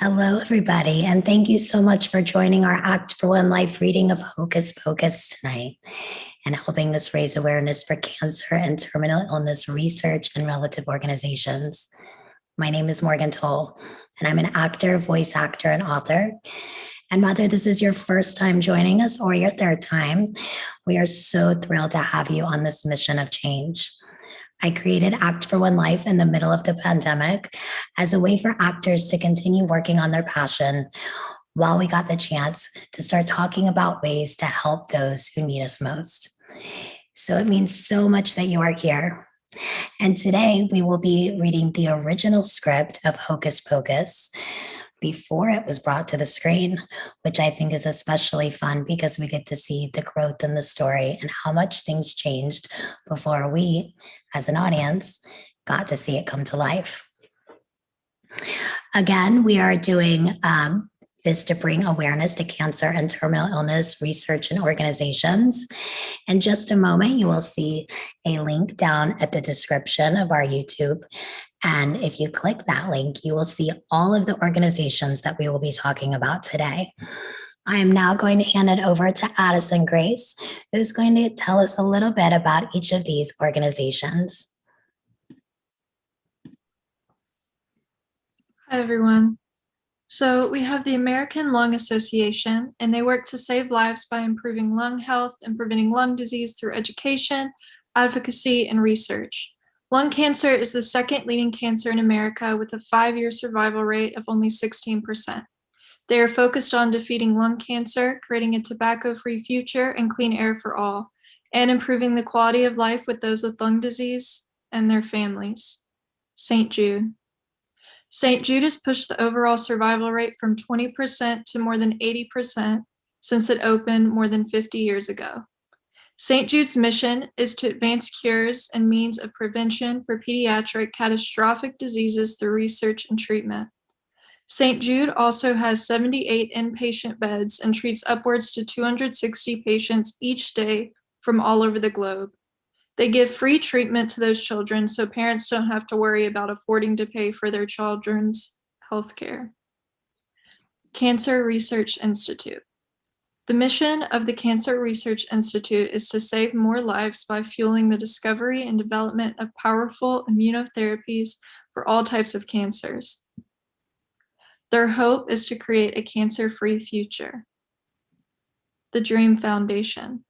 Hello, everybody, and thank you so much for joining our Act for One Life reading of Hocus Pocus tonight and helping us raise awareness for cancer and terminal illness research and relative organizations. My name is Morgan Toll, and I'm an actor, voice actor, and author. And whether this is your first time joining us or your third time, we are so thrilled to have you on this mission of change. I created Act for One Life in the middle of the pandemic as a way for actors to continue working on their passion while we got the chance to start talking about ways to help those who need us most. So it means so much that you are here. And today we will be reading the original script of Hocus Pocus before it was brought to the screen, which I think is especially fun because we get to see the growth in the story and how much things changed before we, as an audience, got to see it come to life. Again, we are doing this to bring awareness to cancer and terminal illness research and organizations. In just a moment, you will see a link down at the description of our YouTube. And if you click that link, you will see all of the organizations that we will be talking about today. I am now going to hand it over to Addison Grace, who's going to tell us a little bit about each of these organizations. Hi, everyone. So we have the American Lung Association, and they work to save lives by improving lung health and preventing lung disease through education, advocacy, and research. Lung cancer is the second leading cancer in America with a 5-year survival rate of only 16%. They are focused on defeating lung cancer, creating a tobacco-free future and clean air for all, and improving the quality of life with those with lung disease and their families. St. Jude. St. Jude has pushed the overall survival rate from 20% to more than 80% since it opened more than 50 years ago. St. Jude's mission is to advance cures and means of prevention for pediatric catastrophic diseases through research and treatment. St. Jude also has 78 inpatient beds and treats upwards to 260 patients each day from all over the globe. They give free treatment to those children so parents don't have to worry about affording to pay for their children's health care. Cancer Research Institute. The mission of the Cancer Research Institute is to save more lives by fueling the discovery and development of powerful immunotherapies for all types of cancers. Their hope is to create a cancer-free future. The Dream Foundation.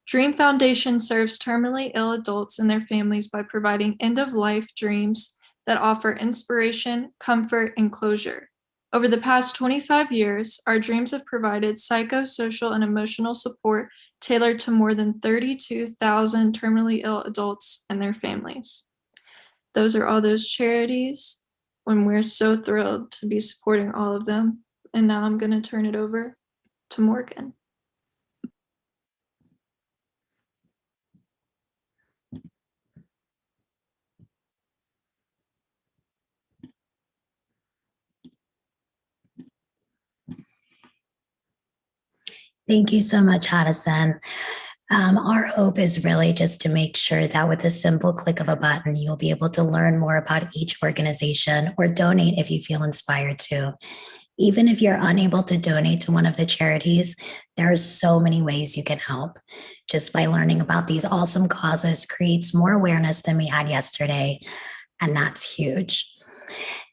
Dream Foundation serves terminally ill adults and their families by providing end-of-life dreams that offer inspiration, comfort, and closure. Over the past 25 years, our dreams have provided psychosocial and emotional support tailored to more than 32,000 terminally ill adults and their families. Those are all those charities, and we're so thrilled to be supporting all of them. And now I'm going to turn it over to Morgan. Thank you so much, Addison. Our hope is really just to make sure that with a simple click of a button, you'll be able to learn more about each organization or donate if you feel inspired to. Even if you're unable to donate to one of the charities, there are so many ways you can help. Just by learning about these awesome causes creates more awareness than we had yesterday, and that's huge.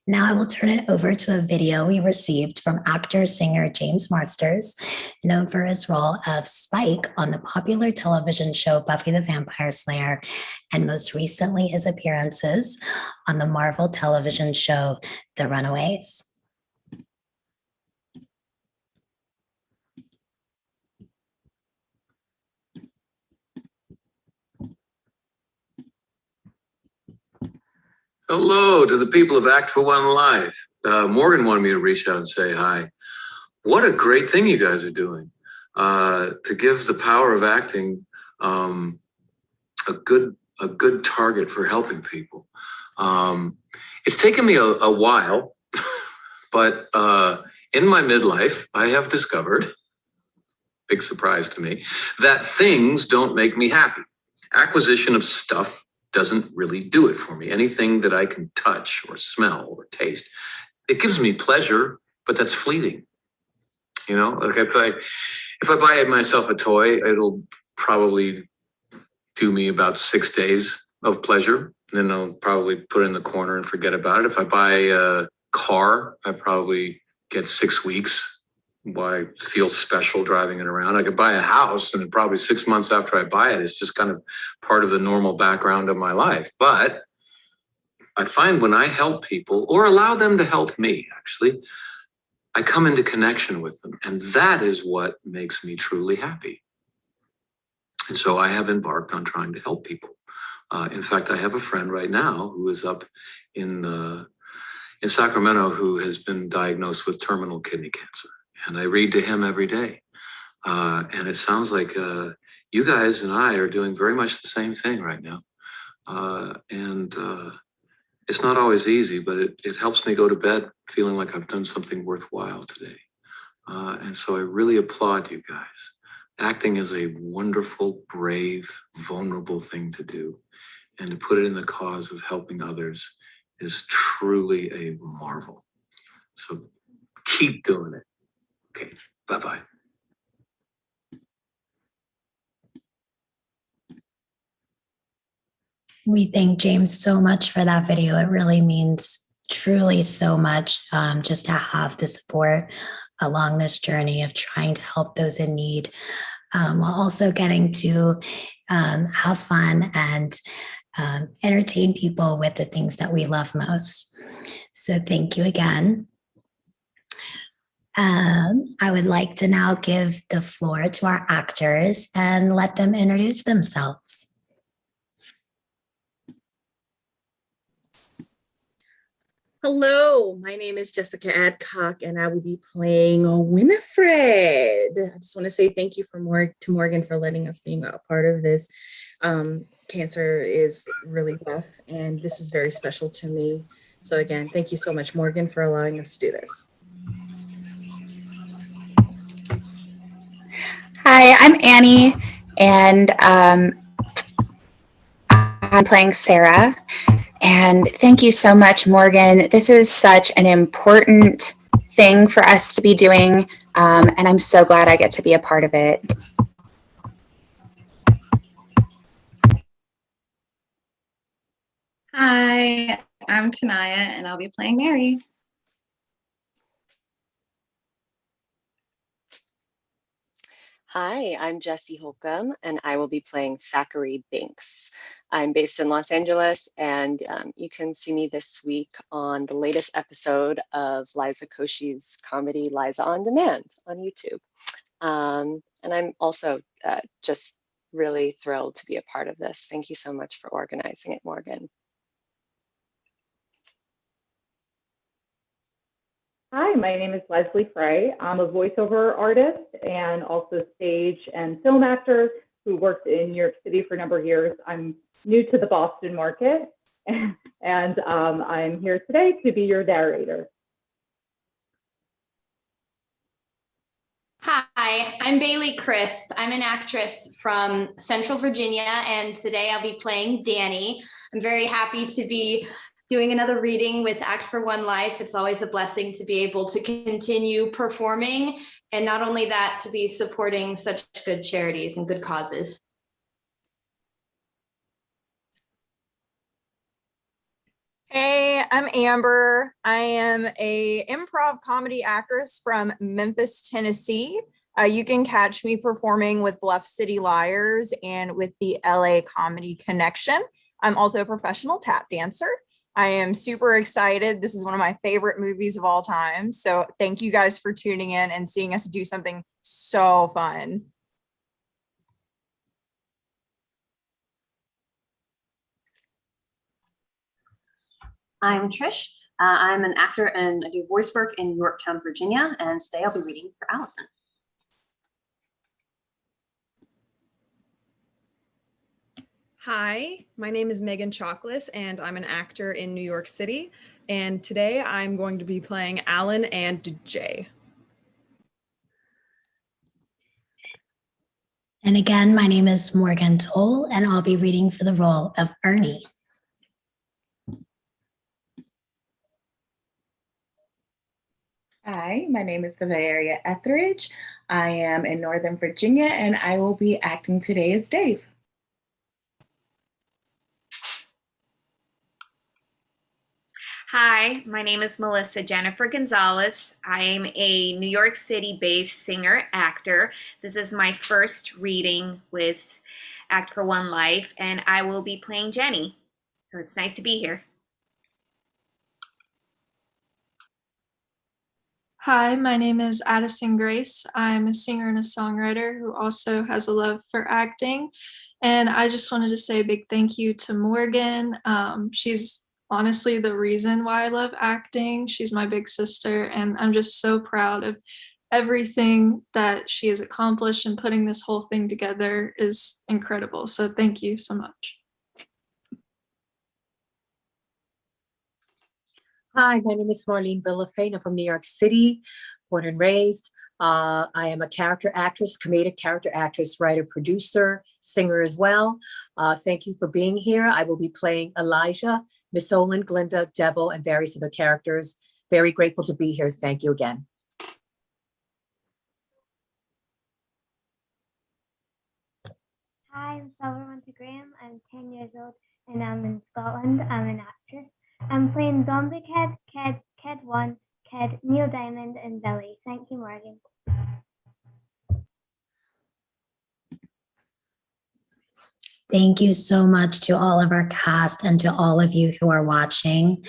Now I will turn it over to a video we received from actor-singer James Marsters, known for his role of Spike on the popular television show Buffy the Vampire Slayer, and most recently his appearances on the Marvel television show The Runaways. Hello to the people of Act for One Life. Morgan wanted me to reach out and say hi. What a great thing you guys are doing to give the power of acting a good target for helping people. It's taken me a while, but in my midlife, I have discovered, big surprise to me, that things don't make me happy. Acquisition of stuff doesn't really do it for me. Anything that I can touch or smell or taste it gives me pleasure, but that's fleeting. You know, like if I buy myself a toy, it'll probably do me about 6 days of pleasure. And then I'll probably put it in the corner and forget about it. If I buy a car, I probably get 6 weeks. Why feel special driving it around? I could buy a house, and probably 6 months after I buy it, it's just kind of part of the normal background of my life. But I find when I help people or allow them to help me, actually, I come into connection with them. And that is what makes me truly happy. And so I have embarked on trying to help people. In fact, I have a friend right now who is up in Sacramento who has been diagnosed with terminal kidney cancer. And I read to him every day. And it sounds like you guys and I are doing very much the same thing right now. And it's not always easy, but it helps me go to bed feeling like I've done something worthwhile today. And so I really applaud you guys. Acting is a wonderful, brave, vulnerable thing to do. And to put it in the cause of helping others is truly a marvel. So keep doing it. Okay, bye-bye. We thank James so much for that video. It really means truly so much just to have the support along this journey of trying to help those in need, while also getting to have fun and entertain people with the things that we love most. So thank you again. I would like to now give the floor to our actors and let them introduce themselves. Hello, my name is Jessica Adcock, and I will be playing Winifred. I just want to say thank you to Morgan for letting us be a part of this. Cancer is really rough, and this is very special to me. So again, thank you so much, Morgan, for allowing us to do this. Hi, I'm Annie, and I'm playing Sarah. And thank you so much, Morgan. This is such an important thing for us to be doing, and I'm so glad I get to be a part of it. Hi, I'm Tanaya, and I'll be playing Mary. Hi, I'm Jessie Holcomb, and I will be playing Thackeray Binks. I'm based in Los Angeles, and you can see me this week on the latest episode of Liza Koshy's comedy Liza on Demand on YouTube. And I'm also just really thrilled to be a part of this. Thank you so much for organizing it, Morgan. Hi, my name is Leslie Frey. I'm a voiceover artist and also stage and film actor who worked in New York City for a number of years. I'm new to the Boston market, and I'm here today to be your narrator. Hi, I'm Bailey Crisp. I'm an actress from Central Virginia, and today I'll be playing Danny. I'm very happy to be doing another reading with Act for One Life. It's always a blessing to be able to continue performing, and not only that, to be supporting such good charities and good causes. Hey, I'm Amber. I am a improv comedy actress from Memphis, Tennessee. You can catch me performing with Bluff City Liars and with the LA Comedy Connection. I'm also a professional tap dancer. I am super excited. This is one of my favorite movies of all time. So thank you guys for tuning in and seeing us do something so fun. I'm Trish. I'm an actor and I do voice work in Yorktown, Virginia. And today I'll be reading for Allison. Hi, my name is Megan Chocolates, and I'm an actor in New York City. And today I'm going to be playing Alan and Jay. And again, my name is Morgan Toll, and I'll be reading for the role of Ernie. Hi, my name is Valeria Etheridge. I am in Northern Virginia and I will be acting today as Dave. Hi, my name is Melissa Jennifer Gonzalez. I am a New York City-based singer-actor. This is my first reading with Act for One Life, and I will be playing Jenny. So it's nice to be here. Hi, my name is Addison Grace. I'm a singer and a songwriter who also has a love for acting. And I just wanted to say a big thank you to Morgan. She's honestly the reason why I love acting. She's my big sister, and I'm just so proud of everything that she has accomplished, and putting this whole thing together is incredible. So thank you so much. Hi, my name is Marlene Villafane. I'm from New York City, born and raised. I am a character actress, comedic character actress, writer, producer, singer as well. Thank you for being here. I will be playing Elijah, Miss Olin, Glinda, Devil, and various other characters. Very grateful to be here. Thank you again. Hi, I'm Salva Graham. I'm 10 years old and I'm in Scotland. I'm an actress. I'm playing Zombie Ked 1, Ked, Neil Diamond, and Billy. Thank you, Morgan. Thank you so much to all of our cast and to all of you who are watching.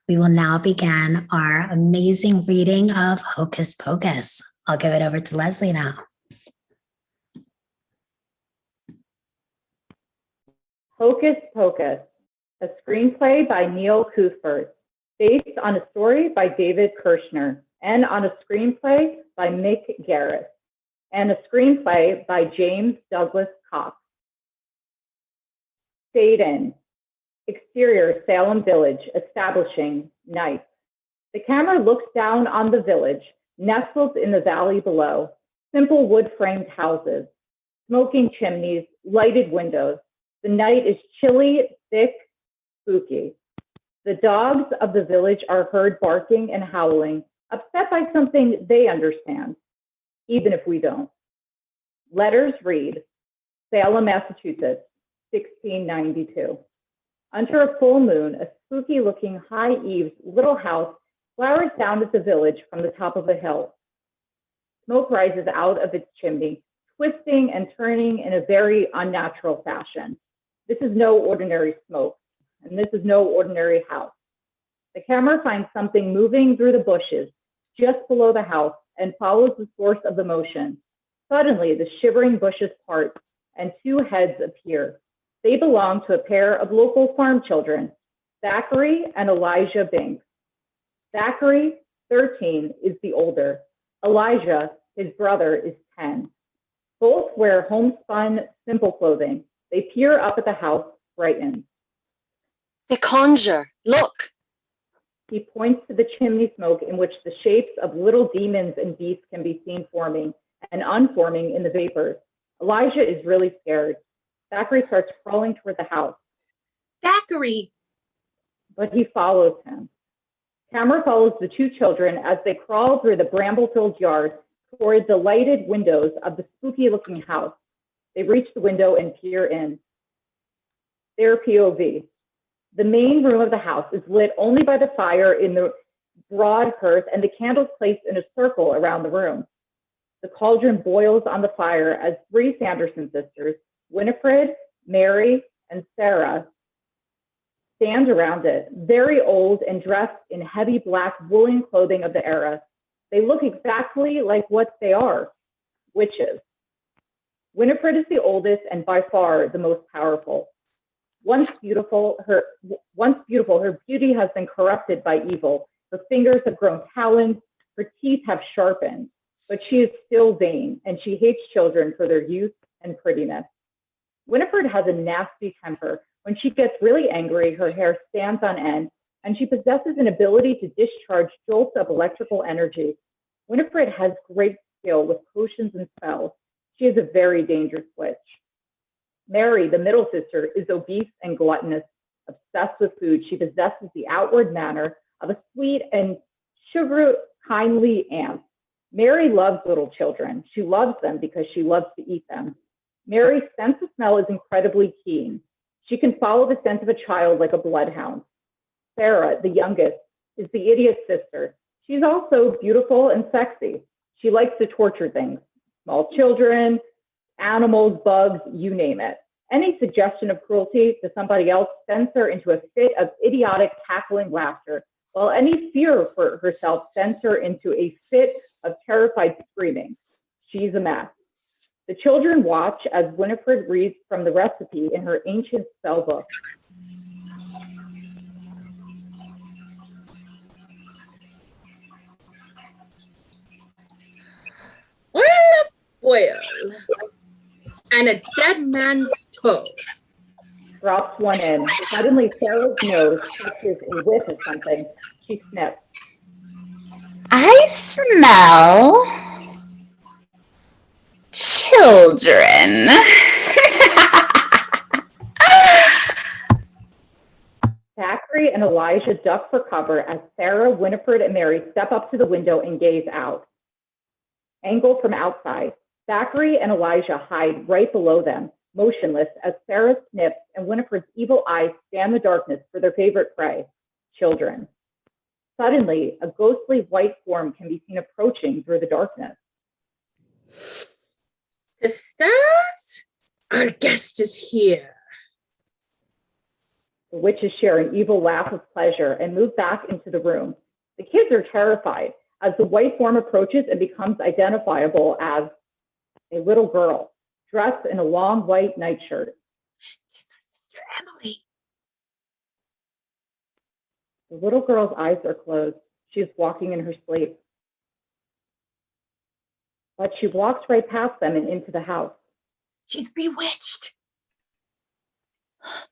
We will now begin our amazing reading of Hocus Pocus. I'll give it over to Leslie now. Hocus Pocus, a screenplay by Neil Cuthbert, based on a story by David Kirshner, and on a screenplay by Mick Garris, and a screenplay by James Douglas Cox. Stayed in. Exterior Salem Village, establishing night. The camera looks down on the village, nestled in the valley below. Simple wood-framed houses, smoking chimneys, lighted windows. The night is chilly, thick, spooky. The dogs of the village are heard barking and howling, upset by something they understand, even if we don't. Letters read, Salem, Massachusetts, 1692. Under a full moon, a spooky-looking high eaves little house glowers down at the village from the top of a hill. Smoke rises out of its chimney, twisting and turning in a very unnatural fashion. This is no ordinary smoke, and this is no ordinary house. The camera finds something moving through the bushes just below the house and follows the source of the motion. Suddenly, the shivering bushes part and two heads appear. They belong to a pair of local farm children, Zachary and Elijah Binks. Zachary, 13, is the older. Elijah, his brother, is 10. Both wear homespun, simple clothing. They peer up at the house, frightened. They conjure. Look. He points to the chimney smoke in which the shapes of little demons and beasts can be seen forming and unforming in the vapors. Elijah is really scared. Zachary starts crawling toward the house. Zachary! But he follows him. Camera follows the two children as they crawl through the bramble-filled yard toward the lighted windows of the spooky-looking house. They reach the window and peer in. Their POV. The main room of the house is lit only by the fire in the broad hearth and the candles placed in a circle around the room. The cauldron boils on the fire as three Sanderson sisters, Winifred, Mary, and Sarah, stand around it, very old and dressed in heavy black woolen clothing of the era. They look exactly like what they are, witches. Winifred is the oldest and by far the most powerful. Once beautiful, her beauty has been corrupted by evil. Her fingers have grown talons, her teeth have sharpened, but she is still vain, and she hates children for their youth and prettiness. Winifred has a nasty temper. When she gets really angry, her hair stands on end, and she possesses an ability to discharge jolts of electrical energy. Winifred has great skill with potions and spells. She is a very dangerous witch. Mary, the middle sister, is obese and gluttonous, obsessed with food. She possesses the outward manner of a sweet and kindly ants. Mary loves little children. She loves them because she loves to eat them. Mary's sense of smell is incredibly keen. She can follow the scent of a child like a bloodhound. Sarah, the youngest, is the idiot sister. She's also beautiful and sexy. She likes to torture things, small children, animals, bugs, you name it. Any suggestion of cruelty to somebody else sends her into a fit of idiotic cackling laughter, while any fear for herself sends her into a fit of terrified screaming. She's a mess. The children watch as Winifred reads from the recipe in her ancient spell book. Oil and a dead man's toe. Drops one in. Suddenly, Sarah's nose catches a whiff of something. She sniffs. I smell children. Zachary and Elijah duck for cover as Sarah, Winifred, and Mary step up to the window and gaze out. Angle from outside. Zachary and Elijah hide right below them, motionless as Sarah sniffs and Winifred's evil eyes scan the darkness for their favorite prey, children. Suddenly, a ghostly white form can be seen approaching through the darkness. Sisters, our guest is here. The witches share an evil laugh of pleasure and move back into the room. The kids are terrified as the white form approaches and becomes identifiable as a little girl dressed in a long white nightshirt. Sister Emily. The little girl's eyes are closed. She is walking in her sleep. But she walks right past them and into the house. She's bewitched.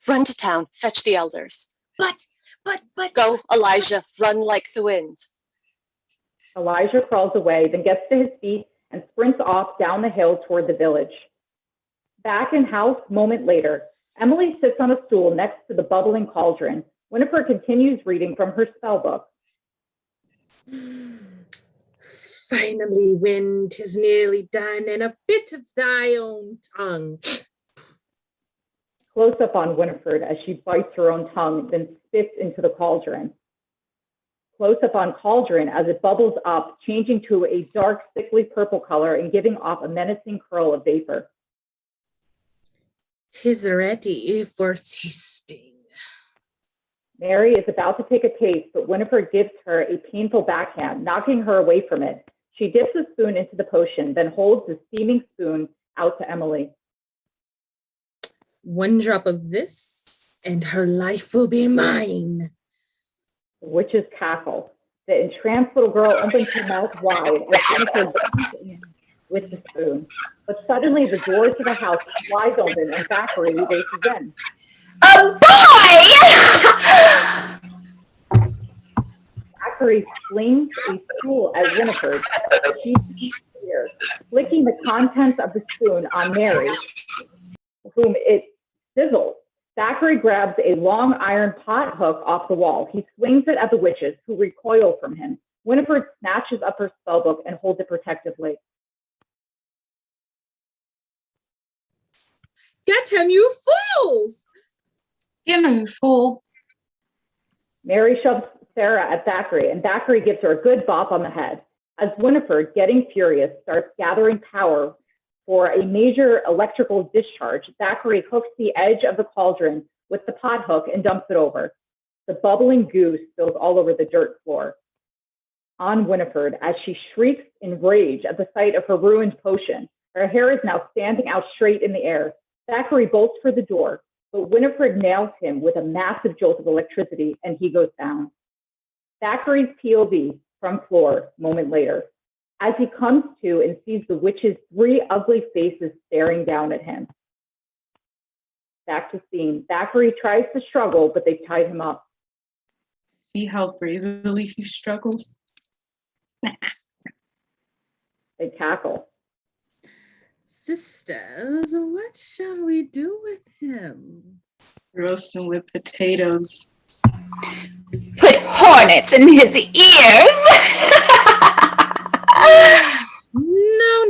Run to town, fetch the elders. But. Go, Elijah, run like the wind. Elijah crawls away, then gets to his feet and sprints off down the hill toward the village. Back in house, a moment later, Emily sits on a stool next to the bubbling cauldron. Winifred continues reading from her spell book. Finally, wind, 'tis nearly done, and a bit of thy own tongue. Close up on Winifred as she bites her own tongue, then spits into the cauldron. Close up on cauldron as it bubbles up, changing to a dark, sickly purple color and giving off a menacing curl of vapor. 'Tis ready for tasting. Mary is about to take a taste, but Winifred gives her a painful backhand, knocking her away from it. She dips a spoon into the potion, then holds the steaming spoon out to Emily. One drop of this, and her life will be mine. The witches cackle. The entranced little girl opens her mouth wide as Winifred comes in with the spoon. But suddenly the door to the house flies open and Zachary races in. A boy! Zachary flings a stool at Winifred. She sees fear, flicking the contents of the spoon on Mary, whom it sizzles. Zachary grabs a long iron pot hook off the wall. He swings it at the witches, who recoil from him. Winifred snatches up her spellbook and holds it protectively. Get him, you fools! Get him, you fool. Mary shoves Sarah at Zachary, and Zachary gives her a good bop on the head. As Winifred, getting furious, starts gathering power for a major electrical discharge, Zachary hooks the edge of the cauldron with the pot hook and dumps it over. The bubbling goo spills all over the dirt floor. On Winifred, as she shrieks in rage at the sight of her ruined potion, her hair is now standing out straight in the air. Zachary bolts for the door, but Winifred nails him with a massive jolt of electricity, and he goes down. Zachary's POV from floor, moment later, as he comes to and sees the witch's 3 ugly faces staring down at him. Back to scene. Zachary tries to struggle, but they've tied him up. See how bravely he struggles? They cackle. Sisters, what shall we do with him? Roast him with potatoes. Put hornets in his ears.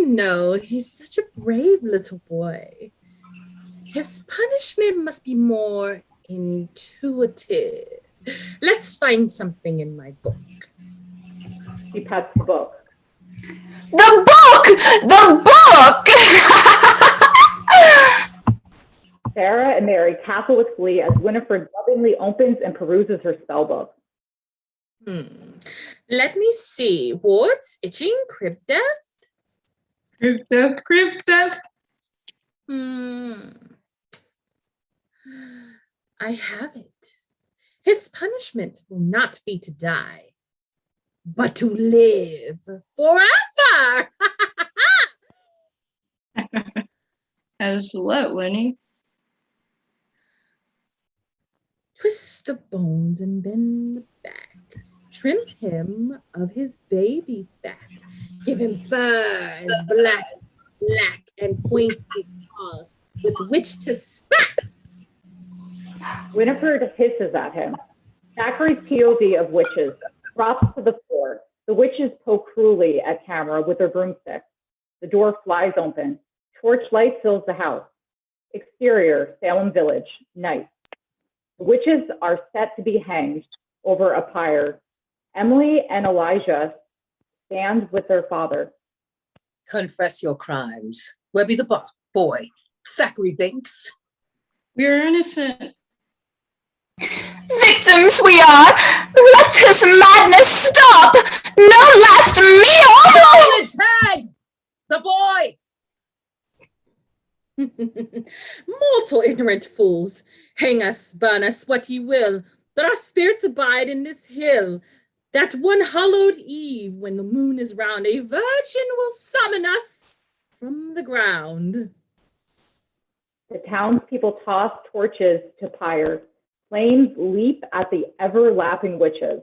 No, he's such a brave little boy. His punishment must be more intuitive. Let's find something in my book. She pets the book. The book! The book! Sarah and Mary cackle with glee as Winifred lovingly opens and peruses her spell book. Let me see. Warts, itching, crypt death? Crypt death. I have it. His punishment will not be to die, but to live forever. As what, Winnie? Twist the bones and bend the back. Trim him of his baby fat. Give him fur as black and pointed paws with which to spat. Winifred hisses at him. Zachary's POV of witches drops to the floor. The witches poke cruelly at camera with their broomsticks. The door flies open. Torchlight fills the house. Exterior, Salem Village, night. The witches are set to be hanged over a pyre. Emily and Elijah stand with their father. Confess your crimes. Where be the boy? Thackeray Binks. We are innocent. Victims we are! Let this madness stop! No last meal! Silence, hag! The boy! Mortal ignorant fools, hang us, burn us, what ye will, but our spirits abide in this hill. That one hallowed eve, when the moon is round, a virgin will summon us from the ground. The townspeople toss torches to pyre. Flames leap at the ever-lapping witches.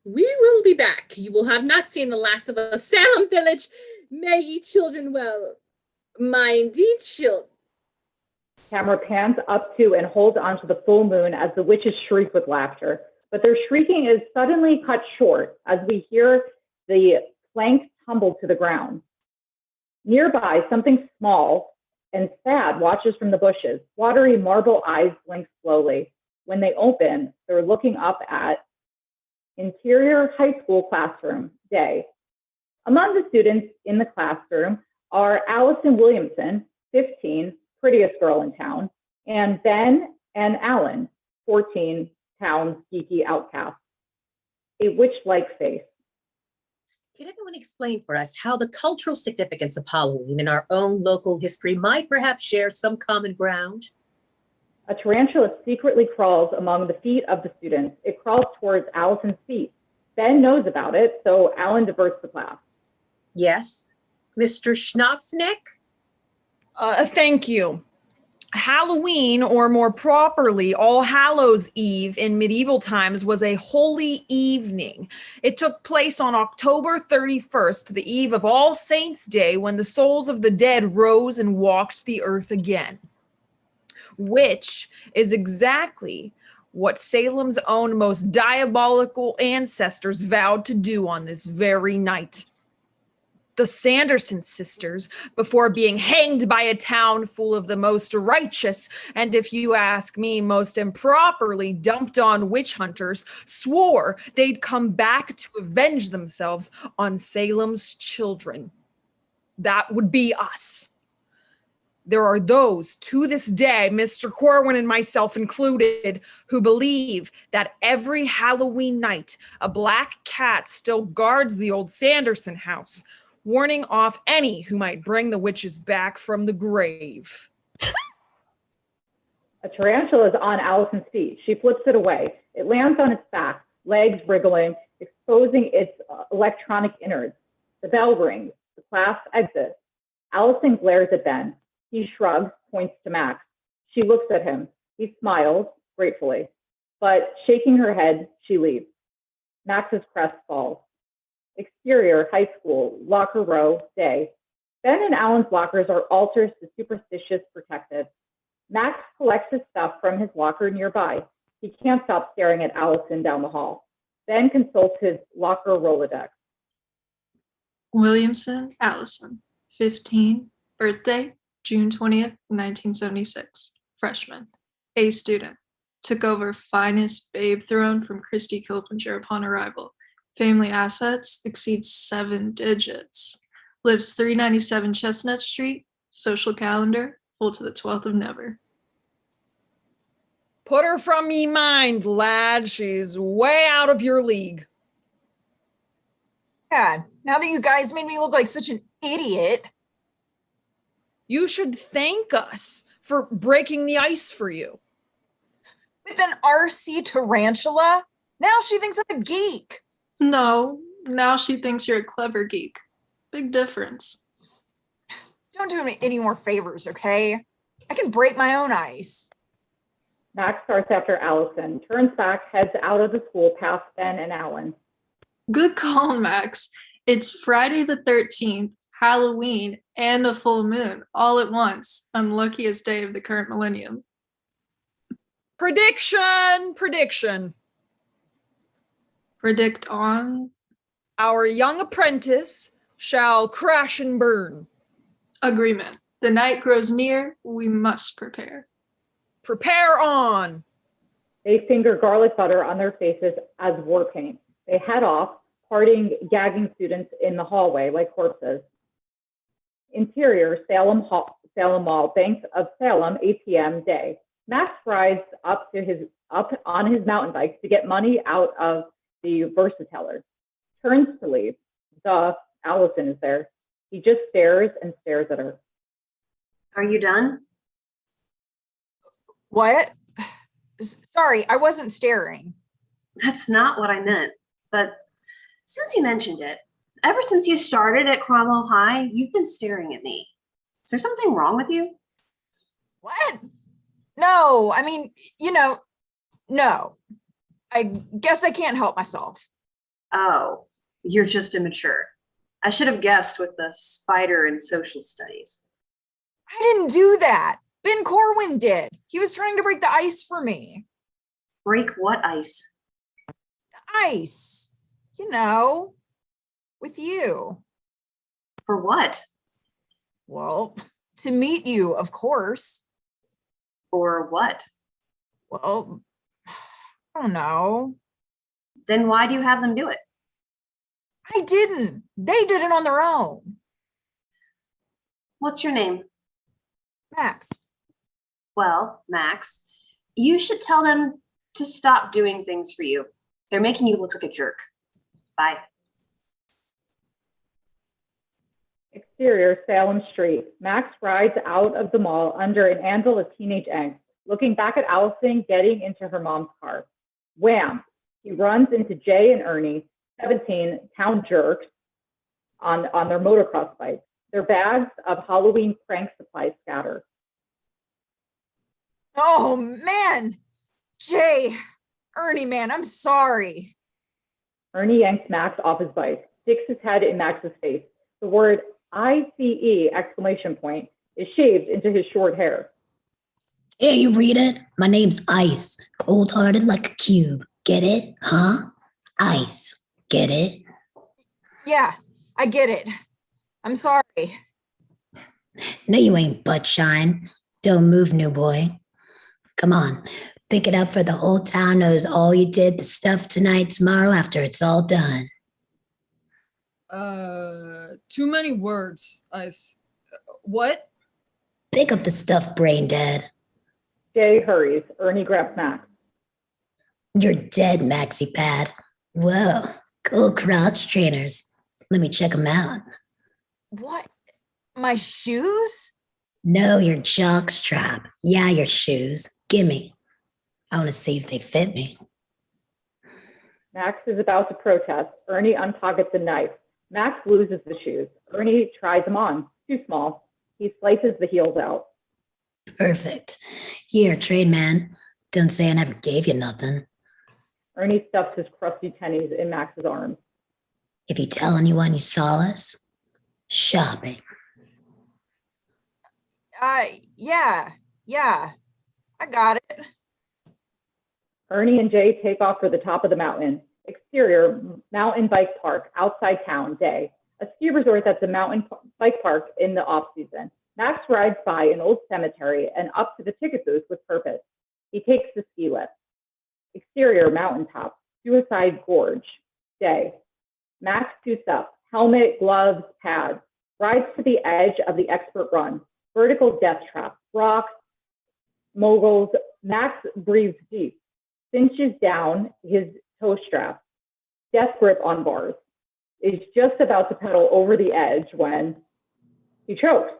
We will be back. You will have not seen the last of us. Salem Village, may ye children well. Mind ye children. Camera pans up to and holds onto the full moon as the witches shriek with laughter. But their shrieking is suddenly cut short as we hear the planks tumble to the ground. Nearby, something small and sad watches from the bushes. Watery marble eyes blink slowly. When they open, they're looking up at interior high school classroom day. Among the students in the classroom are Allison Williamson, 15, prettiest girl in town, and Ben and Alan, 14, town's geeky outcast. A witch-like face. Can anyone explain for us how the cultural significance of Halloween in our own local history might perhaps share some common ground? A tarantula secretly crawls among the feet of the students. It crawls towards Allison's feet. Ben knows about it, so Alan diverts the class. Yes, Mr. Schnapsnick? Thank you. Halloween, or more properly, All Hallows Eve in medieval times, was a holy evening. It took place on October 31st, the eve of All Saints' Day, when the souls of the dead rose and walked the earth again. Which is exactly what Salem's own most diabolical ancestors vowed to do on this very night. The Sanderson sisters, before being hanged by a town full of the most righteous, and if you ask me, most improperly dumped on witch hunters, swore they'd come back to avenge themselves on Salem's children. That would be us. There are those, to this day, Mr. Corwin and myself included, who believe that every Halloween night, a black cat still guards the old Sanderson house, warning off any who might bring the witches back from the grave. A tarantula is on Allison's feet. She flips it away. It lands on its back, legs wriggling, exposing its electronic innards. The bell rings. The class exits. Allison glares at Ben. He shrugs, points to Max. She looks at him. He smiles, gratefully. But shaking her head, she leaves. Max's crest falls. Exterior, high school, locker row, day. Ben and Alan's lockers are altars the superstitious protected. Max collects his stuff from his locker nearby. He can't stop staring at Allison down the hall. Ben consults his locker Rolodex. Williamson Allison, 15, birthday June 20th, 1976, freshman, A student. Took over finest babe throne from Christy Kilpinger upon arrival. Family assets exceed 7 digits. Lives 397 Chestnut Street. Social calendar, full to the 12th of never. Put her from me mind, lad. She's way out of your league. Yeah, now that you guys made me look like such an idiot. You should thank us for breaking the ice for you. With an RC tarantula? Now she thinks I'm a geek. No, now she thinks you're a clever geek. Big difference. Don't do me any more favors, okay? I can break my own ice. Max starts after Allison, turns back, heads out of the school past Ben and Alan. Good call, Max. It's Friday the 13th, Halloween, and a full moon all at once. Unluckiest day of the current millennium. Prediction. Predict on? Our young apprentice shall crash and burn. Agreement. The night grows near. We must prepare. Prepare on. They finger garlic butter on their faces as war paint. They head off, parting, gagging students in the hallway like corpses. Interior, Salem Mall, Banks of Salem, 8 p.m. day. Max rides up on his mountain bike to get money out of the Versateller. Turns to leave. Allison is there. He just stares and stares at her. Are you done? What? Sorry, I wasn't staring. That's not what I meant. But since you mentioned it, ever since you started at Cromwell High, you've been staring at me. Is there something wrong with you? What? No, I mean, no. I guess I can't help myself. Oh, you're just immature. I should have guessed with the spider in social studies. I didn't do that. Ben Corwin did. He was trying to break the ice for me. Break what ice? The ice. With you. For what? Well, to meet you, of course. For what? Well, I don't know. Then why do you have them do it? I didn't. They did it on their own. What's your name? Max. Well, Max, you should tell them to stop doing things for you. They're making you look like a jerk. Bye. Exterior, Salem Street. Max rides out of the mall under an anvil of teenage angst, looking back at Allison getting into her mom's car. Wham! He runs into Jay and Ernie, 17, town jerks, on their motocross bikes. Their bags of Halloween prank supplies scatter. Oh, man. Jay, Ernie, man, I'm sorry. Ernie yanks Max off his bike, sticks his head in Max's face. The word ICE exclamation point is shaved into his short hair. Hey, you read it? My name's Ice, cold-hearted like a cube. Get it? Huh? Ice. Get it? Yeah, I get it. I'm sorry. No, you ain't butt shine. Don't move, new boy. Come on, pick it up for the whole town knows all you did, the stuff tonight, tomorrow after it's all done. Too many words. What? Pick up the stuff, brain dead. Jay hurries. Ernie grabs Max. You're dead, Maxi Pad. Whoa, cool crotch trainers. Let me check them out. What? My shoes? No, your jock strap. Yeah, your shoes. Gimme. I want to see if they fit me. Max is about to protest. Ernie unpockets a knife. Max loses the shoes. Ernie tries them on. Too small. He slices the heels out. Perfect. Here, trade man. Don't say I never gave you nothing. Ernie stuffs his crusty tennies in Max's arms. If you tell anyone you saw us, shopping. Yeah. I got it. Ernie and Jay take off for the top of the mountain. Exterior, mountain bike park, outside town, day. A ski resort that's a mountain bike park in the off season. Max rides by an old cemetery and up to the ticket booth with purpose. He takes the ski lift. Exterior, mountaintop, suicide gorge, day. Max suits up, helmet, gloves, pads, rides to the edge of the expert run. Vertical death trap, rocks, moguls. Max breathes deep, cinches down his toe strap, death grip on bars. Is just about to pedal over the edge when he chokes.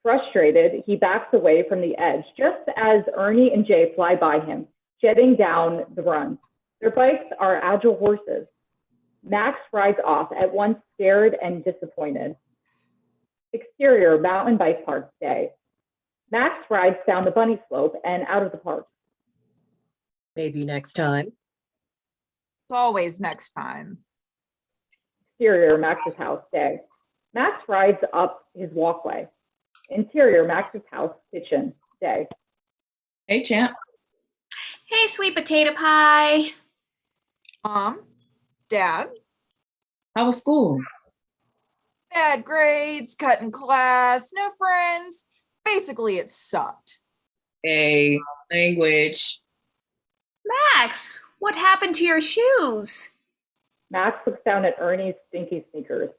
Frustrated, he backs away from the edge just as Ernie and Jay fly by him, jetting down the run. Their bikes are agile horses. Max rides off, at once scared and disappointed. Exterior, mountain bike park, day. Max rides down the bunny slope and out of the park. Maybe next time. It's always next time. Exterior, Max's house, day. Max rides up his walkway. Interior, Max's house, kitchen, day. Hey, champ. Hey, sweet potato pie. Dad. How was school? Bad grades, cut in class, no friends. Basically, it sucked. Hey, language. Max, what happened to your shoes? Max looks down at Ernie's stinky sneakers.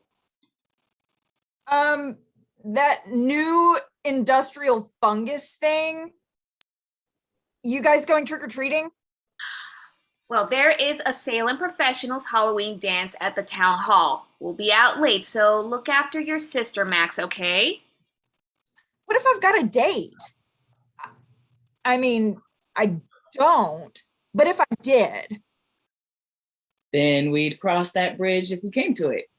That new industrial fungus thing. You guys going trick-or-treating? Well, there is a Salem Professionals Halloween dance at the town hall. We'll be out late, so look after your sister, Max, okay? What if I've got a date? I mean, I don't, but if I did. Then we'd cross that bridge if we came to it.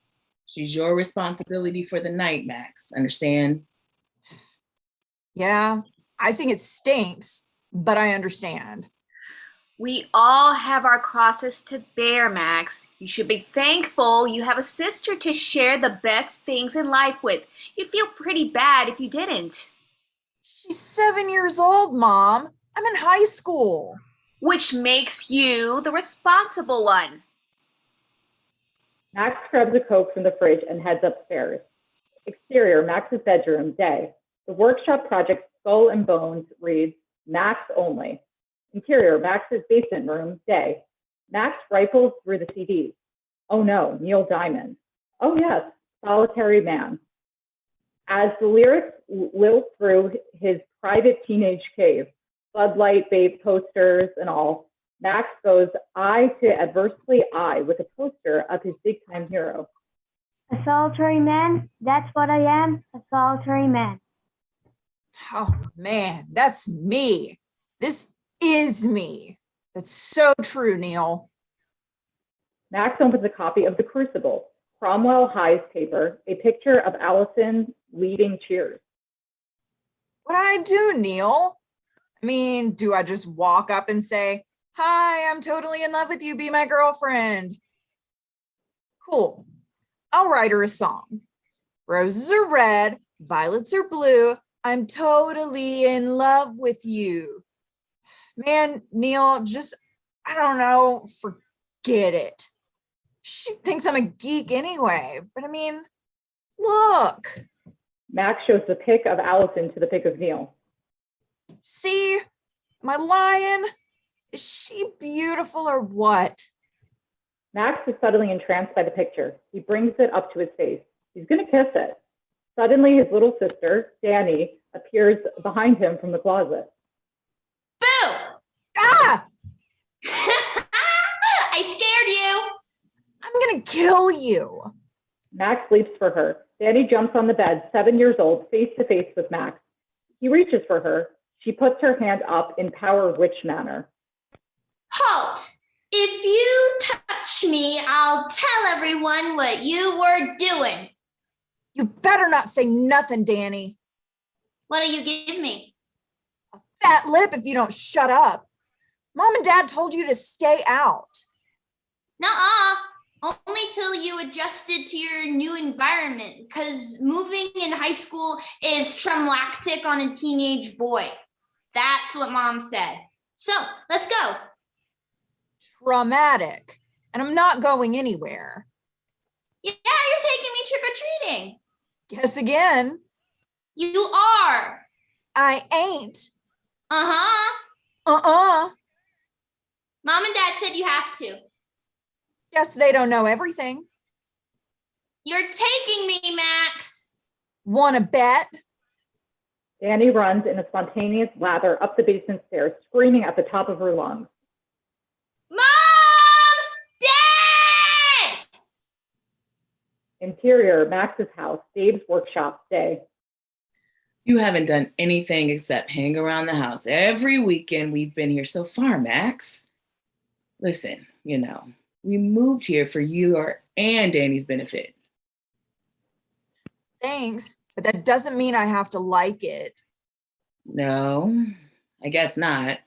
She's your responsibility for the night, Max. Understand? Yeah, I think it stinks, but I understand. We all have our crosses to bear, Max. You should be thankful you have a sister to share the best things in life with. You'd feel pretty bad if you didn't. She's 7 years old, Mom. I'm in high school. Which makes you the responsible one. Max grabs a Coke from the fridge and heads upstairs. Exterior, Max's bedroom, day. The workshop project Skull and Bones reads, Max only. Interior, Max's basement room, day. Max rifles through the CDs. Oh no, Neil Diamond. Oh yes, Solitary Man. As the lyrics lilt through his private teenage cave, Bud Light, Babe posters and all, Max goes eye to adversely eye with a poster of his big-time hero. A solitary man? That's what I am, a solitary man. Oh man, that's me. This is me. That's so true, Neil. Max opens a copy of The Crucible, Cromwell High's paper, a picture of Allison leading cheers. What do I do, Neil? I mean, do I just walk up and say, hi, I'm totally in love with you, be my girlfriend? Cool. I'll write her a song. Roses are red, violets are blue. I'm totally in love with you. Man, Neil, just, I don't know, forget it. She thinks I'm a geek anyway, but I mean, look. Max shows the pic of Allison to the pic of Neil. See, am I lying? Is she beautiful or what? Max is suddenly entranced by the picture. He brings it up to his face. He's going to kiss it. Suddenly, his little sister, Danny, appears behind him from the closet. Boo! Ah! I scared you. I'm going to kill you. Max leaps for her. Danny jumps on the bed, 7 years old, face to face with Max. He reaches for her. She puts her hand up in power witch manner. Halt! If you touch me, I'll tell everyone what you were doing. You better not say nothing, Danny. What'll you give me? A fat lip if you don't shut up. Mom and Dad told you to stay out. Nuh-uh. Only till you adjusted to your new environment, because moving in high school is traumatic on a teenage boy. That's what Mom said. So, let's go. Traumatic. and I'm not going anywhere. Yeah, you're taking me trick-or-treating. Guess again. You are. I ain't. Uh-huh. Mom and Dad said you have to. Guess they don't know everything. You're taking me, Max. Wanna bet? Danny runs in a spontaneous lather up the basement stairs, screaming at the top of her lungs. Mom! Dad! Interior, Max's house, Dave's workshop, day. You haven't done anything except hang around the house every weekend we've been here so far, Max. Listen, we moved here for your and Danny's benefit. Thanks, but that doesn't mean I have to like it. No, I guess not.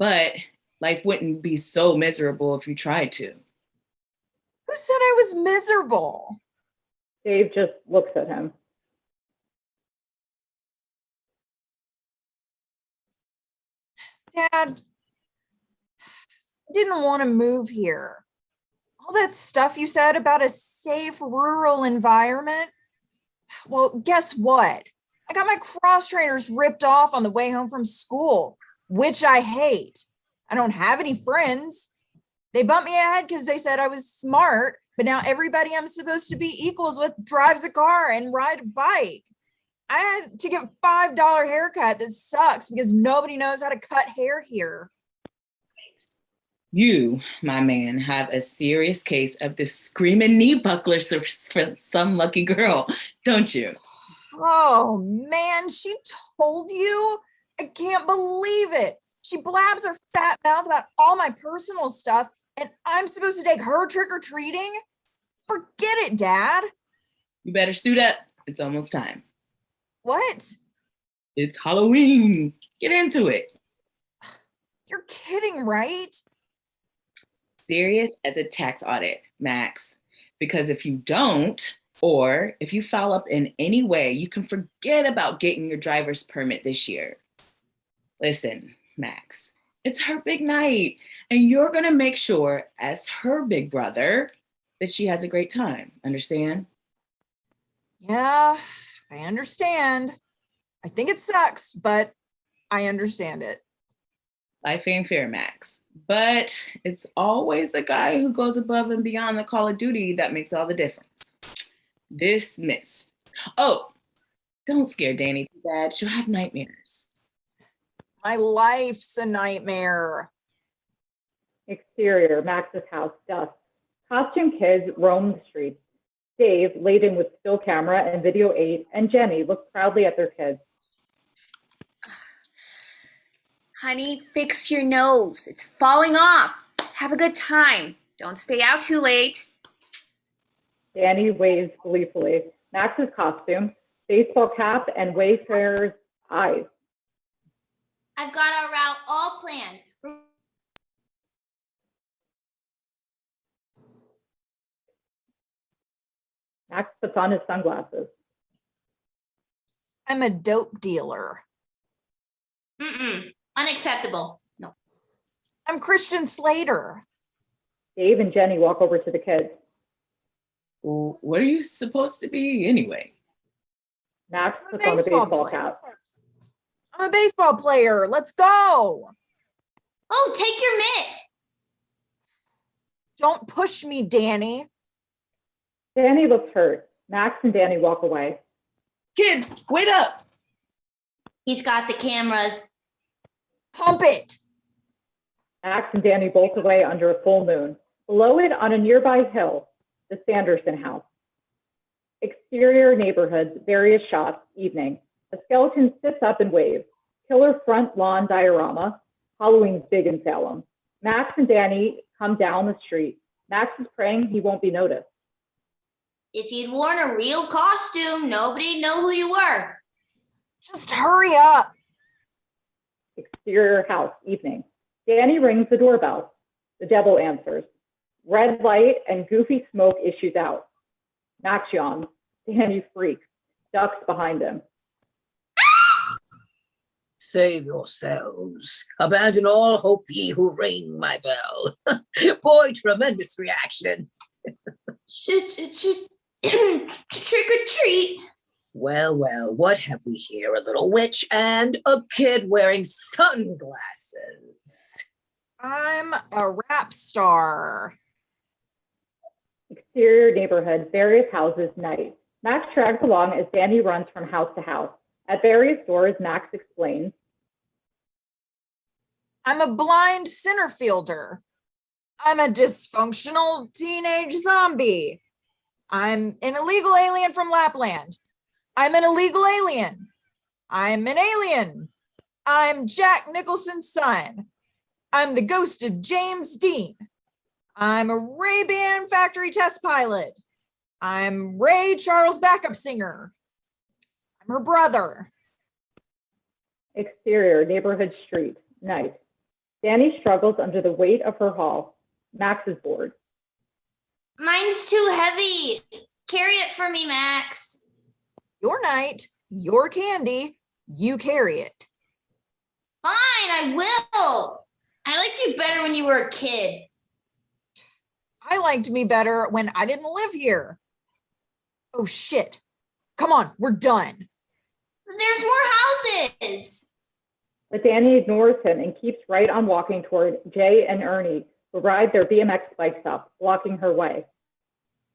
But life wouldn't be so miserable if you tried to. Who said I was miserable? Dave just looks at him. Dad, I didn't want to move here. All that stuff you said about a safe rural environment. Well, guess what? I got my cross trainers ripped off on the way home from school, which I hate. I don't have any friends. They bumped me ahead because they said I was smart, but now everybody I'm supposed to be equals with drives a car and ride a bike. I had to get a $5 haircut. That sucks because nobody knows how to cut hair here. You, my man, have a serious case of the screaming knee bucklers for some lucky girl, don't you? Oh man, she told you? I can't believe it. She blabs her fat mouth about all my personal stuff, and I'm supposed to take her trick-or-treating? Forget it, Dad. You better suit up. It's almost time. What? It's Halloween. Get into it. You're kidding, right? Serious as a tax audit, Max. Because if you don't, or if you foul up in any way, you can forget about getting your driver's permit this year. Listen, Max, it's her big night, and you're going to make sure, as her big brother, that she has a great time. Understand? Yeah, I understand. I think it sucks, but I understand it. Life ain't fair, Max. But it's always the guy who goes above and beyond the call of duty that makes all the difference. Dismissed. Oh, don't scare Danny too bad. She'll have nightmares. My life's a nightmare. Exterior, Max's house, dusk. Costume kids roam the streets. Dave, laden with still camera and video aid, and Jenny look proudly at their kids. Honey, fix your nose. It's falling off. Have a good time. Don't stay out too late. Danny waves gleefully. Max's costume, baseball cap, and Wayfarer's eyes. I've got our route all planned. Max puts on his sunglasses. I'm a dope dealer. Unacceptable. No. I'm Christian Slater. Dave and Jenny walk over to the kids. Well, what are you supposed to be anyway? Max puts on a baseball cap. I'm a baseball player. Let's go. Oh, take your mitt. Don't push me, Danny. Danny looks hurt. Max and Danny walk away. Kids, wait up. He's got the cameras. Pump it. Max and Danny bolt away under a full moon. Below it, on a nearby hill, the Sanderson house. Exterior neighborhoods, various shots, evening. A skeleton sits up and waves. Killer front lawn diorama. Halloween's big in Salem. Max and Danny come down the street. Max is praying he won't be noticed. If you'd worn a real costume, nobody'd know who you were. Just hurry up. Exterior house, evening. Danny rings the doorbell. The devil answers. Red light and goofy smoke issues out. Max yawns. Danny freaks, ducks behind him. Save yourselves. Abandon all hope, ye who ring my bell. Boy, tremendous reaction. Trick or treat. Well, well, what have we here? A little witch and a kid wearing sunglasses. I'm a rap star. Exterior neighborhood, various houses, night. Max drags along as Danny runs from house to house. At various doors, Max explains. I'm a blind center fielder. I'm a dysfunctional teenage zombie. I'm an illegal alien from Lapland. I'm an illegal alien. I'm an alien. I'm Jack Nicholson's son. I'm the ghosted James Dean. I'm a Ray-Ban factory test pilot. I'm Ray Charles' backup singer. I'm her brother. Exterior neighborhood street, night. Danny struggles under the weight of her haul. Max is bored. Mine's too heavy. Carry it for me, Max. Your night, your candy, you carry it. Fine, I will. I liked you better when you were a kid. I liked me better when I didn't live here. Oh shit. Come on, we're done. There's more houses. But Danny ignores him and keeps right on walking toward Jay and Ernie, who ride their BMX bikes up, blocking her way.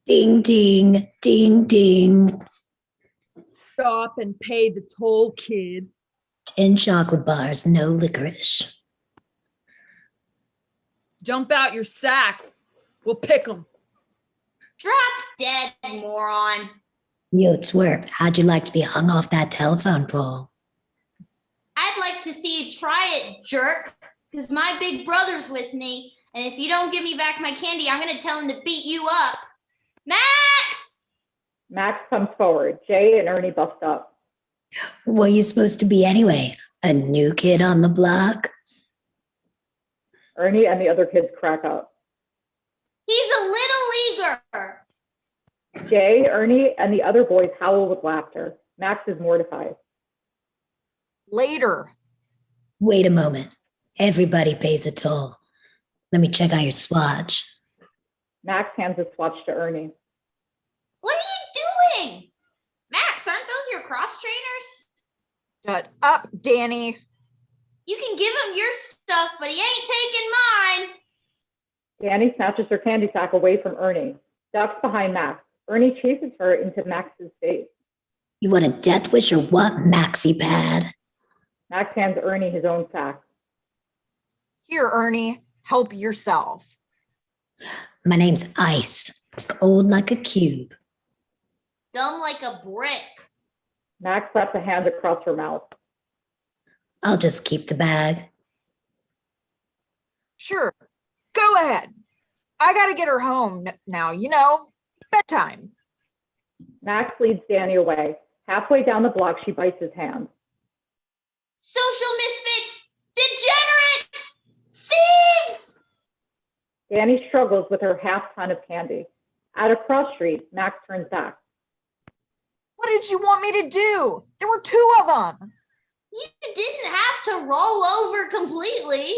Ding, ding, ding, ding. Stop and pay the toll, kid. 10 chocolate bars, no licorice. Jump out your sack. We'll pick them. Drop dead, moron. Yo, twerp, how'd you like to be hung off that telephone pole? I'd like to see you try it, jerk, because my big brother's with me, and if you don't give me back my candy, I'm going to tell him to beat you up. Max! Max comes forward. Jay and Ernie bust up. What are you supposed to be anyway? A new kid on the block? Ernie and the other kids crack up. He's a little eager. Jay, Ernie, and the other boys howl with laughter. Max is mortified. Later. Wait a moment. Everybody pays a toll. Let me check out your swatch. Max hands a swatch to Ernie. What are you doing? Max, aren't those your cross trainers? Shut up, Danny. You can give him your stuff, but he ain't taking mine. Danny snatches her candy sack away from Ernie, ducks behind Max. Ernie chases her into Max's face. You want a death wish or what, Maxi Pad? Max hands Ernie his own sack. Here, Ernie, help yourself. My name's Ice, cold like a cube. Dumb like a brick. Max slaps a hand across her mouth. I'll just keep the bag. Sure, go ahead. I gotta get her home now, bedtime. Max leads Danny away. Halfway down the block, she bites his hand. Social misfits! Degenerates! Thieves! Danny struggles with her half ton of candy. At a cross street, Max turns back. What did you want me to do? There were 2 of them. You didn't have to roll over completely.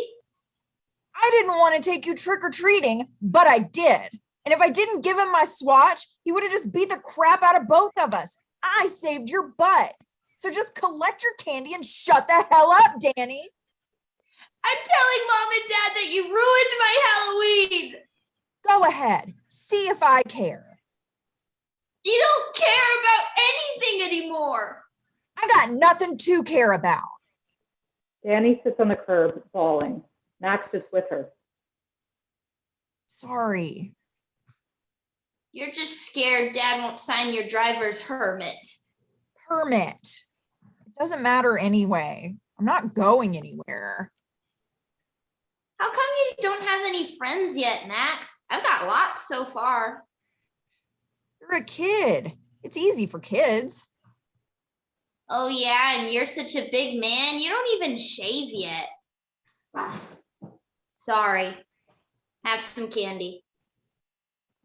I didn't want to take you trick-or-treating, but I did. And if I didn't give him my swatch, he would have just beat the crap out of both of us. I saved your butt. So just collect your candy and shut the hell up, Danny. I'm telling Mom and Dad that you ruined my Halloween. Go ahead. See if I care. You don't care about anything anymore. I got nothing to care about. Danny sits on the curb, bawling. Max sits with her. Sorry. You're just scared Dad won't sign your driver's permit. Permit. It doesn't matter anyway. I'm not going anywhere. How come you don't have any friends yet, Max? I've got lots so far. You're a kid. It's easy for kids. Oh yeah, and you're such a big man, you don't even shave yet. Sorry. Have some candy.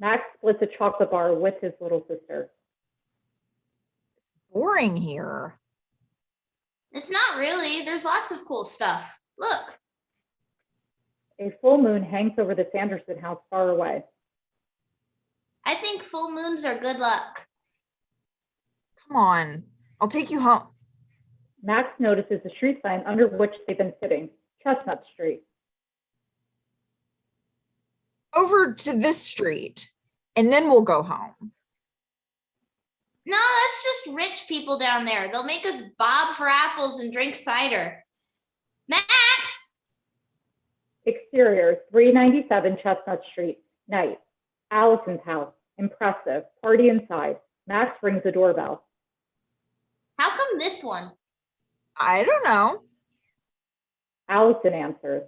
Max splits a chocolate bar with his little sister. Boring here. It's not really. There's lots of cool stuff. Look. A full moon hangs over the Sanderson house far away. I think full moons are good luck. Come on, I'll take you home. Max notices the street sign under which they've been sitting, Chestnut Street. Over to this street, and then we'll go home. No, that's just rich people down there. They'll make us bob for apples and drink cider. Max! Exterior, 397 Chestnut Street, night. Allison's house, impressive. Party inside. Max rings the doorbell. How come this one? I don't know. Allison answers.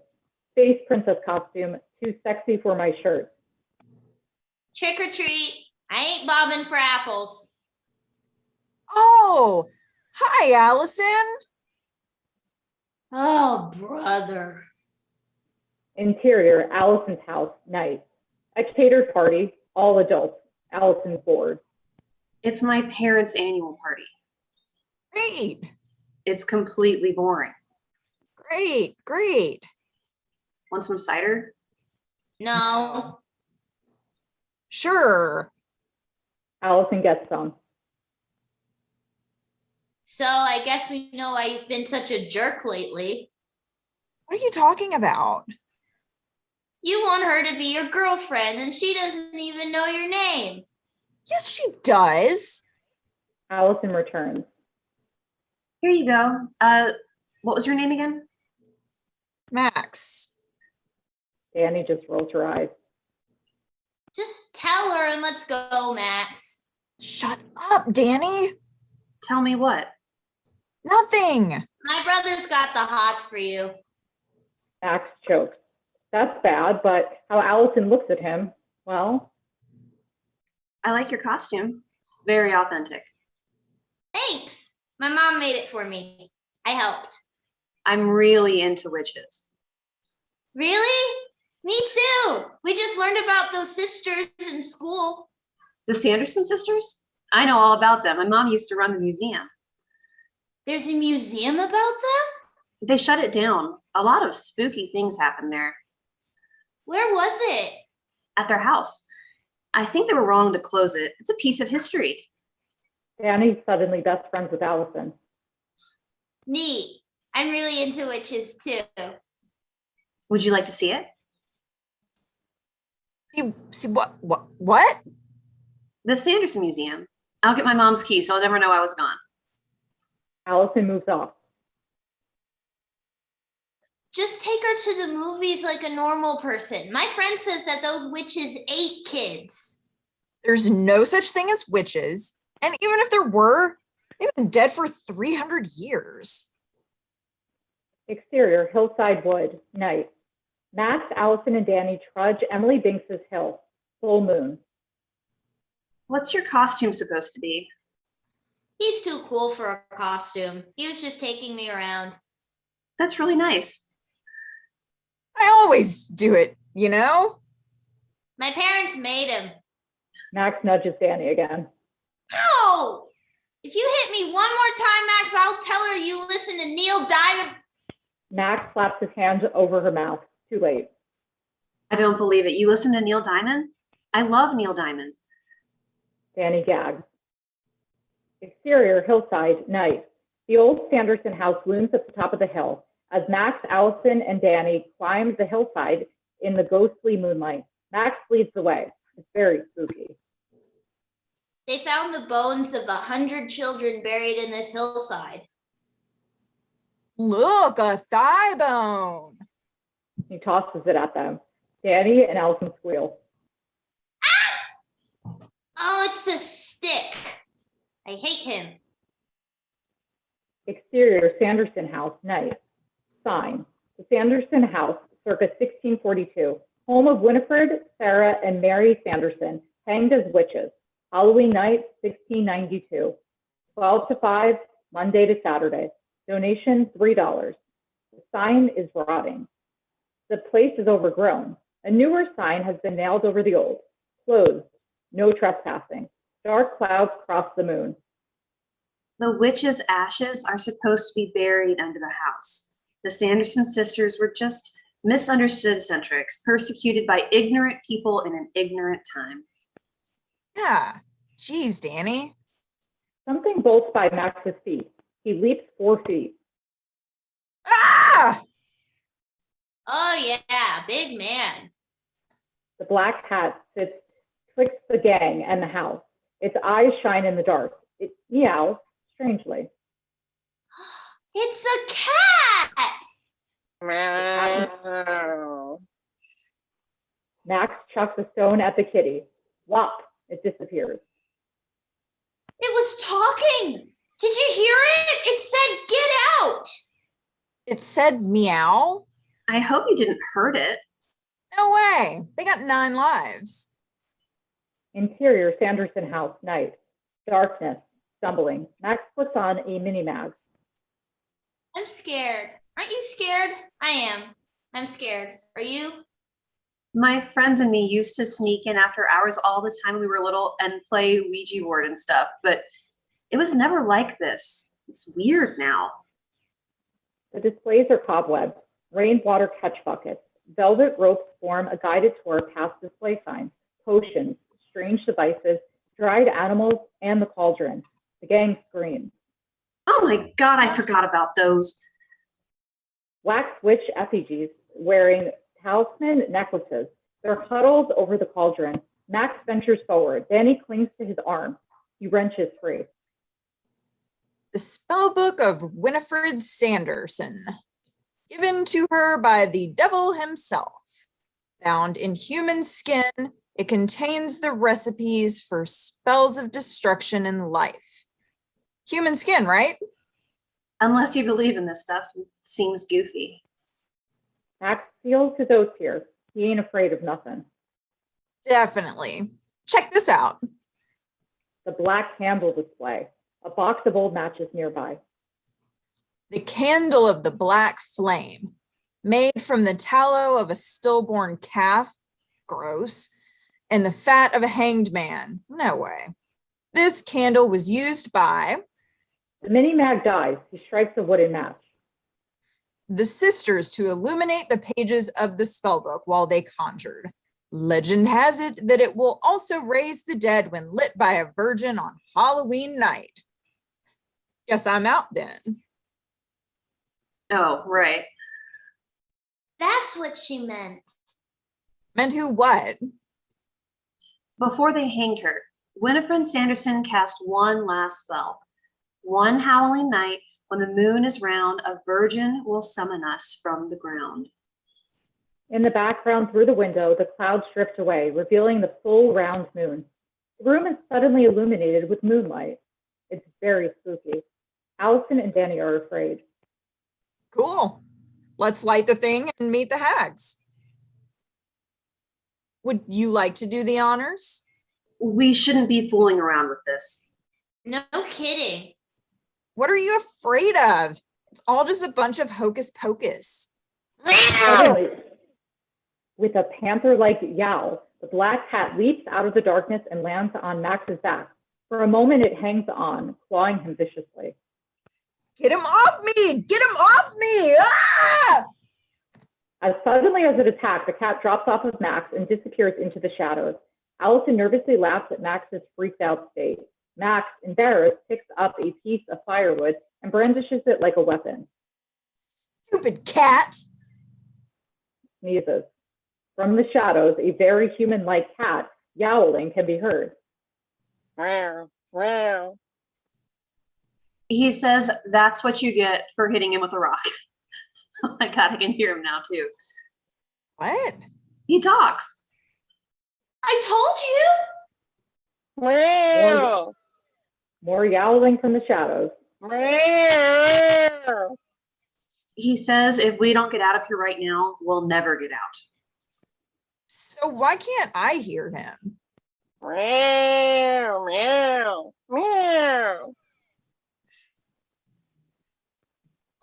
Space princess costume, too sexy for my shirt. Trick or treat. I ain't bobbing for apples. Oh, hi, Allison. Oh, brother. Interior, Allison's house, night. A catered party, all adults. Allison's bored. It's my parents' annual party. Great. It's completely boring. Great, great. Want some cider? No. Sure. Allison gets some. So I guess we know why you've been such a jerk lately. What are you talking about? You want her to be your girlfriend and she doesn't even know your name. Yes, she does. Allison returns. Here you go. What was your name again? Max. Danny just rolls her eyes. Just tell her and let's go, Max. Shut up, Danny. Tell me what? Nothing. My brother's got the hots for you. Max chokes. That's bad, but how Allison looks at him, well. I like your costume. Very authentic. Thanks. My mom made it for me. I helped. I'm really into witches. Really? Me too. We just learned about those sisters in school. The Sanderson sisters? I know all about them. My mom used to run the museum. There's a museum about them? They shut it down. A lot of spooky things happened there. Where was it? At their house. I think they were wrong to close it. It's a piece of history. Danny's suddenly best friends with Allison. Neat. I'm really into witches too. Would you like to see it? You see what? The Sanderson Museum. I'll get my mom's key so I'll never know I was gone. Allison moves off. Just take her to the movies like a normal person. My friend says that those witches ate kids. There's no such thing as witches. And even if there were, they've been dead for 300 years. Exterior, hillside wood, night. Max, Allison, and Danny trudge Emily Binks's hill. Full moon. What's your costume supposed to be? He's too cool for a costume. He was just taking me around. That's really nice. I always do it, you know? My parents made him. Max nudges Danny again. Ow! If you hit me one more time, Max, I'll tell her you listen to Neil Diamond. Max slaps his hand over her mouth. Too late. I don't believe it. You listen to Neil Diamond? I love Neil Diamond. Danny gags. Exterior, hillside, night. The old Sanderson house looms at the top of the hill as Max, Allison, and Danny climb the hillside in the ghostly moonlight. Max leads the way. It's very spooky. They found the bones of 100 children buried in this hillside. Look, a thigh bone. He tosses it at them. Danny and Allison squeal. Ah! Oh, it's a stick. I hate him. Exterior, Sanderson house, night. Sign. The Sanderson house, circa 1642. Home of Winifred, Sarah, and Mary Sanderson, hanged as witches. Halloween night, 1692. 12 to 5, Monday to Saturday. Donation, $3. The sign is rotting. The place is overgrown. A newer sign has been nailed over the old. Closed. No trespassing. Dark clouds cross the moon. The witch's ashes are supposed to be buried under the house. The Sanderson sisters were just misunderstood eccentrics, persecuted by ignorant people in an ignorant time. Yeah. Geez, Danny. Something bolts by Max's feet. He leaps 4 feet. Ah! Oh, yeah, big man. The black cat sits twixt the gang and the house. Its eyes shine in the dark. It meows strangely. It's a cat. Meow. Max chucks a stone at the kitty. Whop! It disappears. It was talking. Did you hear it? It said, get out. It said meow? I hope you didn't hurt it. No way. They got 9 lives. Interior Sanderson house, night. Darkness, stumbling. Max puts on a mini mag. I'm scared. Aren't you scared? I am. I'm scared. Are you? My friends and me used to sneak in after hours all the time when we were little and play Ouija board and stuff, but it was never like this. It's weird now. The displays are cobwebs, rainwater catch buckets. Velvet ropes form a guided tour past display signs, potions, strange devices, dried animals, and the cauldron. The gang screams. Oh my God, I forgot about those. Wax witch effigies wearing talisman necklaces. They're huddled over the cauldron. Max ventures forward. Danny clings to his arm. He wrenches free. The spellbook of Winifred Sanderson, given to her by the devil himself. Bound in human skin, it contains the recipes for spells of destruction in life. Human skin, right? Unless you believe in this stuff, it seems goofy. Max feels his oath here. He ain't afraid of nothing. Definitely. Check this out. The black candle display. A box of old matches nearby. The candle of the black flame, made from the tallow of a stillborn calf, gross, and the fat of a hanged man, no way. This candle was used by... The mini mag dies. He strikes a wooden match. The sisters to illuminate the pages of the spellbook while they conjured. Legend has it that it will also raise the dead when lit by a virgin on Halloween night. Guess I'm out then. Oh, right. That's what she meant. Meant who what? Before they hanged her, Winifred Sanderson cast one last spell. One howling night, when the moon is round, a virgin will summon us from the ground. In the background, through the window, the clouds drift away, revealing the full round moon. The room is suddenly illuminated with moonlight. It's very spooky. Allison and Danny are afraid. Cool. Let's light the thing and meet the hags. Would you like to do the honors? We shouldn't be fooling around with this. No kidding. What are you afraid of? It's all just a bunch of hocus pocus. Suddenly, with a panther-like yowl, the black cat leaps out of the darkness and lands on Max's back. For a moment, it hangs on, clawing him viciously. Get him off me! Get him off me! Ah! As suddenly as it attacks, the cat drops off of Max and disappears into the shadows. Allison nervously laughs at Max's freaked out state. Max, embarrassed, picks up a piece of firewood and brandishes it like a weapon. Stupid cat! Sneezes. From the shadows, a very human-like cat yowling can be heard. Meow, meow. He says that's what you get for hitting him with a rock. Oh my God, I can hear him now too. What? He talks. I told you. Meow. More yowling from the shadows. Meow. He says if we don't get out of here right now, we'll never get out. So why can't I hear him? Meow, meow, meow.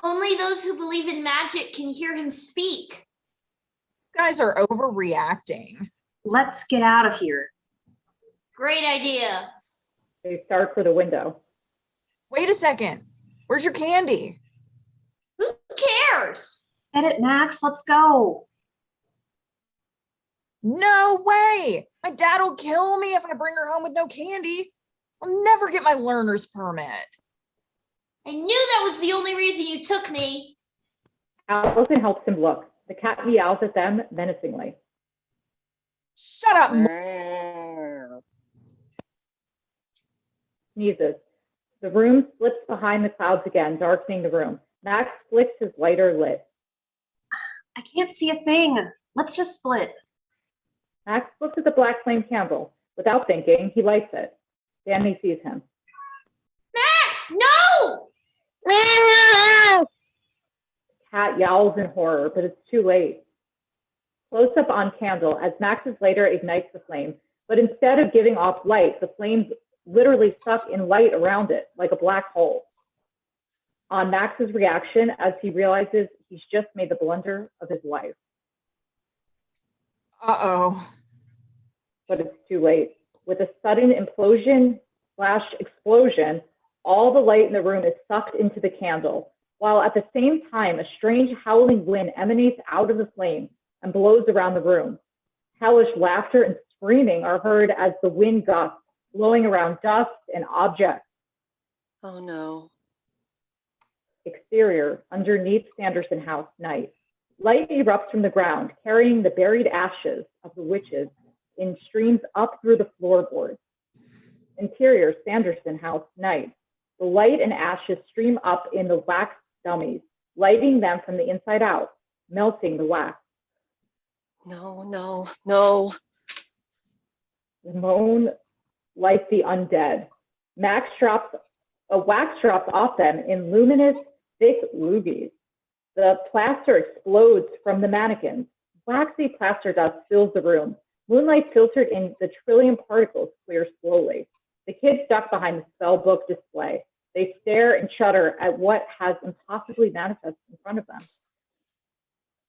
Only those who believe in magic can hear him speak. You guys are overreacting. Let's get out of here. Great idea. They start for the window. Wait a second. Where's your candy? Who cares? Get it, Max. Let's go. No way. My dad will kill me if I bring her home with no candy. I'll never get my learner's permit. I knew that was the only reason you took me. Allison helps him look. The cat meows at them menacingly. Shut up. Sneezes. The room slips behind the clouds again, darkening the room. Max flicks his lighter lit. I can't see a thing. Let's just split. Max looks at the black flame candle. Without thinking, he lights it. Danny sees him. Max, no! The cat yowls in horror, but it's too late. Close up on candle as Max's lighter ignites the flame, but instead of giving off light, the flames literally suck in light around it, like a black hole. On Max's reaction as he realizes he's just made the blunder of his life. Uh-oh. But it's too late. With a sudden implosion/explosion, all the light in the room is sucked into the candle, while at the same time, a strange howling wind emanates out of the flame and blows around the room. Hellish laughter and screaming are heard as the wind gusts, blowing around dust and objects. Oh no. Exterior, underneath Sanderson House, night. Light erupts from the ground, carrying the buried ashes of the witches in streams up through the floorboards. Interior, Sanderson House, night. The light and ashes stream up in the wax dummies, lighting them from the inside out, melting the wax. No, no, no. The moan like the undead. Wax drops off them in luminous, thick loogies. The plaster explodes from the mannequins. Waxy plaster dust fills the room. Moonlight filtered in the trillion particles clear slowly. The kids duck behind the spell book display. They stare and shudder at what has impossibly manifested in front of them.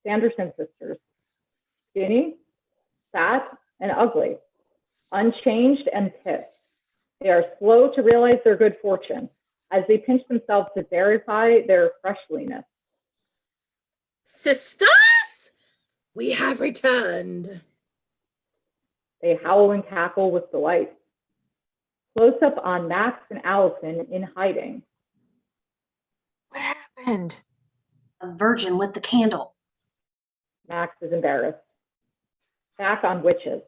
Sanderson sisters. Skinny, fat, and ugly. Unchanged and pissed. They are slow to realize their good fortune as they pinch themselves to verify their freshliness. Sisters, we have returned. They howl and cackle with delight. Close up on Max and Allison in hiding. What happened? A virgin lit the candle. Max is embarrassed. Back on witches.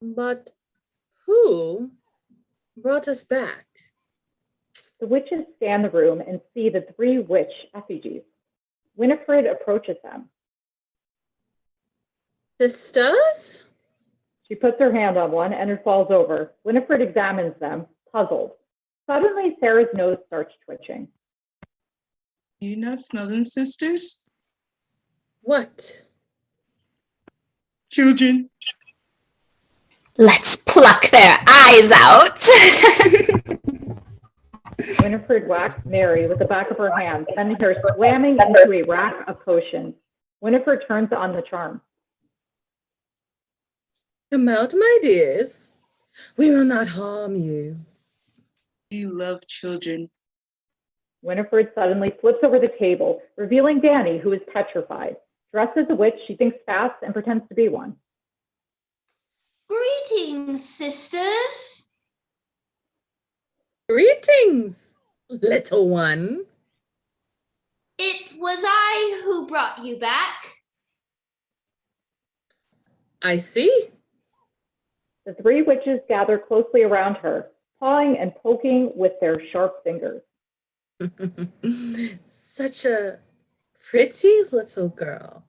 But who brought us back? The witches scan the room and see the three witch effigies. Winifred approaches them. Sisters? She puts her hand on one and it falls over. Winifred examines them, puzzled. Suddenly, Sarah's nose starts twitching. You not smell them, sisters? What? Children. Let's pluck their eyes out. Winifred whacks Mary with the back of her hand, sending her slamming into a rack of potions. Winifred turns on the charm. Come out, my dears. We will not harm you. We love children. Winifred suddenly flips over the table, revealing Danny, who is petrified. Dressed as a witch, she thinks fast and pretends to be one. Greetings, sisters. Greetings, little one. It was I who brought you back. I see. The three witches gather closely around her, pawing and poking with their sharp fingers. Such a pretty little girl.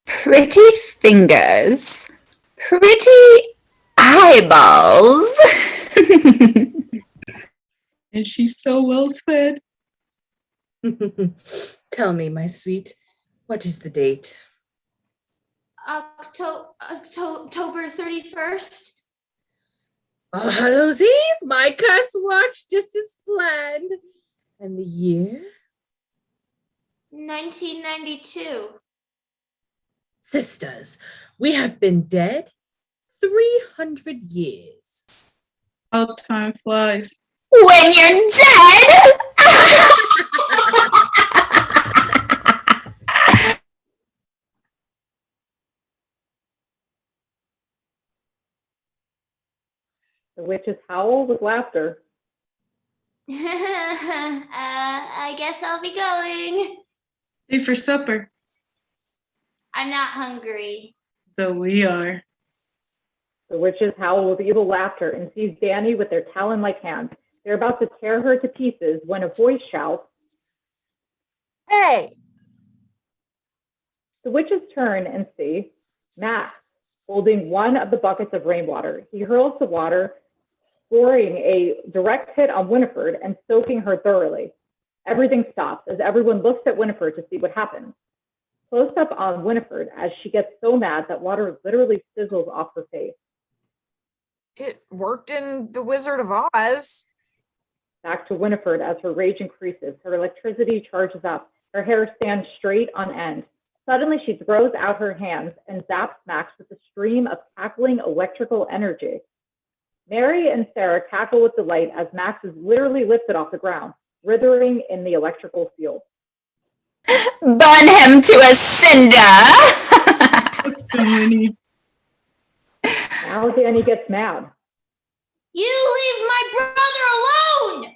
Pretty fingers. Pretty eyeballs. And she's so well fed. Tell me, my sweet, what is the date? October 31st. All Hallows Eve, my curse worked just as planned. And the year? 1992. Sisters, we have been dead 300 years. How time flies. When you're dead. The witches howl with laughter. I guess I'll be going. Stay for supper. I'm not hungry. Though we are. The witches howl with evil laughter and seize Danny with their talon-like hands. They're about to tear her to pieces when a voice shouts, Hey! The witches turn and see Max holding one of the buckets of rainwater. He hurls the water, scoring a direct hit on Winifred and soaking her thoroughly. Everything stops as everyone looks at Winifred to see what happens. Close up on Winifred as she gets so mad that water literally sizzles off her face. It worked in The Wizard of Oz. Back to Winifred as her rage increases. Her electricity charges up. Her hair stands straight on end. Suddenly, she throws out her hands and zaps Max with a stream of cackling electrical energy. Mary and Sarah cackle with delight as Max is literally lifted off the ground, writhing in the electrical field. Burn him to a cinder. Now Danny gets mad. You leave my brother alone!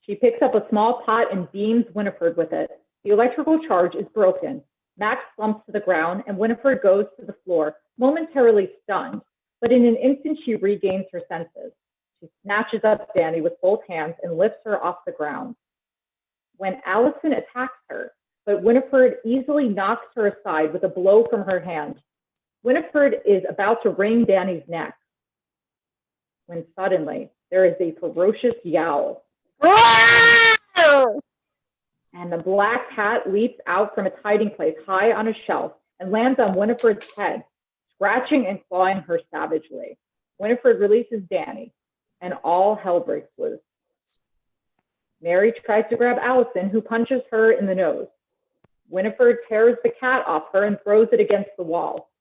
She picks up a small pot and beams Winifred with it. The electrical charge is broken. Max slumps to the ground and Winifred goes to the floor, momentarily stunned, but in an instant she regains her senses. She snatches up Danny with both hands and lifts her off the ground. When Allison attacks her, but Winifred easily knocks her aside with a blow from her hand. Winifred is about to wring Danny's neck when suddenly there is a ferocious yowl. And the black cat leaps out from its hiding place high on a shelf and lands on Winifred's head, scratching and clawing her savagely. Winifred releases Danny, and all hell breaks loose. Mary tries to grab Allison, who punches her in the nose. Winifred tears the cat off her and throws it against the wall.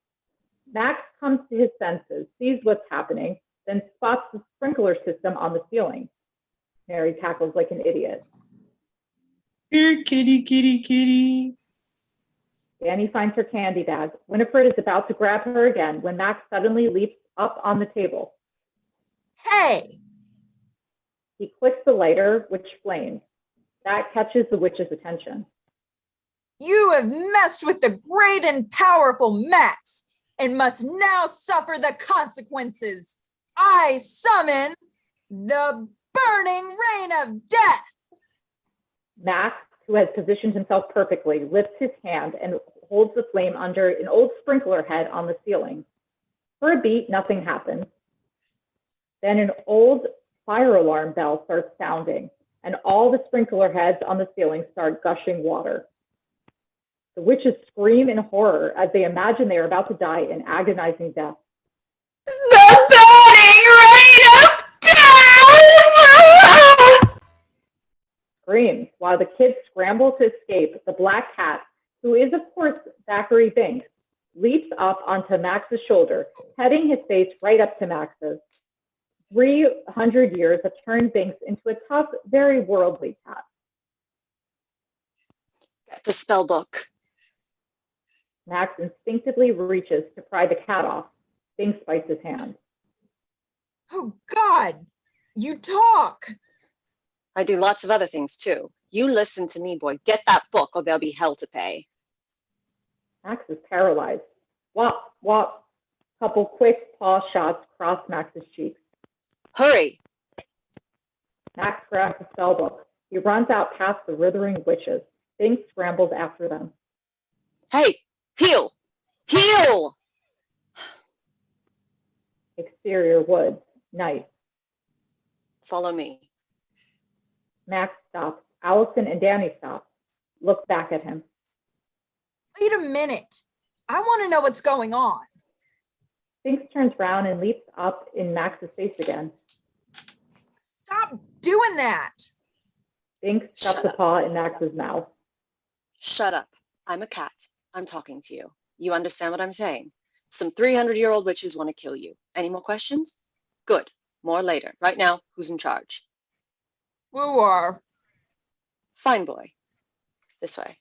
Max comes to his senses, sees what's happening, then spots the sprinkler system on the ceiling. Mary cackles like an idiot. Here, kitty, kitty, kitty. Danny finds her candy bag. Winifred is about to grab her again when Max suddenly leaps up on the table. Hey! He clicks the lighter, which flames. That catches the witch's attention. You have messed with the great and powerful Max and must now suffer the consequences. I summon the burning rain of death. Max, who has positioned himself perfectly, lifts his hand and holds the flame under an old sprinkler head on the ceiling. For a beat, nothing happens. Then an old fire alarm bell starts sounding, and all the sprinkler heads on the ceiling start gushing water. The witches scream in horror as they imagine they are about to die in agonizing death. The burning rain of death! Screams while the kids scramble to escape. The black cat, who is of course Zachary Binks, leaps up onto Max's shoulder, heading his face right up to Max's. 300 years have turned Binks into a tough, very worldly cat. Get the spell book. Max instinctively reaches to pry the cat off. Binks bites his hand. Oh, God, you talk. I do lots of other things too. You listen to me, boy. Get that book or there'll be hell to pay. Max is paralyzed. Wop, wop. Couple quick paw shots cross Max's cheeks. Hurry! Max grabs the spell book. He runs out past the writhing witches. Binks scrambles after them. Hey, heal! Heal! Exterior woods, night. Follow me. Max stops. Allison and Danny stop. Look back at him. Wait a minute. I want to know what's going on. Binks turns round and leaps up in Max's face again. Stop doing that. Binks stuffs a paw in Max's mouth. Shut up. I'm a cat. I'm talking to you. You understand what I'm saying? Some 300-year-old witches want to kill you. Any more questions? Good. More later. Right now, who's in charge? We are. Fine boy. This way.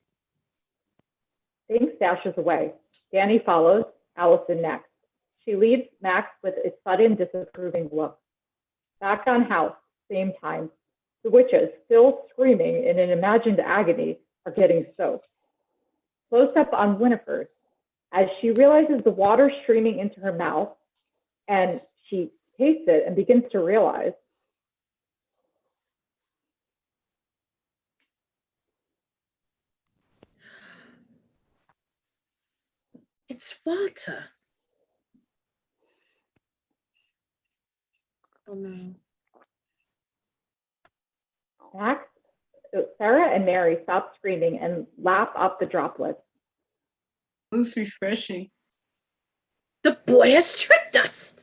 Binks dashes away. Danny follows, Allison next. She leaves Max with a sudden disapproving look. Back on house, same time. The witches, still screaming in an imagined agony, are getting soaked. Close up on Winifred, as she realizes the water streaming into her mouth, and she tastes it and begins to realize. It's water. Oh no. Max, Sarah and Mary stop screaming and lap up the droplets. Looks refreshing. The boy has tricked us.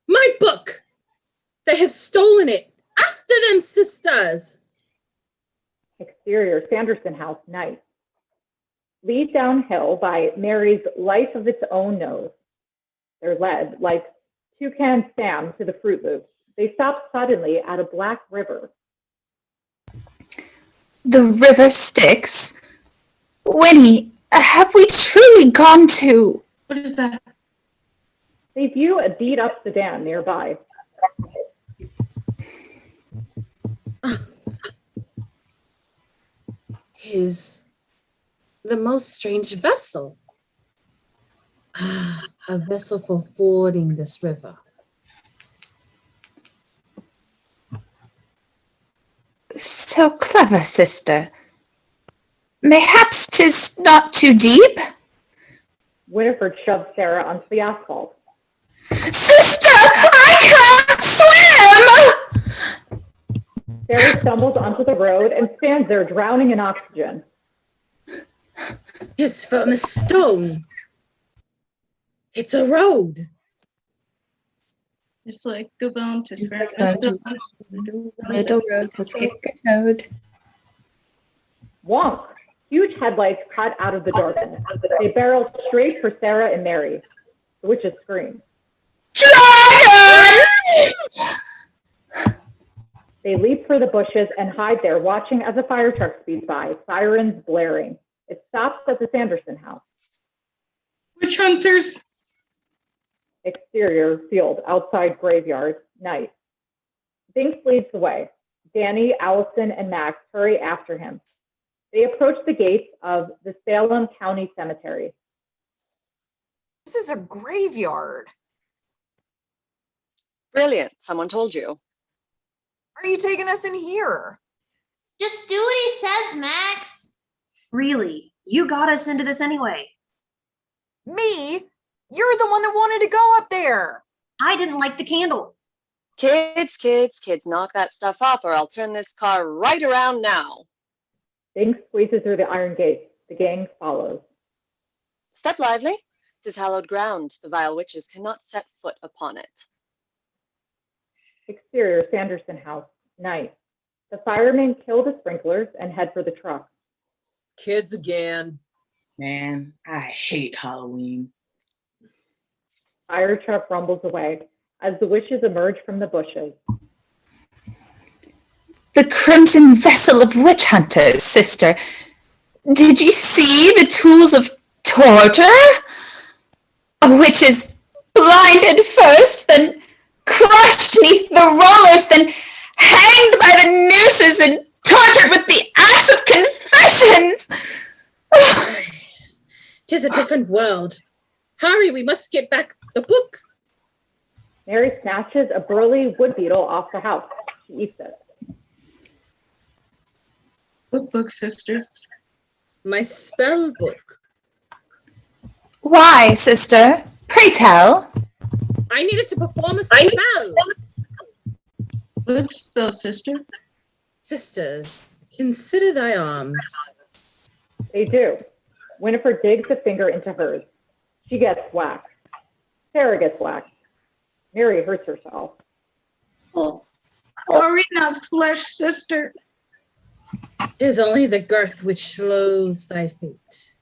My book. They have stolen it. After them, sisters. Exterior, Sanderson House, night. Lead downhill by Mary's life of its own nose. They're led like Toucan Sam to the Fruit Loop. They stop suddenly at a black river. The river Styx. Winnie, have we truly gone to? What is that? They view a beat-up sedan nearby. Tis the most strange vessel. A vessel for fording this river. So clever, sister. Mayhaps 'tis not too deep? Winifred shoves Sarah onto the asphalt. Sister, I can't swim! Sarah stumbles onto the road and stands there drowning in oxygen. Just from a stone. It's a road. It's like a bone to scratch. Little road to skip your toad. Wonk! Huge headlights cut out of the darkness. They barrel straight for Sarah and Mary. The witches scream. Dragon! They leap for the bushes and hide there, watching as a fire truck speeds by, sirens blaring. It stops at the Sanderson house. Witch hunters! Exterior, field, outside graveyard, night. Binks leads the way. Danny, Allison, and Max hurry after him. They approach the gates of the Salem County Cemetery. This is a graveyard. Brilliant. Someone told you. Are you taking us in here? Just do what he says, Max. Really? You got us into this anyway. Me? You're the one that wanted to go up there. I didn't like the candle. Kids, knock that stuff off or I'll turn this car right around now. Binks squeezes through the iron gate. The gang follows. Step lively. 'Tis hallowed ground. The vile witches cannot set foot upon it. Exterior, Sanderson house, night. The firemen kill the sprinklers and head for the truck. Kids again. Man, I hate Halloween. Fire truck rumbles away as the witches emerge from the bushes. The crimson vessel of witch hunters, sister. Did you see the tools of torture? A witch is blinded first, then crushed beneath the rollers, then hanged by the nooses and tortured with the axe of confessions. 'Tis a different world. Hurry, we must get back the book. Mary snatches a burly wood beetle off the house. She eats it. What book, sister? My spell book. Why, sister? Pray tell. I needed to perform a spell. What spell, sister? Sisters, consider thy arms. They do. Winifred digs a finger into hers. She gets whacked. Sarah gets whacked. Mary hurts herself. Oh, arena flesh, sister. 'Tis only the girth which slows thy fate.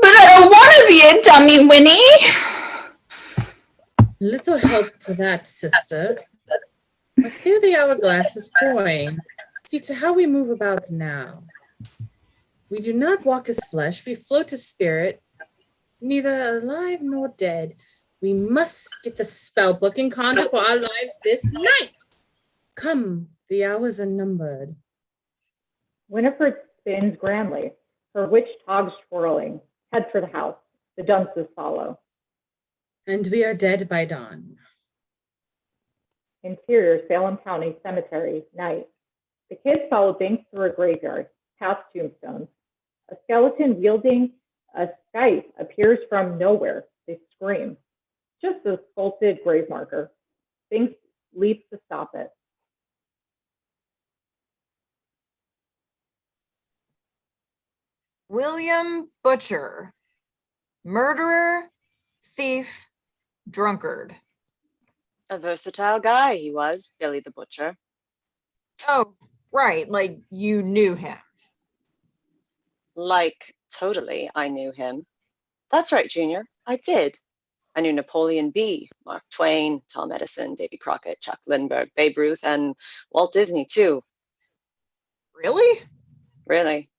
But I don't want to be a dummy, Winnie. Little help for that, sister. I fear the hourglass is pouring. See to how we move about now. We do not walk as flesh, we float as spirit, neither alive nor dead. We must get the spell book and conjure for our lives this night. Come, the hours are numbered. Winifred spins grandly, her witch togs twirling. Head for the house. The dunces follow. And we are dead by dawn. Interior Salem County Cemetery, night. The kids follow Binks through a graveyard, past tombstones. A skeleton wielding a scythe appears from nowhere. They scream. Just a sculpted grave marker. Binks leaps to stop it. William Butcher, murderer, thief, drunkard. A versatile guy he was, Billy the Butcher. Oh, right, like you knew him. Like, totally, I knew him. That's right, Junior, I did. I knew Napoleon B., Mark Twain, Tom Edison, Davy Crockett, Chuck Lindbergh, Babe Ruth, and Walt Disney, too. Really? Really.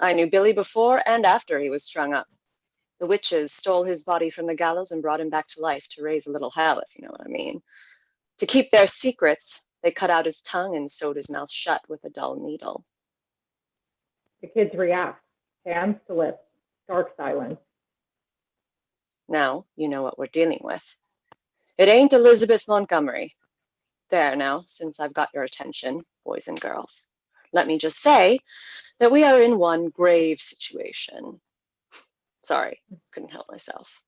I knew Billy before and after he was strung up. The witches stole his body from the gallows and brought him back to life to raise a little hell, if you know what I mean. To keep their secrets, they cut out his tongue and sewed his mouth shut with a dull needle. The kids react. Hands to lips. Dark silence. Now you know what we're dealing with. It ain't Elizabeth Montgomery. There now, since I've got your attention, boys and girls. Let me just say that we are in one grave situation. Sorry, couldn't help myself.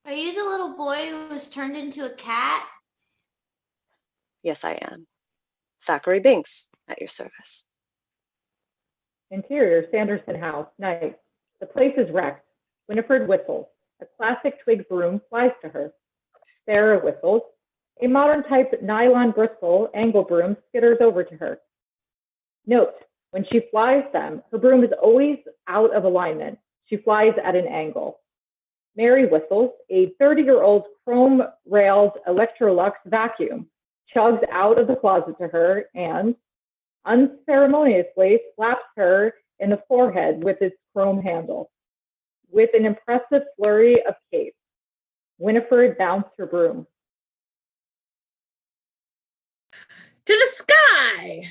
Are you the little boy who was turned into a cat? Yes, I am. Thackeray Binks, at your service. Interior Sanderson House, night. The place is wrecked. Winifred whistles. A classic twig broom flies to her. Sarah whistles. A modern type nylon bristle angle broom skitters over to her. Note, when she flies them, her broom is always out of alignment. She flies at an angle. Mary whistles. A 30-year-old chrome-railed Electrolux vacuum chugs out of the closet to her and unceremoniously slaps her in the forehead with its chrome handle. With an impressive flurry of cape, Winifred bounced her broom. To the sky!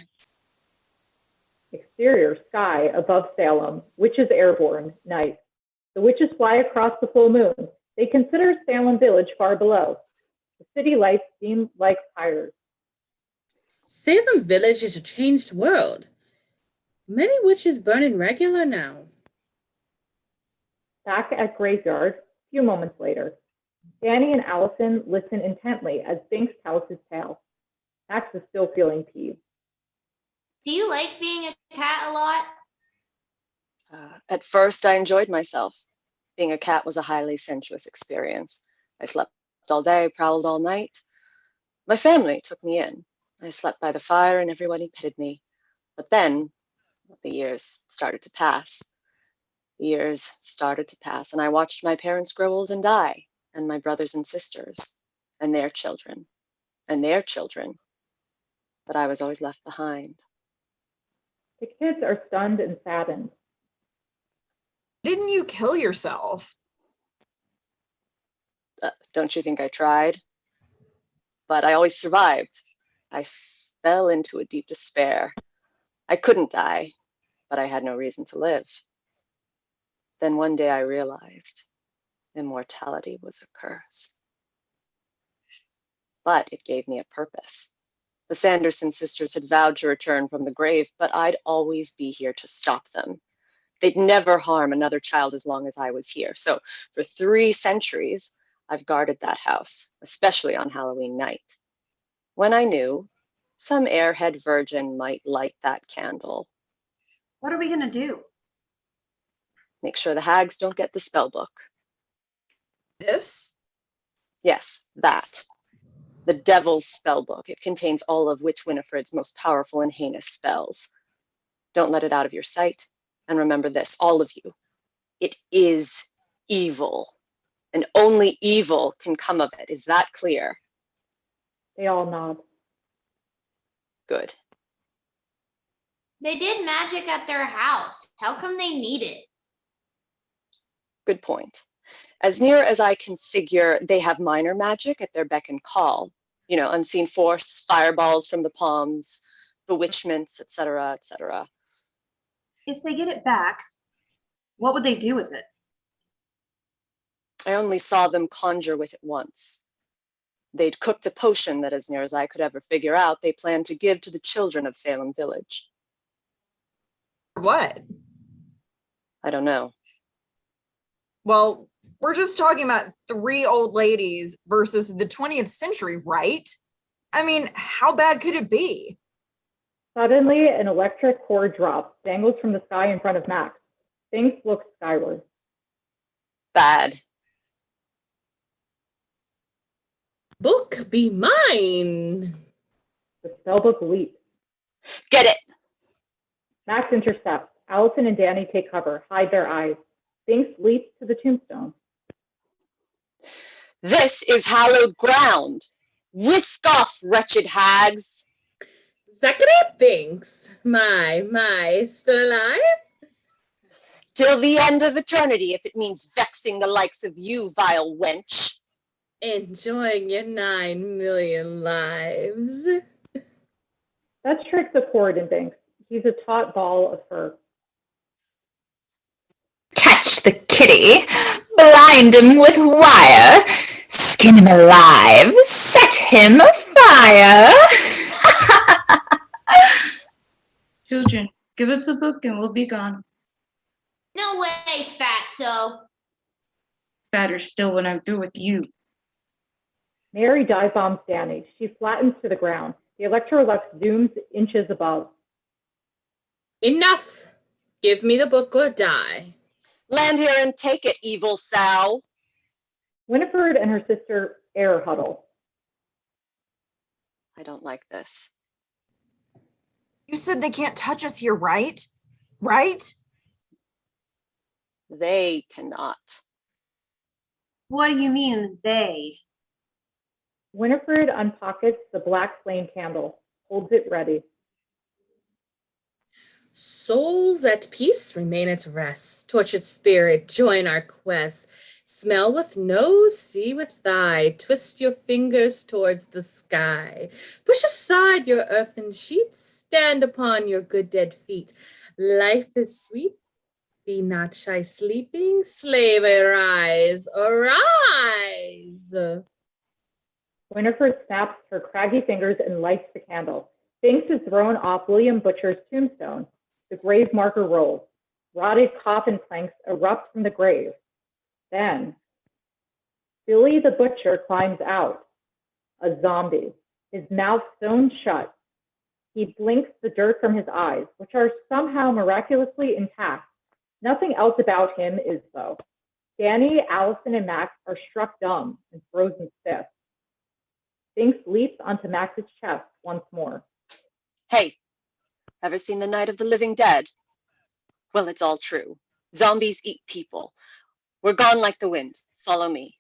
Exterior sky above Salem, witches airborne, night. The witches fly across the full moon. They consider Salem village far below. The city lights seem like fires. Salem village is a changed world. Many witches burn in regular now. Back at graveyard, a few moments later, Danny and Allison listen intently as Binks tells his tale. Max is still feeling peeved. Do you like being a cat a lot? At first, I enjoyed myself. Being a cat was a highly sensuous experience. I slept all day, prowled all night. My family took me in. I slept by the fire and everybody petted me. But then the years started to pass. The years started to pass, and I watched my parents grow old and die, and my brothers and sisters, and their children, and their children. But I was always left behind. The kids are stunned and saddened. Didn't you kill yourself? Don't you think I tried? But I always survived. I fell into a deep despair. I couldn't die, but I had no reason to live. Then one day I realized immortality was a curse. But it gave me a purpose. The Sanderson sisters had vowed to return from the grave, but I'd always be here to stop them. They'd never harm another child as long as I was here. So for 3 centuries, I've guarded that house, especially on Halloween night. When I knew some airhead virgin might light that candle. What are we going to do? Make sure the hags don't get the spell book. This? Yes, that. The Devil's Spell Book. It contains all of Witch Winifred's most powerful and heinous spells. Don't let it out of your sight. And remember this, all of you, it is evil, and only evil can come of it. Is that clear? They all nod. Good. They did magic at their house. How come they need it? Good point. As near as I can figure, they have minor magic at their beck and call. You know, unseen force, fireballs from the palms, bewitchments, etc., etc. If they get it back, what would they do with it? I only saw them conjure with it once. They'd cooked a potion that, as near as I could ever figure out, they planned to give to the children of Salem Village. What? I don't know. Well, we're just talking about 3 old ladies versus the 20th century, right? I mean, how bad could it be? Suddenly, an electric cord drops, dangles from the sky in front of Max. Binks looks skyward. Bad. Book be mine. The spellbook leaps. Get it! Max intercepts. Allison and Danny take cover, hide their eyes. Binks leaps to the tombstone. This is hallowed ground. Whisk off, wretched hags. Zachary Binks, my, still alive? Till the end of eternity, if it means vexing the likes of you, vile wench. Enjoying your 9 million lives. That tricks a cord in Binks. He's a taut ball of fur. Catch the kitty, blind him with wire, skin him alive, set him afire. Children, give us a book and we'll be gone. No way, Fatso. Fatter still when I'm through with you. Mary dive bombs Danny. She flattens to the ground. The Electrolux zooms inches above. Enough! Give me the book or die. Land here and take it, evil sow. Winifred and her sister air huddle. I don't like this. You said they can't touch us here, right? Right? They cannot. What do you mean, they? Winifred unpockets the black flame candle, holds it ready. Souls at peace remain at rest. Tortured spirit, join our quest. Smell with nose, see with thigh. Twist your fingers towards the sky. Push aside your earthen sheets. Stand upon your good dead feet. Life is sweet. Be not shy sleeping. Slave, arise, arise. Winifred snaps her craggy fingers and lights the candle. Binks is thrown off William Butcher's tombstone. The grave marker rolls. Rotted coffin planks erupt from the grave. Then, Billy the Butcher climbs out, a zombie, his mouth sewn shut. He blinks the dirt from his eyes, which are somehow miraculously intact. Nothing else about him is though. Danny, Allison, and Max are struck dumb and frozen stiff. Binks leaps onto Max's chest once more. Hey, ever seen The Night of the Living Dead? Well, it's all true. Zombies eat people. We're gone like the wind. Follow me.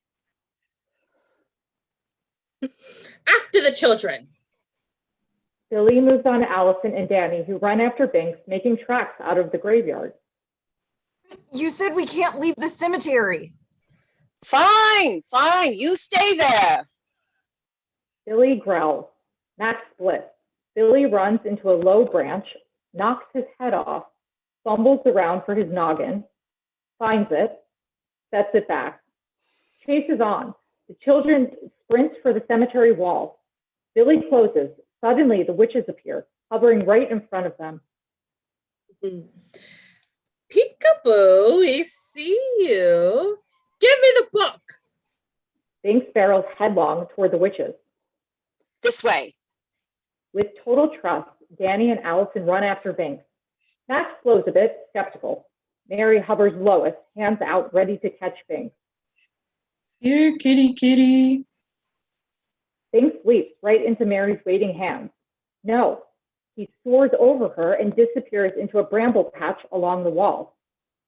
After the children. Billy moves on to Allison and Danny, who run after Binks, making tracks out of the graveyard. You said we can't leave the cemetery. Fine, you stay there. Billy growls. Max splits. Billy runs into a low branch, knocks his head off, fumbles around for his noggin, finds it, sets it back, chases on. The children sprint for the cemetery wall. Billy closes. Suddenly, the witches appear, hovering right in front of them. Peekaboo, we see you. Give me the book. Binks barrels headlong toward the witches. This way. With total trust, Danny and Allison run after Binks. Max slows a bit, skeptical. Mary hovers lowest, hands out, ready to catch Binks. Here, kitty, kitty. Binks leaps right into Mary's waiting hands. No, He soars over her and disappears into a bramble patch along the wall.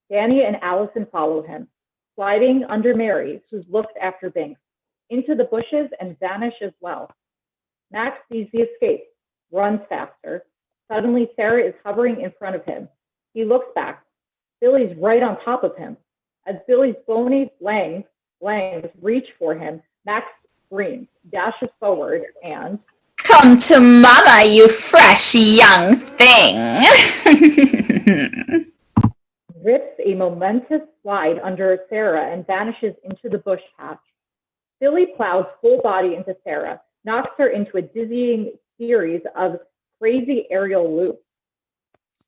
Danny and Allison follow him, sliding under Mary, who's looked after Binks, into the bushes and vanish as well. Max sees the escape, runs faster. Suddenly, Sarah is hovering in front of him. He looks back. Billy's right on top of him. As Billy's bony fangs reach for him, Max screams, dashes forward, and Come to mama, you fresh young thing. rips a momentous slide under Sarah and vanishes into the bush patch. Billy plows full body into Sarah, knocks her into a dizzying series of crazy aerial loops.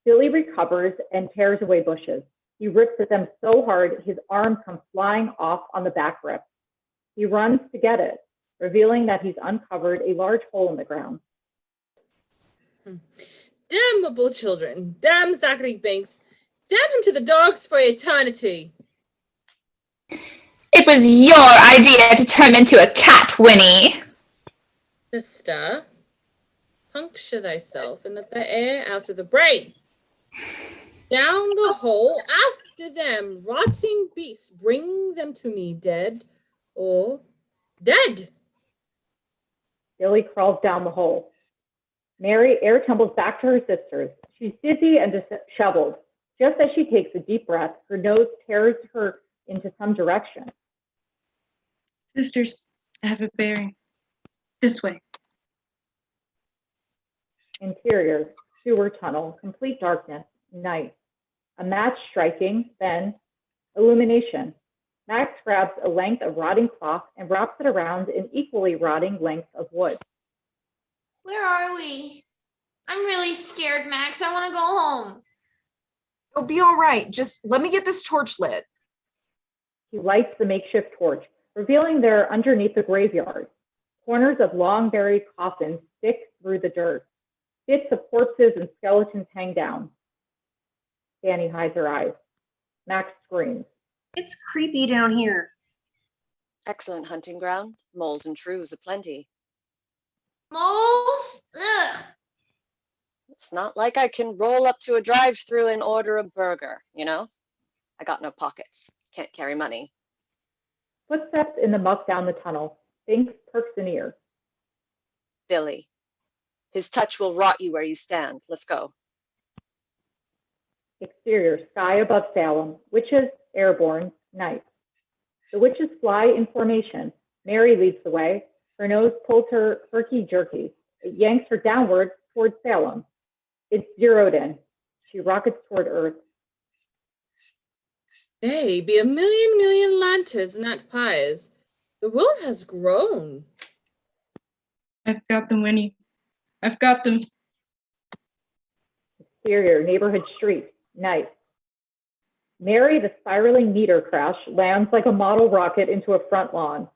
Billy recovers and tears away bushes. He rips at them so hard his arm comes flying off on the back rip. He runs to get it, revealing that he's uncovered a large hole in the ground. Damnable children, damn Zachary Binks, damn him to the dogs for eternity. It was your idea to turn into a cat, Winnie. Sister, puncture thyself and let the air out of the brain. Down the hole after them, rotting beasts, bring them to me dead or dead. Billy crawls down the hole. Mary air tumbles back to her sisters. She's dizzy and disheveled. Just as she takes a deep breath, her nose tears her into some direction. Sisters, I have a bearing. This way. Interior, sewer tunnel, complete darkness, night. A match striking, then illumination. Max grabs a length of rotting cloth and wraps it around an equally rotting length of wood. Where are we? I'm really scared, Max. I want to go home. It'll be all right. Just let me get this torch lit. He lights the makeshift torch, revealing they're underneath the graveyard. Corners of long buried coffins stick through the dirt. Bits of corpses and skeletons hang down. Danny hides her eyes. Max screams. It's creepy down here. Excellent hunting ground. Moles and shrews aplenty. Moles? Ugh. It's not like I can roll up to a drive-through and order a burger, you know? I got no pockets. Can't carry money. Footsteps in the muck down the tunnel. Binks perks an ear. Billy. His touch will rot you where you stand. Let's go. Exterior, sky above Salem. Witches, airborne, night. The witches fly in formation. Mary leads the way. Her nose pulls her herky-jerky. It yanks her downward toward Salem. It's zeroed in. She rockets toward Earth. They be a million lanterns, not pies. The world has grown. I've got them, Winnie. I've got them. Exterior, neighborhood street, night. Mary, the spiraling meteor crash, lands like a model rocket into a front lawn.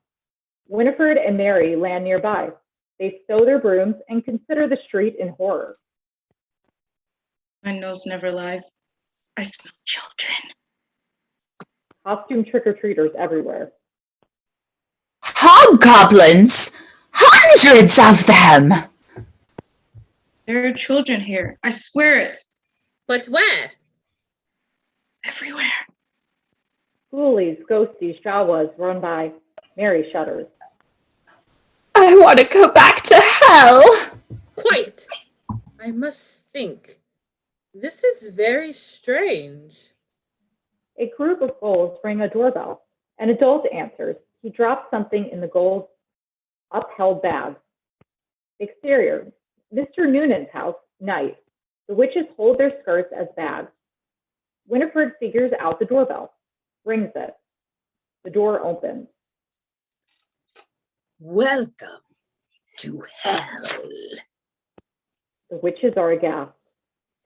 Winifred and Mary land nearby. They stow their brooms and consider the street in horror. My nose never lies. I smell children. Costume trick-or-treaters everywhere. Hobgoblins! Hundreds of them! There are children here. I swear it. But where? Everywhere. Ghoulies, ghosties, Jawas run by. Mary shudders. I want to go back to hell. Quiet. I must think. This is very strange. A group of ghouls ring a doorbell. An adult answers. He drops something in the ghoul's upheld bag. Exterior, Mr. Noonan's house, night. The witches hold their skirts as bags. Winifred figures out the doorbell, rings it. The door opens. Welcome to hell. The witches are aghast.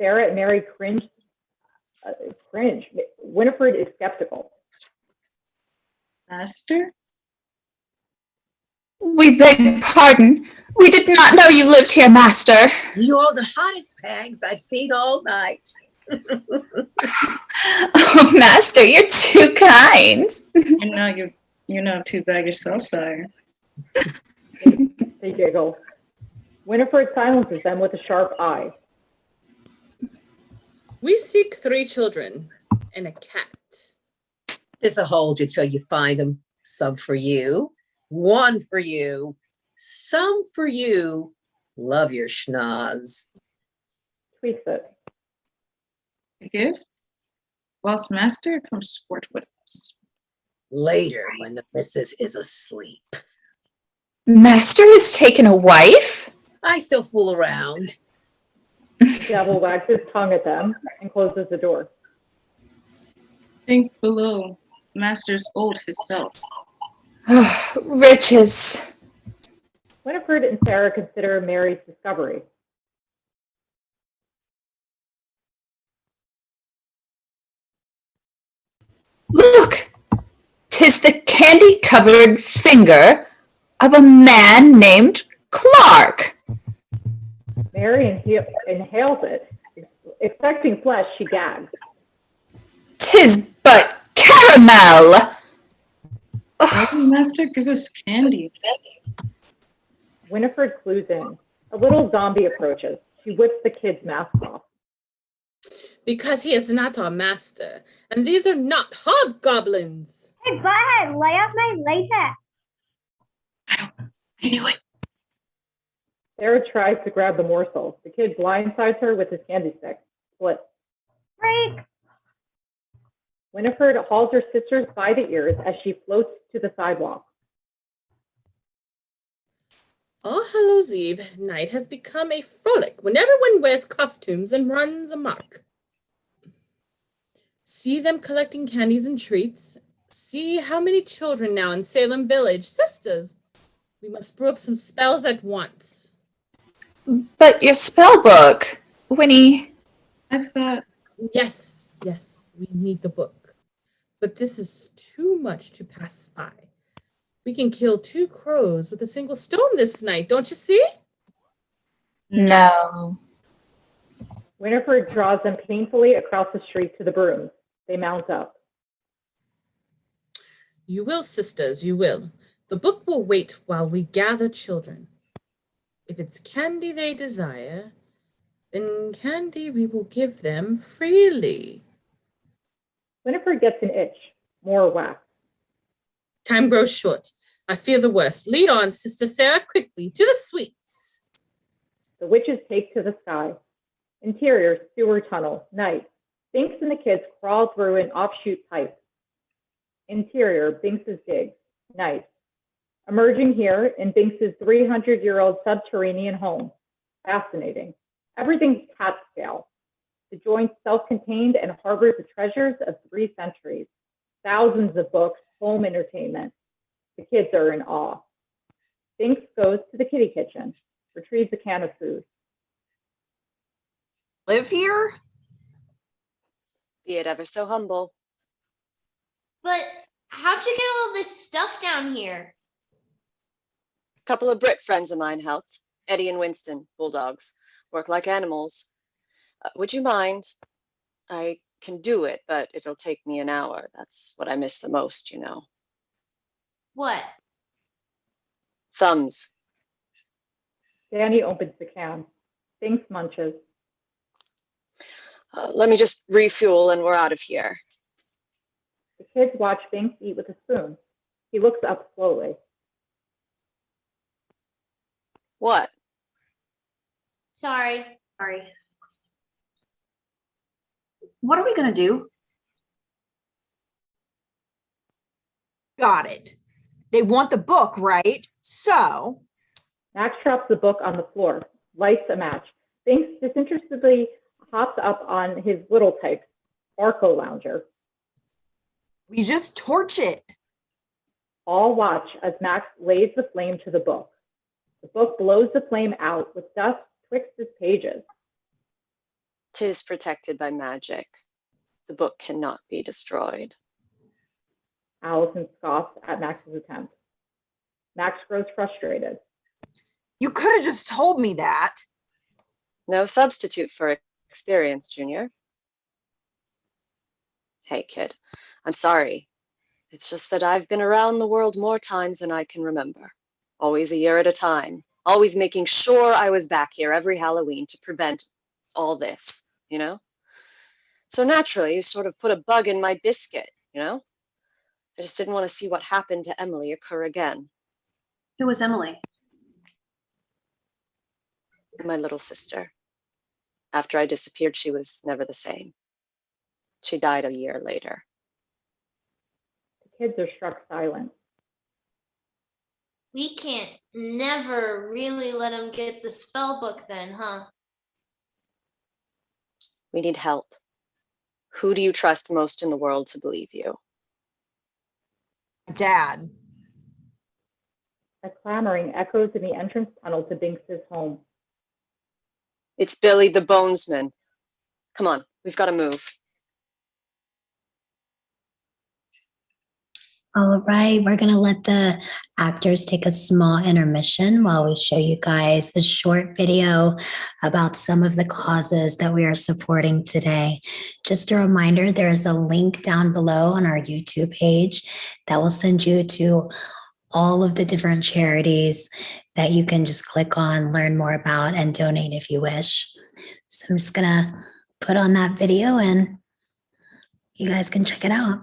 Sarah and Mary cringe. Winifred is skeptical. Master? We beg pardon. We did not know you lived here, Master. You're the hottest bags I've seen all night. Oh, Master, you're too kind. You're not too bad yourself, sire. They giggle. Winifred silences them with a sharp eye. We seek 3 children and a cat. This'll hold you till you find them. Some for you, 1 for you, some for you. Love your schnoz. Tweaks it. A gift? Whilst master comes sport with us. Later, when the missus is asleep. Master has taken a wife? I still fool around. Devil wags his tongue at them and closes the door. Think below. Master's old himself. Riches. Winifred and Sarah consider Mary's discovery. Look, 'tis the candy-covered finger of a man named Clark. Mary inhales it. Expecting flesh, she gags. 'Tis but caramel. Why did master give us candy? Winifred clues in. A little zombie approaches. She whips the kid's mask off. Because he is not our master, and these are not hobgoblins. Hey, butthead, lay off my latex. I knew it. Sarah tries to grab the morsel. The kid blindsides her with his candy stick. Split. Freak! Winifred hauls her sisters by the ears as she floats to the sidewalk. All Hallows Eve night has become a frolic when everyone wears costumes and runs amok. See them collecting candies and treats. See how many children now in Salem Village. Sisters, we must brew up some spells at once. But your spell book, Winnie. I thought... Yes, we need the book. But this is too much to pass by. We can kill 2 crows with a single stone this night, don't you see? No. Winifred draws them painfully across the street to the brooms. They mount up. You will, sisters, you will. The book will wait while we gather children. If it's candy they desire, then candy we will give them freely. Winifred gets an itch. More wax. Time grows short. I fear the worst. Lead on, Sister Sarah, quickly, to the sweets. The witches take to the sky. Interior, sewer tunnel, night. Binks and the kids crawl through an offshoot pipe. Interior, Binks's dig, night. Emerging here in Binks's 300-year-old subterranean home. Fascinating. Everything's cat scale. The joint self-contained and harbors the treasures of 3 centuries. Thousands of books, home entertainment. The kids are in awe. Binks goes to the kitty kitchen, retrieves a can of food. Live here? Be it ever so humble. But how'd you get all this stuff down here? A couple of Brit friends of mine helped. Eddie and Winston, bulldogs, work like animals. Would you mind? I can do it, but it'll take me an hour. That's what I miss the most, you know. What? Thumbs. Danny opens the can. Binks munches. Let me just refuel and we're out of here. The kids watch Binks eat with a spoon. He looks up slowly. What? Sorry. What are we going to do? Got it. They want the book, right? So. Max drops the book on the floor, lights a match. Binks disinterestedly hops up on his little type, Arco Lounger. We just torch it. All watch as Max lays the flame to the book. The book blows the flame out with dust twixt its pages. 'Tis protected by magic. The book cannot be destroyed. Allison scoffs at Max's attempt. Max grows frustrated. You could have just told me that. No substitute for experience, Junior. Hey, kid, I'm sorry. It's just that I've been around the world more times than I can remember. Always a year at a time. Always making sure I was back here every Halloween to prevent all this, you know? So naturally, you sort of put a bug in my biscuit, you know? I just didn't want to see what happened to Emily occur again. Who was Emily? My little sister. After I disappeared, she was never the same. She died a year later. The kids are struck silent. We can't never really let him get the spell book then, huh? We need help. Who do you trust most in the world to believe you? Dad. A clamoring echoes in the entrance tunnel to Binks's home. It's Billy the Bonesman. Come on, we've got to move. All right, we're going to let the actors take a small intermission while we show you guys a short video about some of the causes that we are supporting today. Just a reminder, there is a link down below on our YouTube page that will send you to all of the different charities that you can just click on, learn more about, and donate if you wish. So I'm just going to put on that video and you guys can check it out.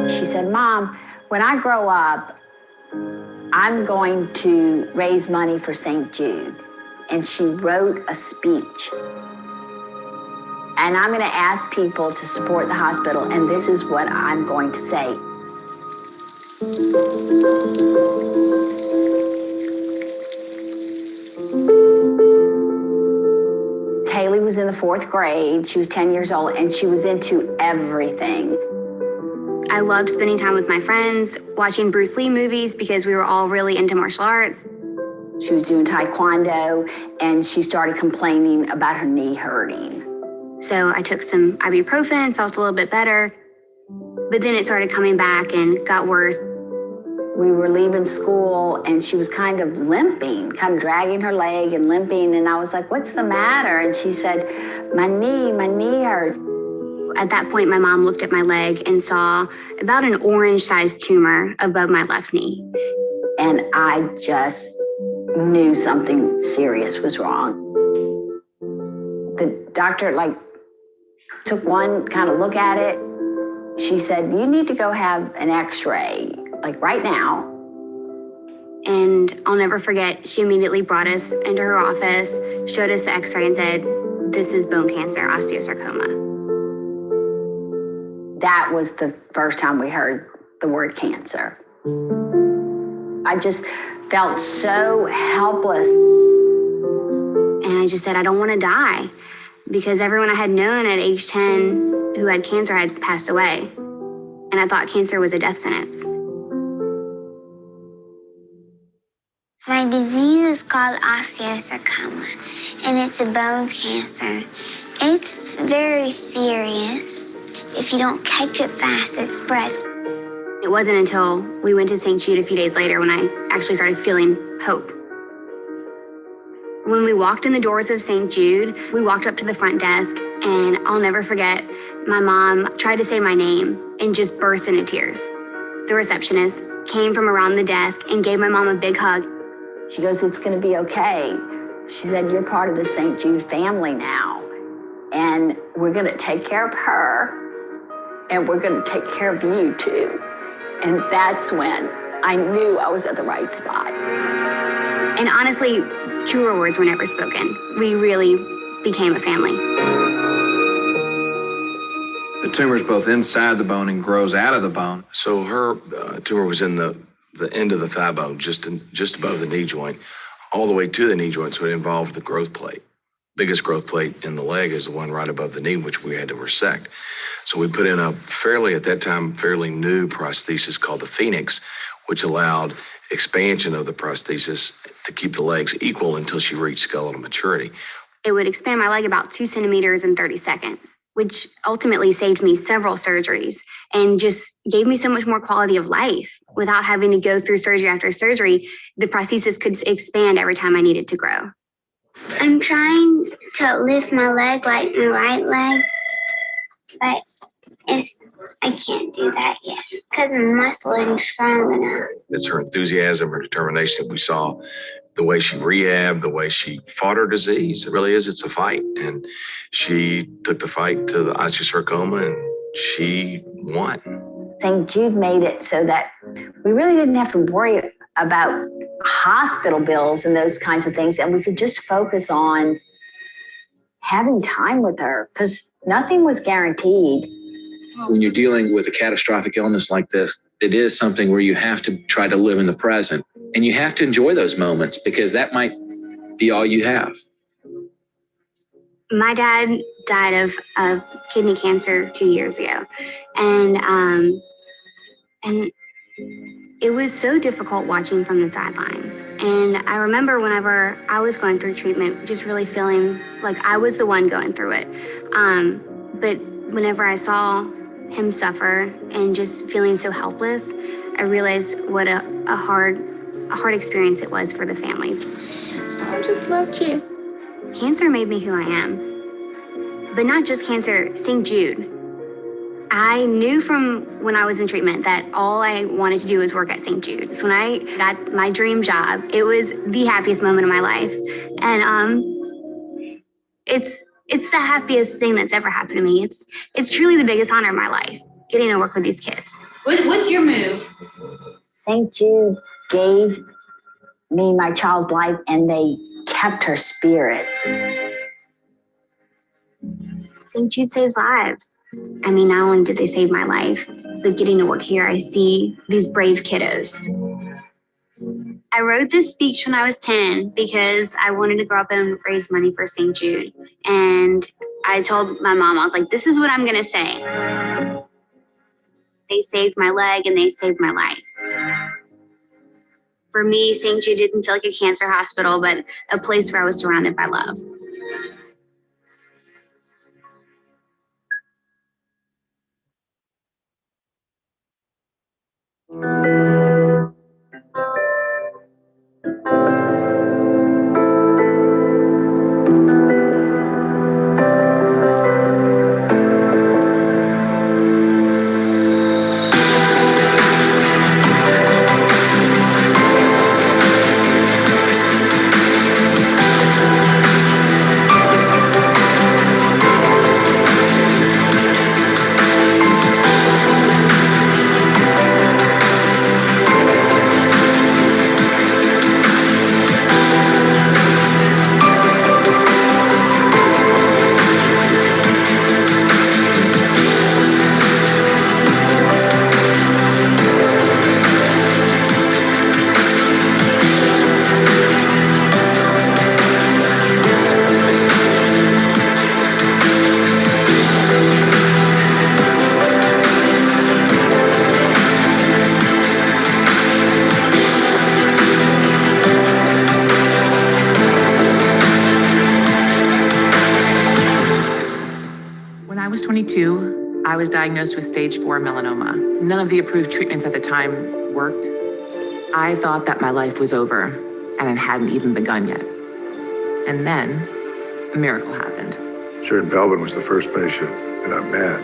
She said, "Mom, when I grow up, I'm going to raise money for St. Jude." And she wrote a speech. And I'm going to ask people to support the hospital, and this is what I'm going to say. Haley was in the 4th grade. She was 10 years old, and she was into everything. I loved spending time with my friends, watching Bruce Lee movies because we were all really into martial arts. She was doing taekwondo, and she started complaining about her knee hurting. So I took some ibuprofen, felt a little bit better, but then it started coming back and got worse. we were leaving school and she was kind of limping, kind of dragging her leg and limping. And I was like, what's the matter? And she said, my knee hurts. At that point, my mom looked at my leg and saw about an orange-sized tumor above my left knee. And I just knew something serious was wrong. The doctor took one kind of look at it. She said, you need to go have an x-ray, right now. And I'll never forget, she immediately brought us into her office, showed us the x-ray and said, this is bone cancer, osteosarcoma. That was the first time we heard the word cancer. I just felt so helpless. And I just said, I don't want to die, because everyone I had known at age 10 who had cancer had passed away. And I thought cancer was a death sentence. My disease is called osteosarcoma, and it's a bone cancer. It's very serious. If you don't catch it fast, it spreads. It wasn't until we went to St. Jude a few days later when I actually started feeling hope. When we walked in the doors of St. Jude, we walked up to the front desk, and I'll never forget, my mom tried to say my name and just burst into tears. The receptionist came from around the desk and gave my mom a big hug. She goes, it's going to be okay. She said, you're part of the St. Jude family now, and we're going to take care of her, and we're going to take care of you too. And that's when I knew I was at the right spot. And honestly, truer words were never spoken. We really became a family. The tumor is both inside the bone and grows out of the bone. So her tumor was in the end of the thigh bone, just above the knee joint, all the way to the knee joint. So it involved the growth plate. Biggest growth plate in the leg is the one right above the knee, which we had to resect. So we put in a at that time, fairly new prosthesis called the Phoenix, which allowed expansion of the prosthesis to keep the legs equal until she reached skeletal maturity. It would expand my leg about 2 centimeters in 30 seconds, which ultimately saved me several surgeries and just gave me so much more quality of life. Without having to go through surgery after surgery, the prosthesis could expand every time I needed to grow. I'm trying to lift my leg like my right leg, but I can't do that yet because my muscle isn't strong enough. It's her enthusiasm, her determination. We saw the way she rehabbed, the way she fought her disease. It really is, it's a fight. And she took the fight to the osteosarcoma and she won. St. Jude made it so that we really didn't have to worry about hospital bills and those kinds of things. And we could just focus on having time with her because nothing was guaranteed. When you're dealing with a catastrophic illness like this, it is something where you have to try to live in the present and you have to enjoy those moments because that might be all you have. My dad died of kidney cancer 2 years ago. And it was so difficult watching from the sidelines. And I remember whenever I was going through treatment, just really feeling like I was the one going through it. But whenever I saw him suffer and just feeling so helpless, I realized what a hard experience it was for the families. I just loved you. Cancer made me who I am. But not just cancer, St. Jude. I knew from when I was in treatment that all I wanted to do was work at St. Jude. So when I got my dream job, it was the happiest moment of my life. And it's the happiest thing that's ever happened to me. It's truly the biggest honor of my life, getting to work with these kids. What's your move? St. Jude gave me my child's life and they kept her spirit. St. Jude saves lives. I mean, not only did they save my life, but getting to work here, I see these brave kiddos. I wrote this speech when I was 10 because I wanted to grow up and raise money for St. Jude. And I told my mom, I was like, this is what I'm going to say. They saved my leg and they saved my life. For me, St. Jude didn't feel like a cancer hospital, but a place where I was surrounded by love. 22, I was diagnosed with stage 4 melanoma. None of the approved treatments at the time worked. I thought that my life was over and it hadn't even begun yet. And then a miracle happened. Sharon Belvin was the first patient that I met.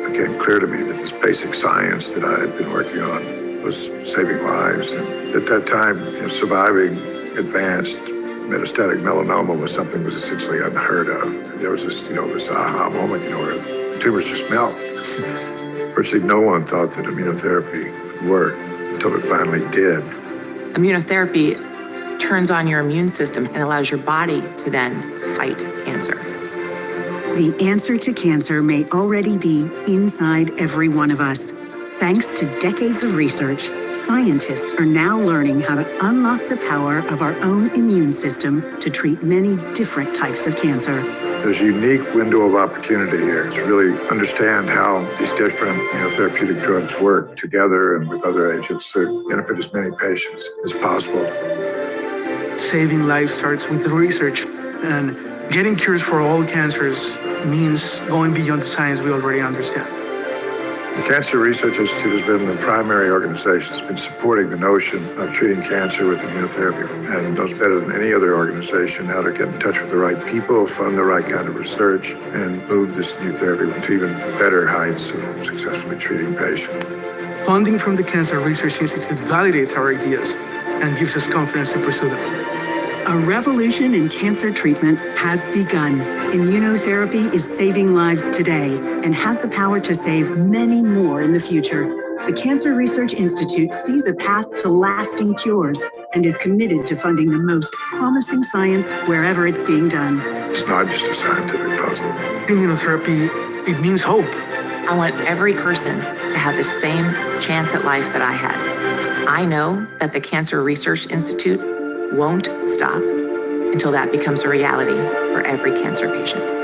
It became clear to me that this basic science that I had been working on was saving lives. And at that time, surviving advanced metastatic melanoma was something that was essentially unheard of. There was this aha moment, where the tumors just melt. Virtually no one thought that immunotherapy would work until it finally did. Immunotherapy turns on your immune system and allows your body to then fight cancer. The answer to cancer may already be inside every one of us. Thanks to decades of research, scientists are now learning how to unlock the power of our own immune system to treat many different types of cancer. There's a unique window of opportunity here to really understand how these different therapeutic drugs work together and with other agents to benefit as many patients as possible. Saving lives starts with the research, and getting cures for all cancers means going beyond the science we already understand. The Cancer Research Institute has been the primary organization that's been supporting the notion of treating cancer with immunotherapy and knows better than any other organization how to get in touch with the right people, fund the right kind of research, and move this new therapy to even better heights of successfully treating patients. Funding from the Cancer Research Institute validates our ideas and gives us confidence to pursue them. A revolution in cancer treatment has begun. Immunotherapy is saving lives today and has the power to save many more in the future. The Cancer Research Institute sees a path to lasting cures and is committed to funding the most promising science wherever it's being done. It's not just a scientific puzzle. Immunotherapy, it means hope. I want every person to have the same chance at life that I had. I know that the Cancer Research Institute won't stop until that becomes a reality for every cancer patient.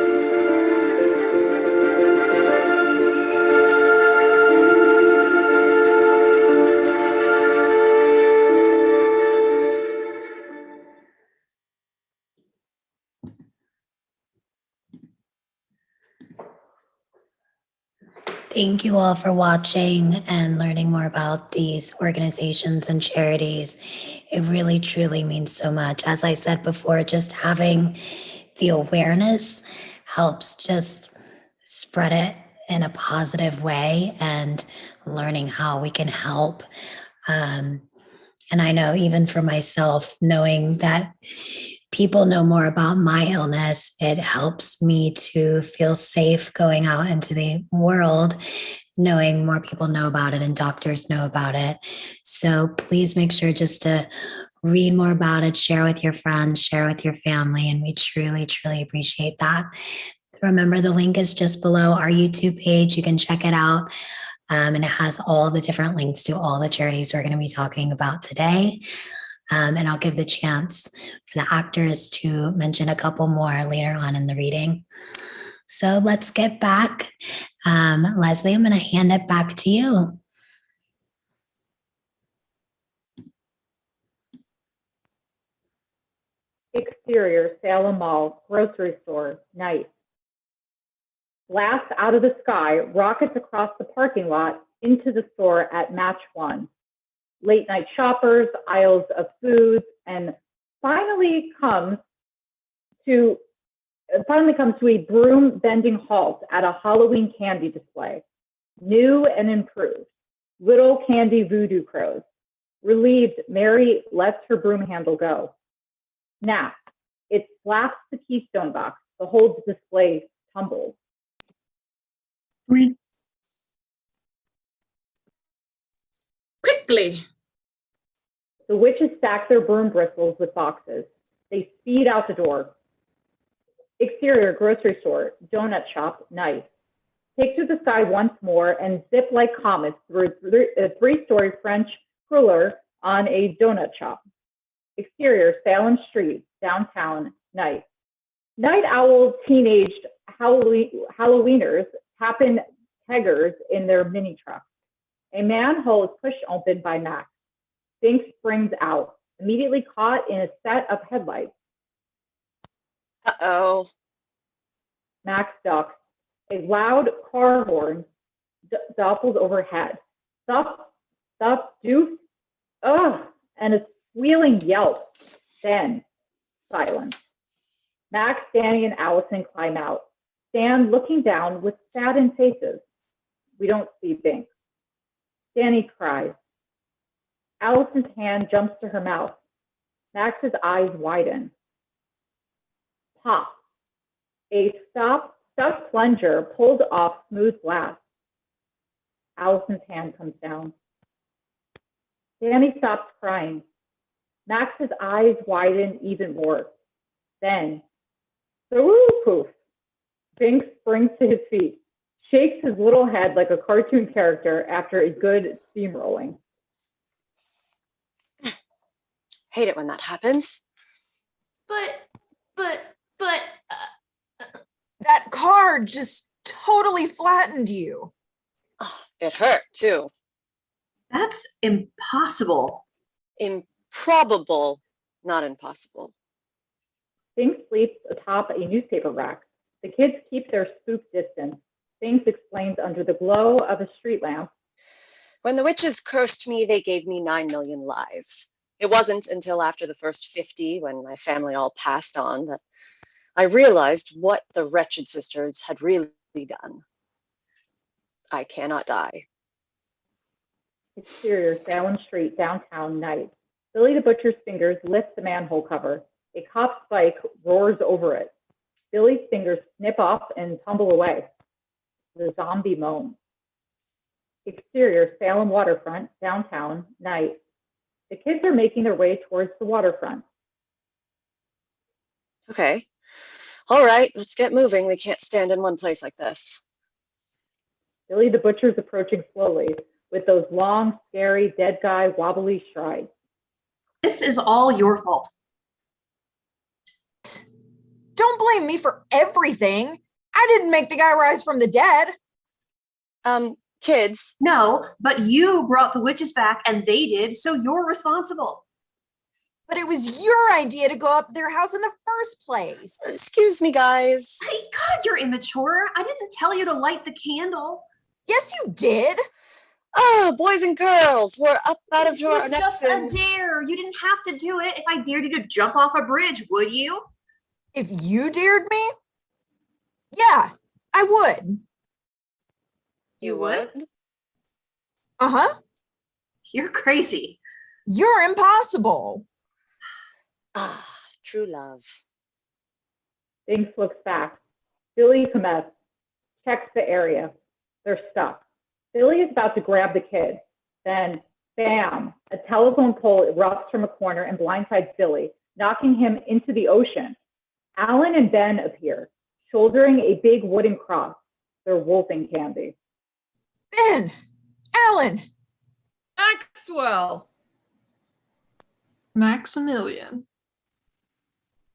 Thank you all for watching and learning more about these organizations and charities. It really, truly means so much. As I said before, just having the awareness helps just spread it in a positive way and learning how we can help. And I know even for myself, knowing that people know more about my illness, it helps me to feel safe going out into the world, knowing more people know about it and doctors know about it. So please make sure just to read more about it, share with your friends, share with your family, and we truly, truly appreciate that. Remember, the link is just below our YouTube page. You can check it out. And it has all the different links to all the charities we're going to be talking about today. And I'll give the chance for the actors to mention a couple more later on in the reading. So let's get back. Leslie, I'm going to hand it back to you. Exterior, Salem Mall, grocery store, night. Blast out of the sky, rockets across the parking lot into the store at Match 1. Late night shoppers, aisles of foods, and finally comes to a broom bending halt at a Halloween candy display. New and improved. Little candy voodoo crows. Relieved, Mary lets her broom handle go. Snap. It slaps the keystone box. The whole display tumbles. Quickly. The witches stack their broom bristles with boxes. They speed out the door. Exterior, grocery store, donut shop, night. Take to the sky once more and zip like comets through a three-story French cruller on a donut shop. Exterior, Salem Street, downtown, night. Night owl teenaged Halloweeners tapping keggers in their mini truck. A manhole is pushed open by Max. Sphinx springs out, immediately caught in a set of headlights. Uh-oh. Max ducks. A loud car horn doppels overhead. Stop, stop, doof, ugh, and a squealing yelp. Then, silence. Max, Danny, and Allison climb out, stand looking down with saddened faces. We don't see Binks. Danny cries. Allison's hand jumps to her mouth. Max's eyes widen. Pop. A stuck plunger pulls off smooth glass. Allison's hand comes down. Danny stops crying. Max's eyes widen even more. Then, poof. Binks springs to his feet, shakes his little head like a cartoon character after a good steamrolling. Hate it when that happens. But, That car just totally flattened you. Oh, it hurt too. That's impossible. Improbable, not impossible. Binks sleeps atop a newspaper rack. The kids keep their spook distance. Binks explains under the glow of a street lamp. When the witches cursed me, they gave me 9 million lives. It wasn't until after the first 50, when my family all passed on, that I realized what the wretched sisters had really done. I cannot die. Exterior, Salem Street, downtown, night. Billy the Butcher's fingers lift the manhole cover. A cop's bike roars over it. Billy's fingers snip off and tumble away. The zombie moans. Exterior, Salem waterfront, downtown, night. The kids are making their way towards the waterfront. Okay. All right, let's get moving. We can't stand in one place like this. Billy the Butcher's approaching slowly with those long, scary, dead guy wobbly strides. This is all your fault. Don't blame me for everything. I didn't make the guy rise from the dead. Kids. No, but you brought the witches back and they did, so you're responsible. But it was your idea to go up to their house in the first place. Excuse me, guys. Hey, God, you're immature. I didn't tell you to light the candle. Yes, you did. Oh, boys and girls, we're up out of It was next just a dare. You didn't have to do it. If I dared you to jump off a bridge, would you? If you dared me? Yeah, I would. You would? Uh-huh. You're crazy. You're impossible. Ah, true love. Binks looks back. Billy comes, checks the area. They're stuck. Billy is about to grab the kid. Then, bam, a telephone pole erupts from a corner and blindsides Billy, knocking him into the ocean. Alan and Ben appear, shouldering a big wooden cross. They're wolfing candy. Ben! Alan! Maxwell! Maximilian.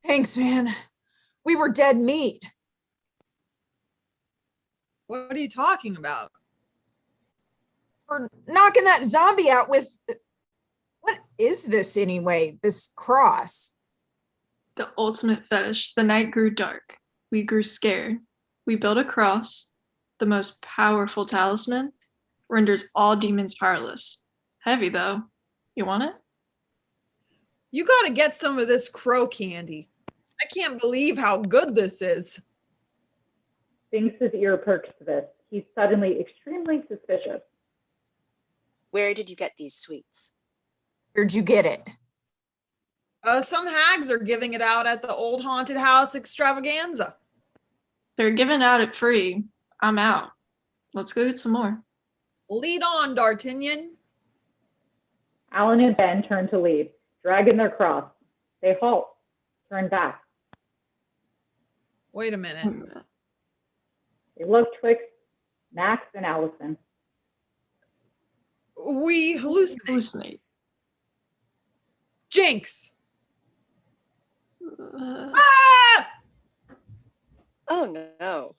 Thanks, man. We were dead meat. What are you talking about? For knocking that zombie out with... What is this anyway, this cross? The ultimate fetish. The night grew dark. We grew scared. We built a cross. The most powerful talisman. Renders all demons powerless. Heavy though. You want it? You gotta get some of this crow candy. I can't believe how good this is. Binks' ear perks to this. He's suddenly extremely suspicious. Where did you get these sweets? Where'd you get it? Some hags are giving it out at the old haunted house extravaganza. They're giving out it free. I'm out. Let's go get some more. Lead on, D'Artagnan. Alan and Ben turn to leave, dragging their cross. They halt, turn back. Wait a minute. They look twixt Max and Allison. We hallucinate. Jinx! Ah! Oh no.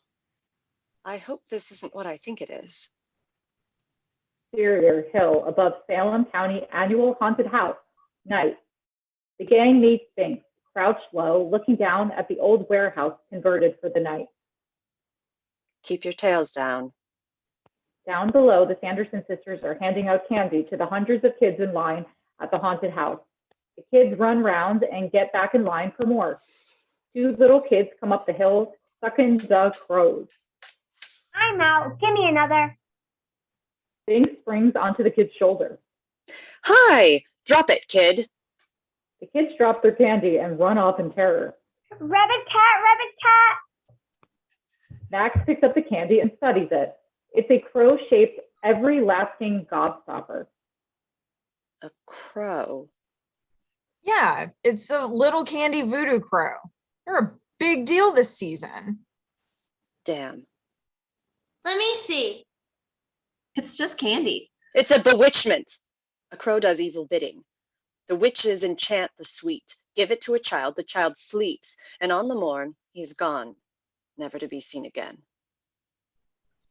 I hope this isn't what I think it is. Exterior hill above Salem County annual haunted house, night. The gang meets Binks, crouched low, looking down at the old warehouse converted for the night. Keep your tails down. Down below, the Sanderson sisters are handing out candy to the hundreds of kids in line at the haunted house. The kids run round and get back in line for more. Two little kids come up the hill, sucking the crows. I'm out. Give me another. Binks springs onto the kid's shoulder. Hi! Drop it, kid. The kids drop their candy and run off in terror. Rabbit cat, rabbit cat. Max picks up the candy and studies it. It's a crow-shaped, everlasting gobstopper. A crow? Yeah, it's a little candy voodoo crow. They're a big deal this season. Damn. Let me see. It's just candy. It's a bewitchment. A crow does evil bidding. The witches enchant the sweet, give it to a child, the child sleeps, and on the morn, he's gone, never to be seen again.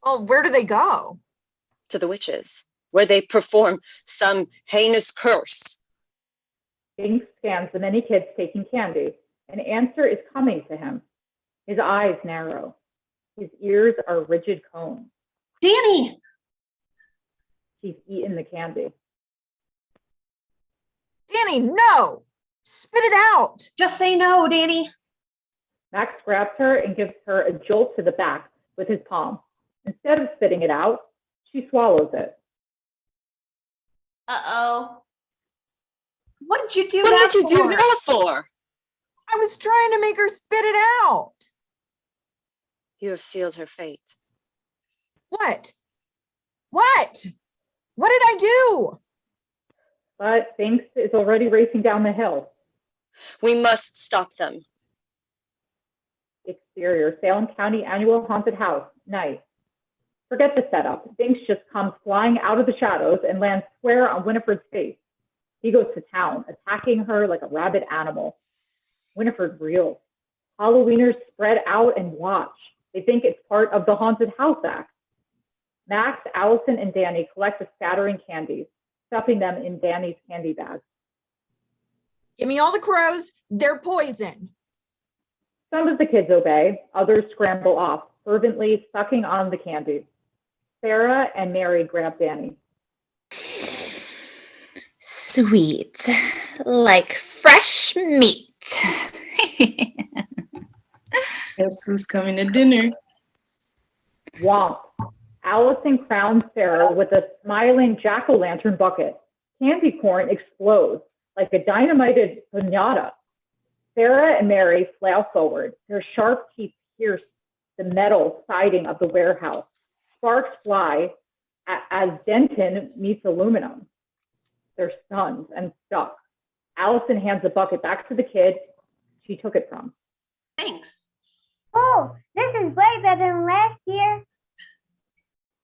Well, where do they go? To the witches, where they perform some heinous curse. Binks scans the many kids taking candy. An answer is coming to him. His eyes narrow. His ears are rigid cones. Danny! She's eaten the candy. Danny, no! Spit it out! Just say no, Danny. Max grabs her and gives her a jolt to the back with his palm. Instead of spitting it out, she swallows it. Uh-oh. What did you do What that did you for? do that for? I was trying to make her spit it out. You have sealed her fate. What? What? What did I do? But Binks is already racing down the hill. We must stop them. Exterior, Salem County Annual Haunted House, night. Forget the setup. Binks just comes flying out of the shadows and lands square on Winifred's face. He goes to town, attacking her like a rabid animal. Winifred reels. Halloweeners spread out and watch. They think it's part of the haunted house act. Max, Allison, and Danny collect the scattering candies, stuffing them in Danny's candy bag. Give me all the crows. They're poison. Some of the kids obey. Others scramble off, fervently sucking on the candy. Sarah and Mary grab Danny. Sweet, like fresh meat. Guess who's coming to dinner? Womp. Allison crowns Sarah with a smiling jack-o'-lantern bucket. Candy corn explodes like a dynamited piñata. Sarah and Mary flail forward. Their sharp teeth pierce the metal siding of the warehouse. Sparks fly as Denton meets aluminum. They're stunned and stuck. Allison hands the bucket back to the kid she took it from. Thanks. Oh, this is way better than last year.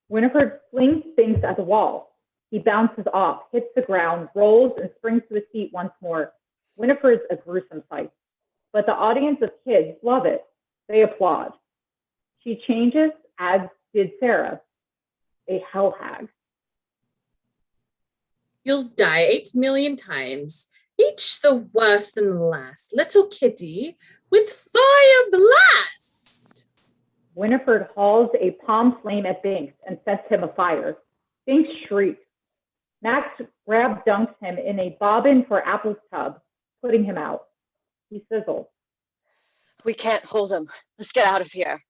Winifred flings Binks at the wall. He bounces off, hits the ground, rolls, and springs to his feet once more. Winifred's a gruesome sight, but the audience of kids love it. They applaud. She changes, as did Sarah, a hell hag. You'll die 8 million times, each the worse than the last. Little kitty with fire blast. Winifred hauls a palm flame at Binks and sets him afire. Binks shrieks. Max grab dunks him in a bobbin for apples tub, putting him out. He sizzles. We can't hold him. Let's get out of here.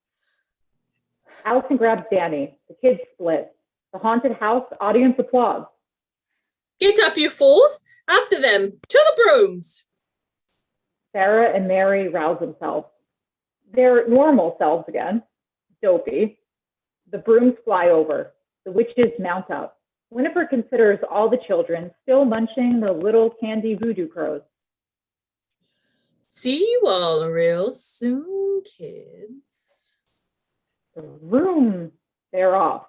Allison grabs Danny. The kids split. The haunted house audience applauds. Get up, you fools! After them, to the brooms! Sarah and Mary rouse themselves. They're normal selves again. Dopey. The brooms fly over. The witches mount up. Winifred considers all the children still munching the little candy voodoo crows. See you all real soon, kids. Vroom! They're off.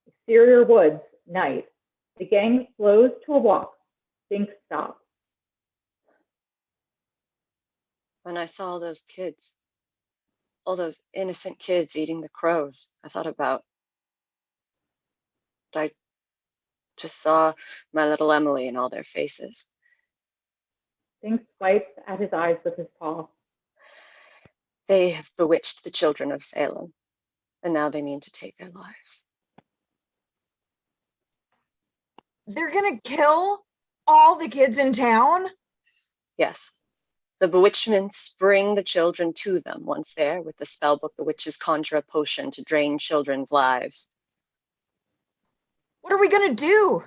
Exterior woods, night. The gang slows to a walk. Binks stops. When I saw those kids, all those innocent kids eating the crows, I thought about, I just saw my little Emily in all their faces. Binks swipes at his eyes with his paw. They have bewitched the children of Salem. And now they mean to take their lives. They're gonna kill all the kids in town? Yes. The bewitchments bring the children to them. Once there, with the spellbook, the witches conjure a potion to drain children's lives. What are we gonna do?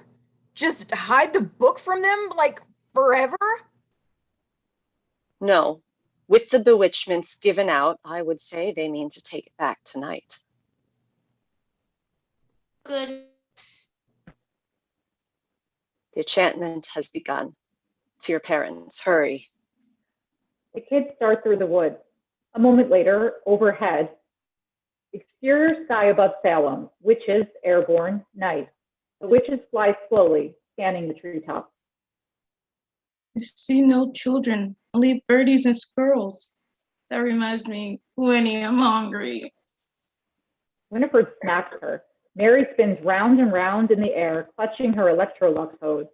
Just hide the book from them, like, forever? No. With the bewitchments given out, I would say they mean to take it back tonight. Good. The enchantment has begun. To your parents, hurry. The kids start through the woods. A moment later, overhead, exterior sky above Salem, witches, airborne, night. The witches fly slowly, scanning the treetops. I see no children, only birdies and squirrels. That reminds me, Winnie, I'm hungry. Winifred smacks her. Mary spins round and round in the air, clutching her Electrolux hose.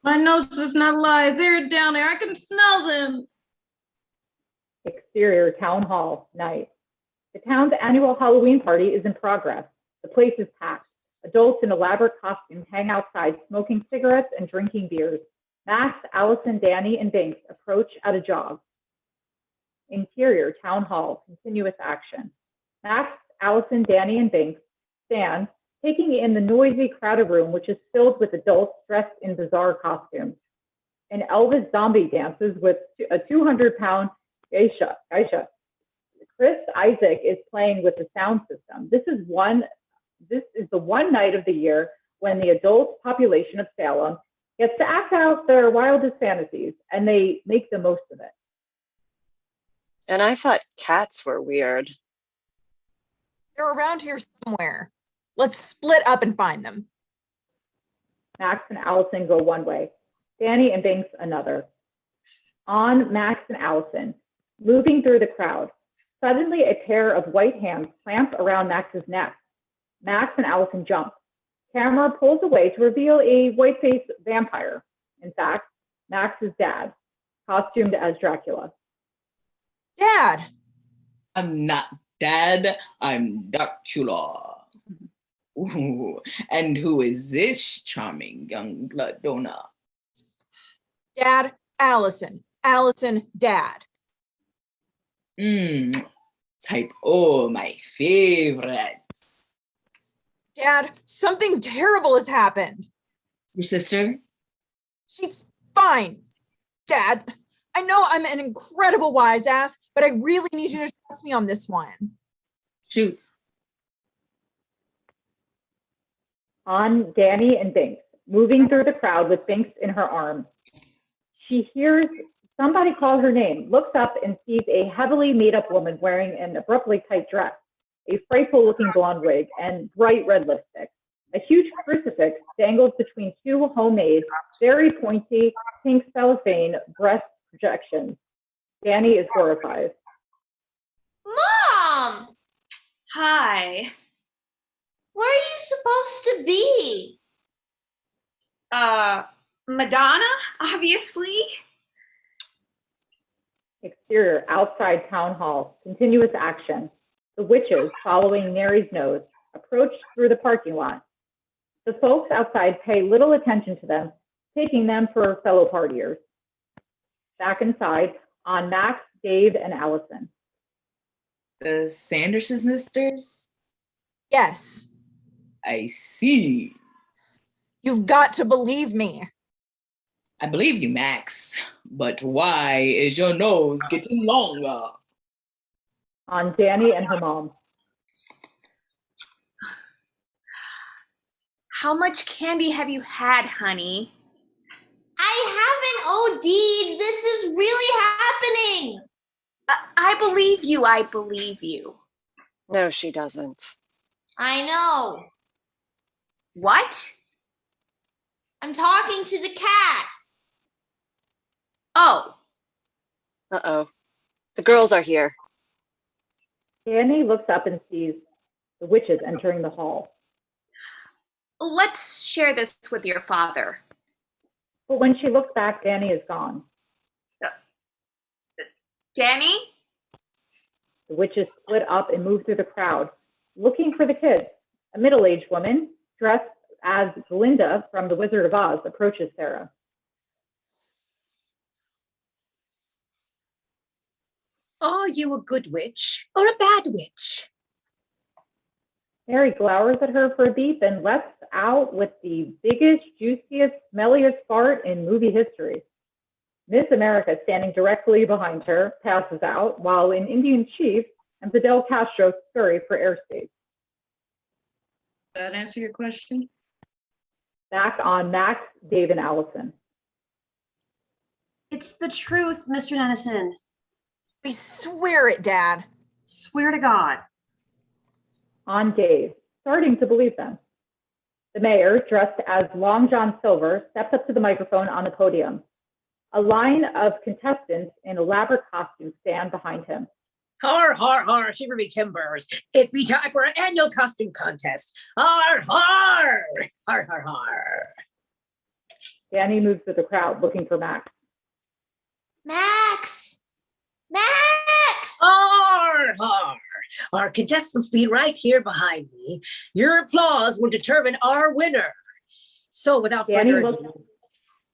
My nose does not lie. They're down there. I can smell them. Exterior town hall, night. The town's annual Halloween party is in progress. The place is packed. Adults in elaborate costumes hang outside, smoking cigarettes and drinking beers. Max, Allison, Danny, and Binks approach at a jog. Interior town hall, continuous action. Max, Allison, Danny, and Binks stand, taking in the noisy, crowded room, which is filled with adults dressed in bizarre costumes. An Elvis zombie dances with a 200-pound geisha. Chris Isaac is playing with the sound system. This is the one night of the year when the adult population of Salem gets to act out their wildest fantasies, and they make the most of it. And I thought cats were weird. They're around here somewhere. Let's split up and find them. Max and Allison go one way, Danny and Binks another. On Max and Allison, moving through the crowd. Suddenly, a pair of white hands clamp around Max's neck. Max and Allison jump. Camera pulls away to reveal a white-faced vampire. In fact, Max's dad, costumed as Dracula. Dad! I'm not Dad, I'm Dracula. Ooh, and who is this charming young blood donor? Dad, Allison. Allison, Dad. Type O, my favorite. Dad, something terrible has happened. Your sister? She's fine. Dad, I know I'm an incredible wise ass, but I really need you to trust me on this one. Shoot. On Danny and Binks, moving through the crowd with Binks in her arms. She hears somebody call her name, looks up and sees a heavily made-up woman wearing an abruptly tight dress, a frightful-looking blonde wig, and bright red lipstick. A huge crucifix dangles between two homemade, very pointy, pink cellophane breast projections. Danny is horrified. Mom! Hi. Where are you supposed to be? Madonna, obviously. Exterior, outside town hall, continuous action. The witches, following Mary's nose, approach through the parking lot. The folks outside pay little attention to them, taking them for fellow partiers. Back inside, on Max, Dave, and Allison. The Sanderson sisters? Yes. I see. You've got to believe me. I believe you, Max, but why is your nose getting longer? On Danny and her mom. How much candy have you had, honey? I haven't OD'd. This is really happening. I believe you. I believe you. No, she doesn't. I know. What? I'm talking to the cat. Oh. Uh-oh. The girls are here. Danny looks up and sees the witches entering the hall. Let's share this with your father. But when she looks back, Danny is gone. Danny? The witches split up and moved through the crowd, looking for the kids. A middle-aged woman, dressed as Glinda from The Wizard of Oz, approaches Sarah. Are you a good witch or a bad witch? Mary glowers at her for a beat, then lets out with the biggest, juiciest, smelliest fart in movie history. Miss America, standing directly behind her, passes out, while an Indian chief and Fidel Castro scurry for airspace. Does that answer your question? Back on Max, Dave, and Allison. It's the truth, Mr. Dennison. We swear it, Dad. Swear to God. On Dave, starting to believe them. The mayor, dressed as Long John Silver, steps up to the microphone on the podium. A line of contestants in elaborate costumes stand behind him. Har, har, har, shiver me timbers. It be time for an annual costume contest. Har, har, har, har, har. Danny moves through the crowd looking for Max. Max! Max! Har, har. Our contestants be right here behind me. Your applause will determine our winner. So without further ado,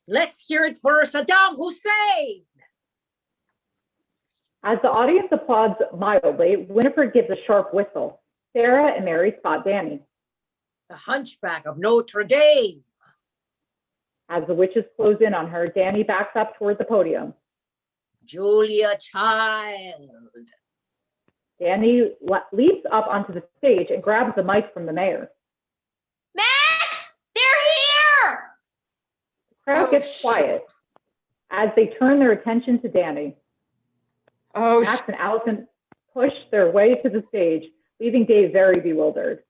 let's hear it for Saddam Hussein. As the audience applauds mildly, Winifred gives a sharp whistle. Sarah and Mary spot Danny. The Hunchback of Notre Dame. As the witches close in on her, Danny backs up toward the podium. Julia Child. Danny leaps up onto the stage and grabs the mic from the mayor. Max! They're here! The crowd gets quiet as they turn their attention to Danny. Max and Allison push their way to the stage, leaving Dave very bewildered.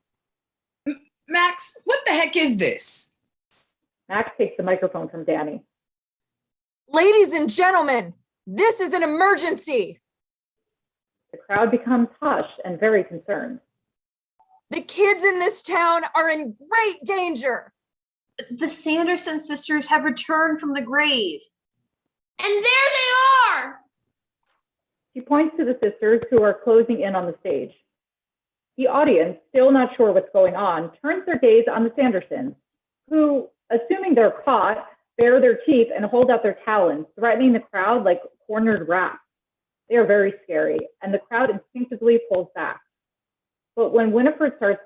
Max, what the heck is this? Max takes the microphone from Danny. Ladies and gentlemen, this is an emergency. The crowd becomes hushed and very concerned. The kids in this town are in great danger. The Sanderson sisters have returned from the grave. And there they are! She points to the sisters who are closing in on the stage. The audience, still not sure what's going on, turns their gaze on the Sandersons, who, assuming they're caught, bare their teeth and hold out their talons, threatening the crowd like cornered rats. They are very scary, and the crowd instinctively pulls back. But when Winifred starts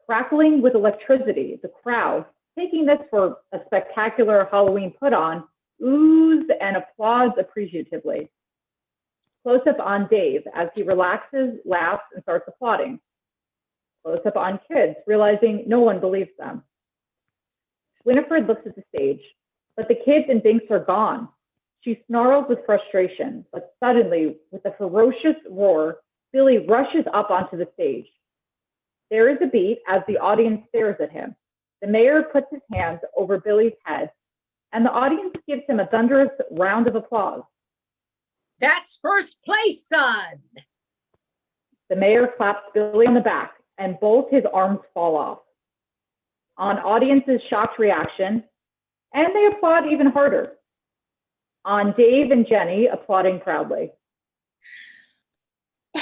crackling with electricity, the crowd, taking this for a spectacular Halloween put-on, oohs and applauds appreciatively. Close-up on Dave as he relaxes, laughs, and starts applauding. Close-up on kids, realizing no one believes them. Winifred looks at the stage, but the kids and Binks are gone. She snarls with frustration, but suddenly, with a ferocious roar, Billy rushes up onto the stage. There is a beat as the audience stares at him. The mayor puts his hands over Billy's head, and the audience gives him a thunderous round of applause. That's first place, son. The mayor claps Billy on the back, and both his arms fall off. On audience's shocked reaction, and they applaud even harder. On Dave and Jenny applauding proudly. Do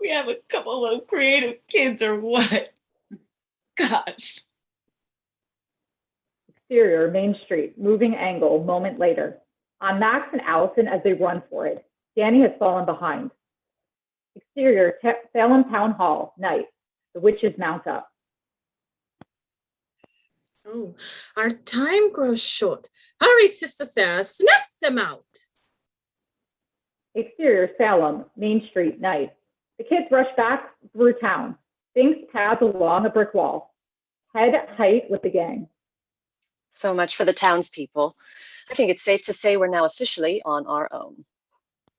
we have a couple of creative kids or what? Gosh. Exterior, Main Street, moving angle, moment later. On Max and Allison as they run for it. Danny has fallen behind. Exterior, Salem Town Hall, night. The witches mount up. Oh, our time grows short. Hurry, Sister Sarah, snuff them out. Exterior, Salem, Main Street, night. The kids rush back through town. Binks pads along a brick wall. Head height with the gang. So much for the townspeople. I think it's safe to say we're now officially on our own.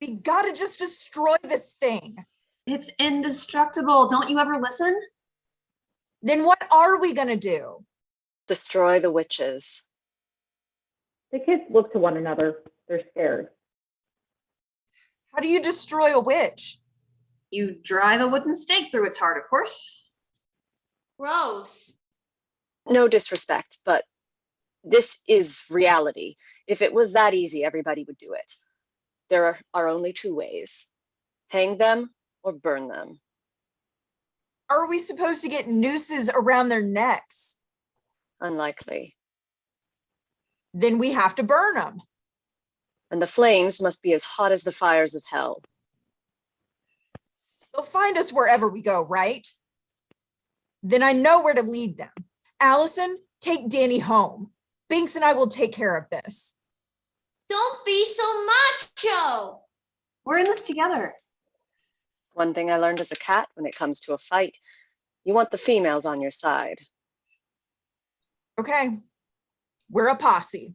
We gotta just destroy this thing. It's indestructible. Don't you ever listen? Then what are we gonna do? Destroy the witches. The kids look to one another. They're scared. How do you destroy a witch? You drive a wooden stake through its heart, of course. Gross. No disrespect, but this is reality. If it was that easy, everybody would do it. There are only two ways. Hang them or burn them. Are we supposed to get nooses around their necks? Unlikely. Then we have to burn them. And the flames must be as hot as the fires of hell. They'll find us wherever we go, right? Then I know where to lead them. Allison, take Danny home. Binks and I will take care of this. Don't be so macho. We're in this together. One thing I learned as a cat when it comes to a fight, you want the females on your side. Okay, we're a posse.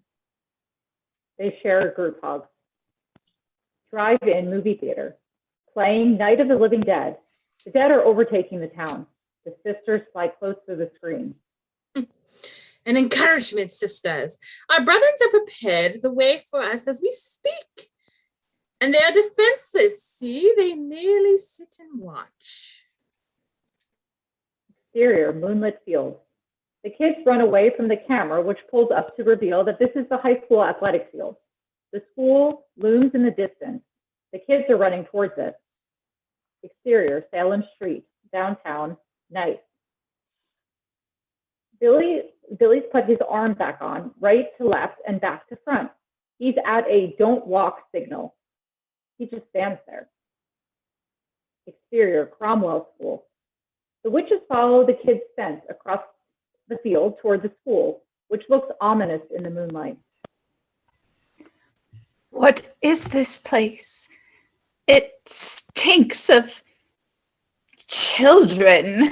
They share a group hug. Drive-in movie theater. Playing Night of the Living Dead. The dead are overtaking the town. The sisters fly close to the screen. An encouragement, sisters. Our brothers are prepared the way for us as we speak. And they are defenseless. See, they merely sit and watch. Exterior, moonlit field. The kids run away from the camera, which pulls up to reveal that this is the high school athletic field. The school looms in the distance. The kids are running towards it. Exterior, Salem Street, downtown, night. Billy's put his arm back on, right to left and back to front. He's at a don't walk signal. He just stands there. Exterior, Cromwell School. The witches follow the kids' scent across the field toward the school, which looks ominous in the moonlight. What is this place? It stinks of children.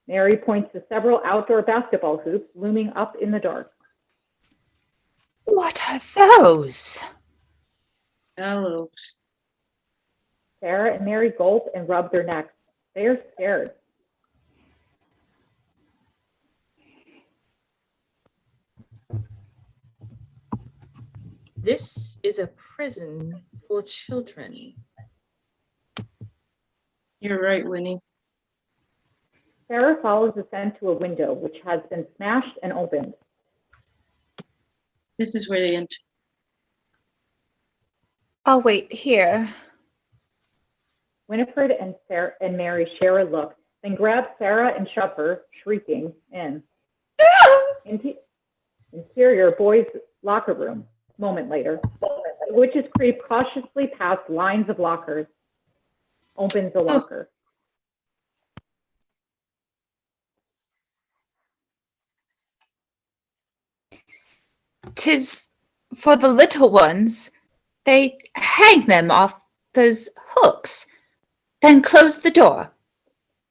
Mary points to several outdoor basketball hoops looming up in the dark. What are those? Elves. Sarah and Mary gulp and rub their necks. They are scared. This is a prison for children. You're right, Winnie. Sarah follows the scent to a window, which has been smashed and opened. This is where they enter. I'll wait here. Winifred and Sarah and Mary share a look, then grab Sarah and shove her, shrieking, in. Interior boys' locker room. Moment later, the witches creep cautiously past lines of lockers. Opens a locker. "'Tis for the little ones. They hang them off those hooks, then close the door.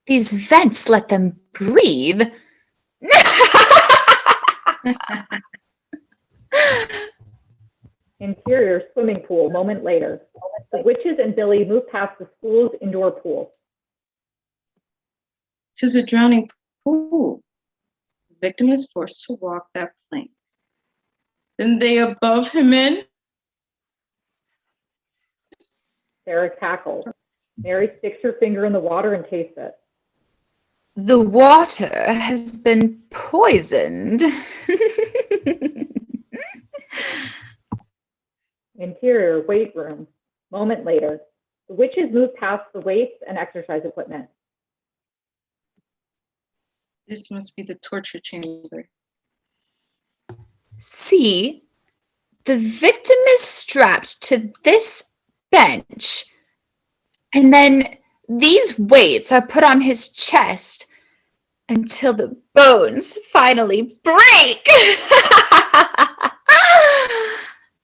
These vents let them breathe." Interior swimming pool. Moment later, the witches and Billy move past the school's indoor pool. "'Tis a drowning pool. The victim is forced to walk that plank. Then they above him in." Sarah cackles. Mary sticks her finger in the water and tastes it. "The water has been poisoned." Interior weight room. Moment later, the witches move past the weights and exercise equipment. "This must be the torture chamber." "See, the victim is strapped to this bench, and then these weights are put on his chest until the bones finally break."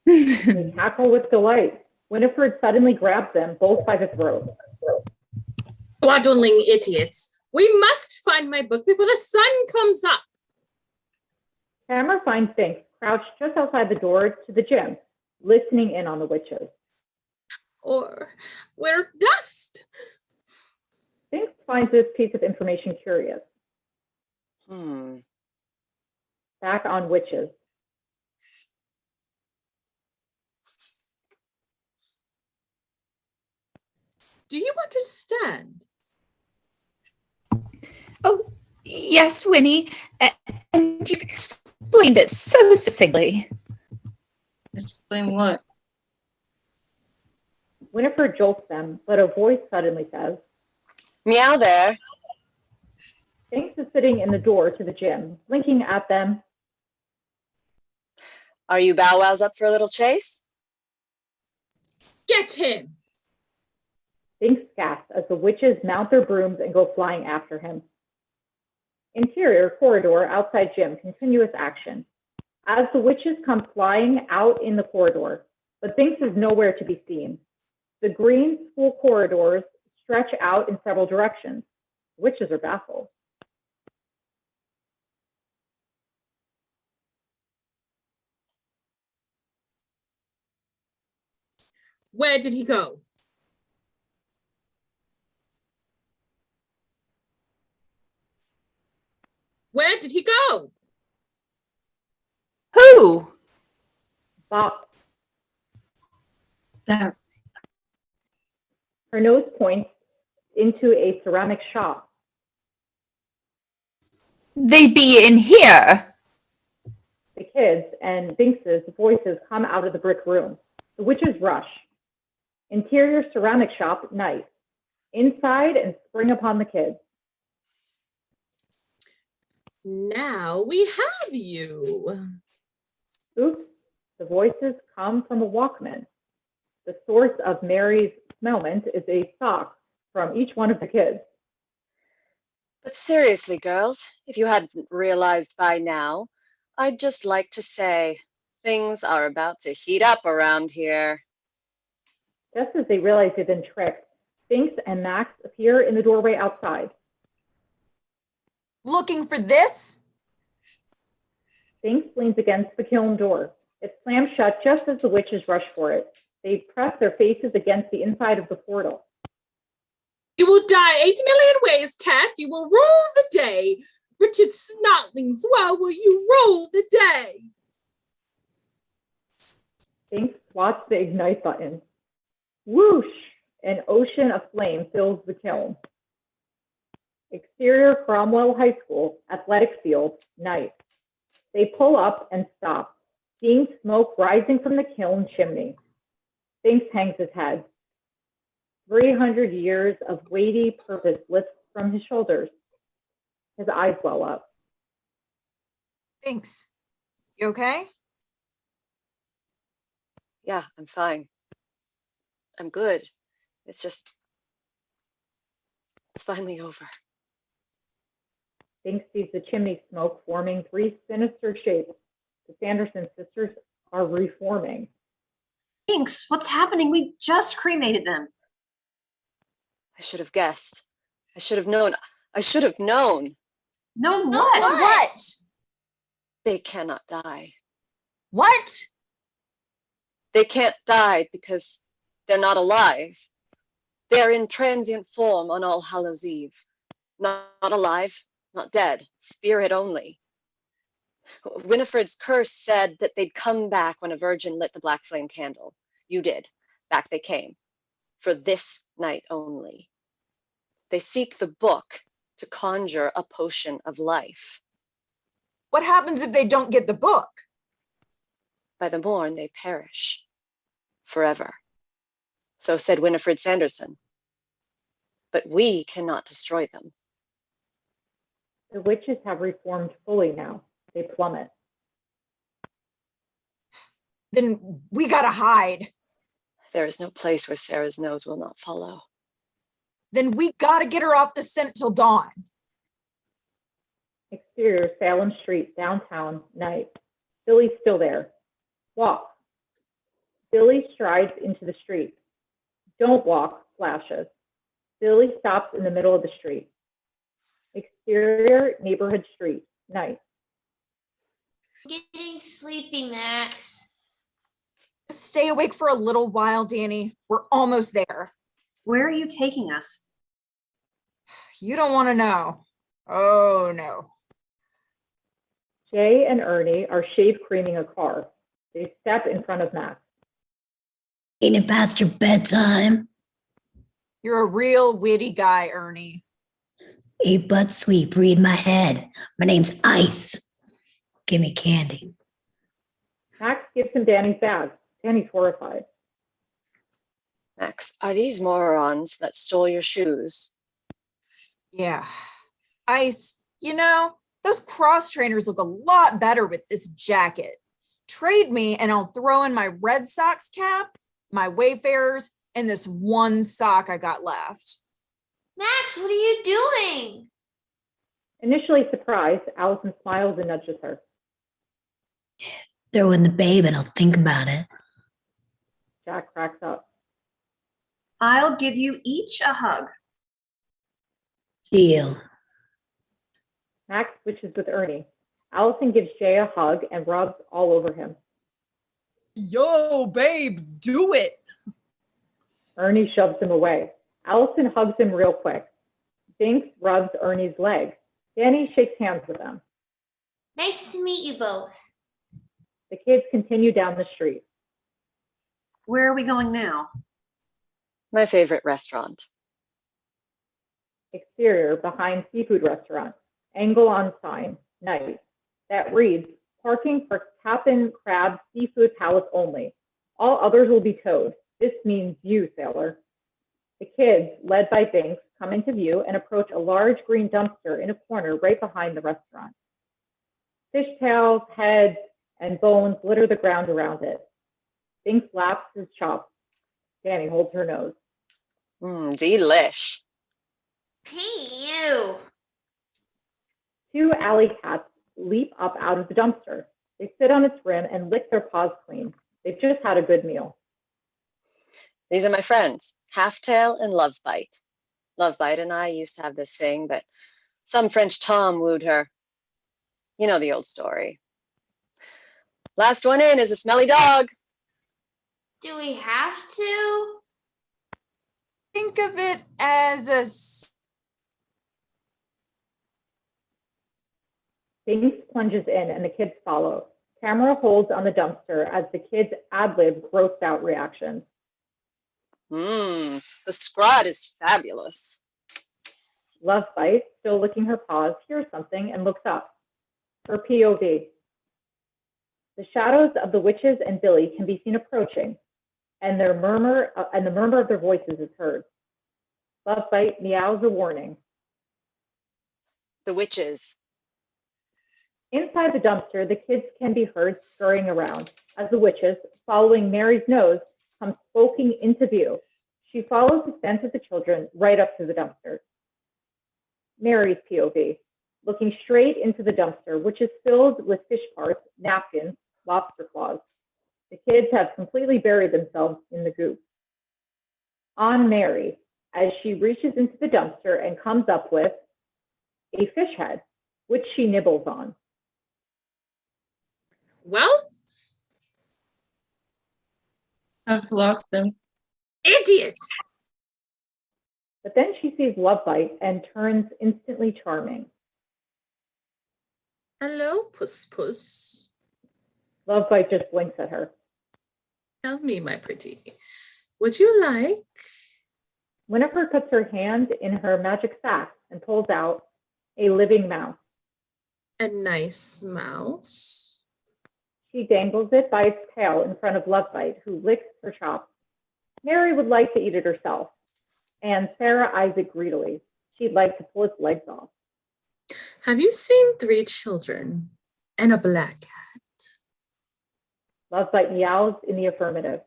They cackle with delight. Winifred suddenly grabs them both by the throat. Swaddling idiots. We must find my book before the sun comes up. Hammer finds Binks crouched just outside the door to the gym, listening in on the witches. Or we're dust. Binks finds this piece of information curious. Back on witches. Do you understand? "Oh, yes, Winnie, and you've explained it so succinctly." "Explain what?" Winifred jolts them, but a voice suddenly says, Meow there. Binks is sitting in the door to the gym, blinking at them. Are you bow wows up for a little chase? Get him! Binks gasps as the witches mount their brooms and go flying after him. Interior corridor outside gym, continuous action. As the witches come flying out in the corridor, but Binks is nowhere to be seen. The green school corridors stretch out in several directions. Witches are baffled. Where did he go? Where did he go? Who? Bob. There. Her nose points into a ceramic shop. They be in here. The kids and Binks's voices come out of the brick room. The witches rush. Interior ceramic shop, night. Inside and spring upon the kids. Now we have you. Oops, the voices come from a Walkman. The source of Mary's smellment is a sock from each one of the kids. But seriously, girls, if you hadn't realized by now, I'd just like to say things are about to heat up around here. Just as they realize they've been tricked, Binks and Max appear in the doorway outside. Looking for this? Binks leans against the kiln door. It slams shut just as the witches rush for it. They press their faces against the inside of the portal. You will die 8 million ways, cat. You will rule the day. Richard Snotlings, well will you rule the day? Binks swats the ignite button. Whoosh! An ocean of flame fills the kiln. Exterior Cromwell High School, athletic field, night. They pull up and stop, seeing smoke rising from the kiln chimney. Binks hangs his head. 300 years of weighty purpose lifts from his shoulders. His eyes well up. Binks, you okay? Yeah, I'm fine. I'm good. It's finally over. Binks sees the chimney smoke forming 3 sinister shapes. The Sanderson sisters are reforming. Binks, what's happening? We just cremated them. I should have guessed. I should have known. I should have known. No, what? What? They cannot die. What? They can't die because they're not alive. They're in transient form on All Hallows Eve. Not alive, not dead, spirit only. Winifred's curse said that they'd come back when a virgin lit the black flame candle. You did. Back they came. For this night only. They seek the book to conjure a potion of life. What happens if they don't get the book? By the morn, they perish. Forever. So said Winifred Sanderson. But we cannot destroy them. The witches have reformed fully now. They plummet. Then we gotta hide. There is no place where Sarah's nose will not follow. Then we gotta get her off the scent till dawn. Exterior Salem Street, downtown, night. Billy's still there. Walk. Billy strides into the street. Don't walk, flashes. Billy stops in the middle of the street. Exterior neighborhood street, night. Getting sleepy, Max. Stay awake for a little while, Danny. We're almost there. Where are you taking us? You don't want to know. Oh, no. Jay and Ernie are shade creaming a car. They step in front of Max. Ain't it past your bedtime? You're a real witty guy, Ernie. A butt sweep, read my head. My name's Ice. Give me candy. Max gives him Danny's bag. Danny's horrified. Max, are these morons that stole your shoes? Yeah. Ice, those cross trainers look a lot better with this jacket. Trade me and I'll throw in my Red Sox cap, my Wayfarers, and this one sock I got left. Max, what are you doing? Initially surprised, Allison smiles and nudges her. Throw in the babe and I'll think about it. Jack cracks up. I'll give you each a hug. Deal. Max switches with Ernie. Allison gives Jay a hug and rubs all over him. Yo, babe, do it. Ernie shoves him away. Allison hugs him real quick. Binks rubs Ernie's leg. Danny shakes hands with them. Nice to meet you both. The kids continue down the street. Where are we going now? My favorite restaurant. Exterior behind seafood restaurant. Angle on sign. Night. That reads, parking for Tappan Crab Seafood Palace only. All others will be towed. This means you, sailor. The kids, led by Binks, come into view and approach a large green dumpster in a corner right behind the restaurant. Fish tails, heads, and bones litter the ground around it. Binks laps his chops. Danny holds her nose. Delish. You. Two alley cats leap up out of the dumpster. They sit on its rim and lick their paws clean. They've just had a good meal. These are my friends, Halftail and Lovebite. Lovebite and I used to have this thing, but some French Tom wooed her. You know the old story. Last one in is a smelly dog. Do we have to? Think of it as a... Binks plunges in and the kids follow. Camera holds on the dumpster as the kids ad-lib grossed out reactions. The scrod is fabulous. Lovebite, still licking her paws, hears something and looks up. Her POV. The shadows of the witches and Billy can be seen approaching, and the murmur of their voices is heard. Lovebite meows a warning. The witches. Inside the dumpster, the kids can be heard scurrying around as the witches, following Mary's nose, come poking into view. She follows the scent of the children right up to the dumpster. Mary's POV, looking straight into the dumpster, which is filled with fish parts, napkins, lobster claws. The kids have completely buried themselves in the goop. On Mary, as she reaches into the dumpster and comes up with a fish head, which she nibbles on. Well? I've lost them. Idiot! But then she sees Lovebite and turns instantly charming. Hello, Puss. Lovebite just blinks at her. Tell me, my pretty, would you like? Winifred puts her hand in her magic sack and pulls out a living mouse. A nice mouse? She dangles it by its tail in front of Lovebite, who licks her chops. Mary would like to eat it herself, and Sarah eyes it greedily. She'd like to pull its legs off. Have you seen 3 children and a black cat? Lovebite meows in the affirmative.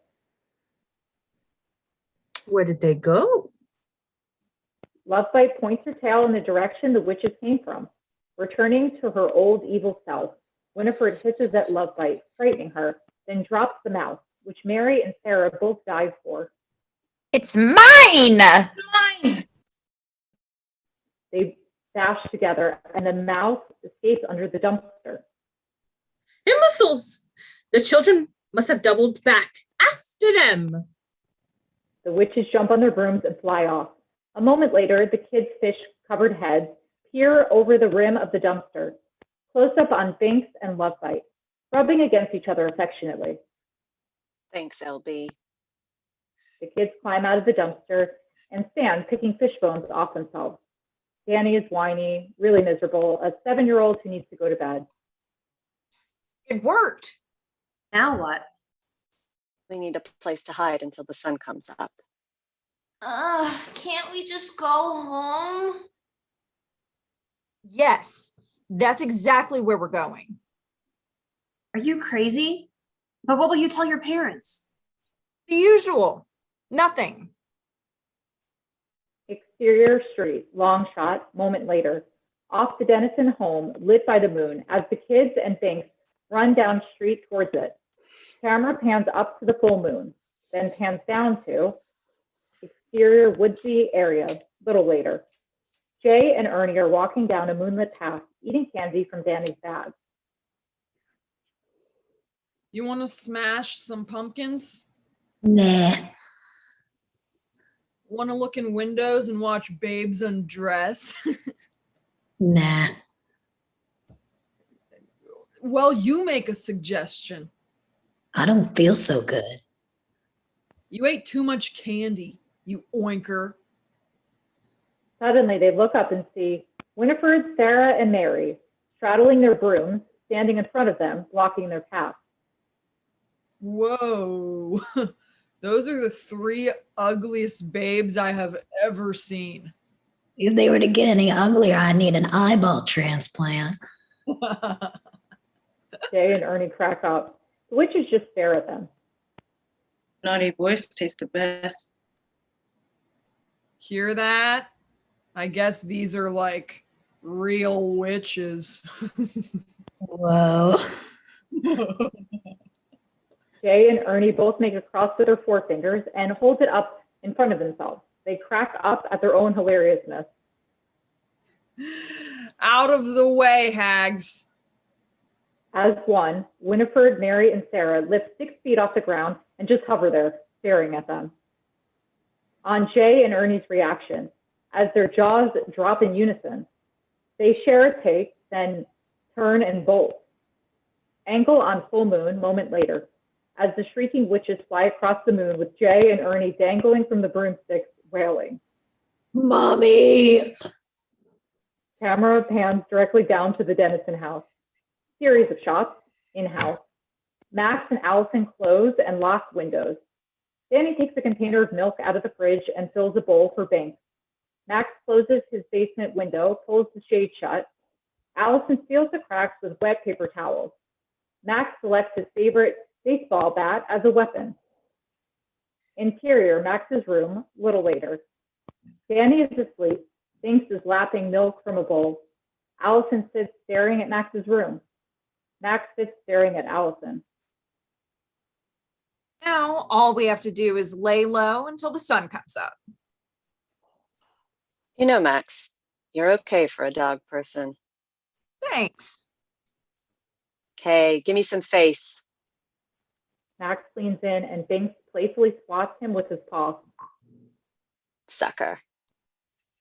Where did they go? Lovebite points her tail in the direction the witches came from, returning to her old evil self. Winifred hisses at Lovebite, frightening her, then drops the mouse, which Mary and Sarah both dive for. It's mine! Mine! They dash together, and the mouse escapes under the dumpster. Imbeciles! The children must have doubled back. After them! The witches jump on their brooms and fly off. A moment later, the kids' fish-covered heads peer over the rim of the dumpster, close up on Binks and Lovebite, rubbing against each other affectionately. Thanks, LB. The kids climb out of the dumpster and stand picking fish bones off themselves. Danny is whiny, really miserable, a 7-year-old who needs to go to bed. It worked. Now what? We need a place to hide until the sun comes up. Can't we just go home? Yes, that's exactly where we're going. Are you crazy? But what will you tell your parents? The usual. Nothing. Exterior street, long shot, moment later. Off the Dennison home, lit by the moon, as the kids and Binks run down street towards it. Camera pans up to the full moon, then pans down to exterior woodsy area, little later. Jay and Ernie are walking down a moonlit path, eating candy from Danny's bag. You want to smash some pumpkins? Nah. Want to look in windows and watch babes undress? Nah. Well, you make a suggestion. I don't feel so good. You ate too much candy, you oinker. Suddenly, they look up and see Winifred, Sarah, and Mary straddling their brooms, standing in front of them, blocking their path. Whoa. Those are the 3 ugliest babes I have ever seen. If they were to get any uglier, I'd need an eyeball transplant. Jay and Ernie crack up. The witches just stare at them. Naughty boys taste the best. Hear that? I guess these are like real witches. Whoa. Jay and Ernie both make a cross with their forefingers and hold it up in front of themselves. They crack up at their own hilariousness. Out of the way, hags. As one, Winifred, Mary, and Sarah lift 6 feet off the ground and just hover there, staring at them. On Jay and Ernie's reaction, as their jaws drop in unison, they share a take, then turn and bolt. Angle on full moon, moment later, as the shrieking witches fly across the moon with Jay and Ernie dangling from the broomsticks, wailing. Mommy! Camera pans directly down to the Dennison house. Series of shots, in-house. Max and Allison close and lock windows. Danny takes a container of milk out of the fridge and fills a bowl for Binks. Max closes his basement window, pulls the shade shut. Allison seals the cracks with wet paper towels. Max selects his favorite baseball bat as a weapon. Interior, Max's room, little later. Danny is asleep. Binks is lapping milk from a bowl. Allison sits staring at Max's room. Max sits staring at Allison. Now, all we have to do is lay low until the sun comes up. You know, Max, you're okay for a dog person. Thanks. Okay, give me some face. Max leans in and Binks playfully swats him with his paw. Sucker.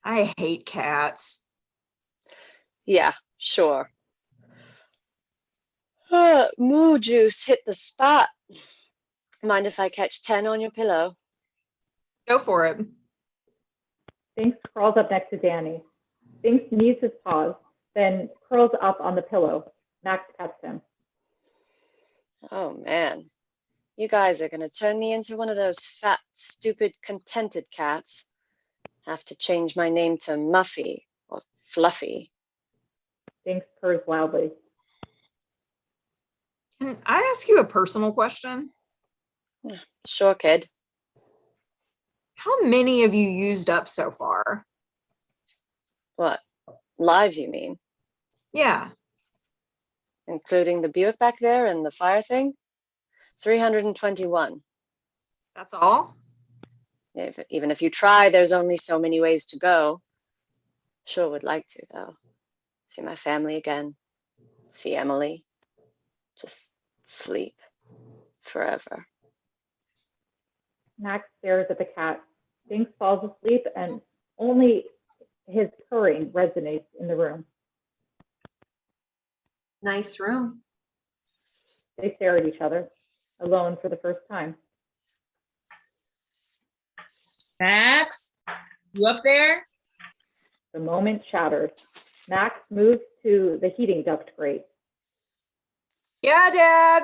I hate cats. Yeah, sure. Moo juice hit the spot. Mind if I catch 10 on your pillow? Go for it. Binks crawls up next to Danny. Binks knees his paws, then curls up on the pillow. Max pets him. Oh, man. You guys are going to turn me into one of those fat, stupid, contented cats. Have to change my name to Muffy or Fluffy. Binks purrs loudly. Can I ask you a personal question? Sure, kid. How many have you used up so far? What? Lives, you mean? Yeah. Including the Buick back there and the fire thing? 321. That's all? Even if you try, there's only so many ways to go. Sure would like to, though. See my family again. See Emily. Just sleep forever. Max stares at the cat. Binks falls asleep and only his purring resonates in the room. Nice room. They stare at each other, alone for the first time. Max, you up there? The moment shatters. Max moves to the heating duct grate. Yeah, Dad.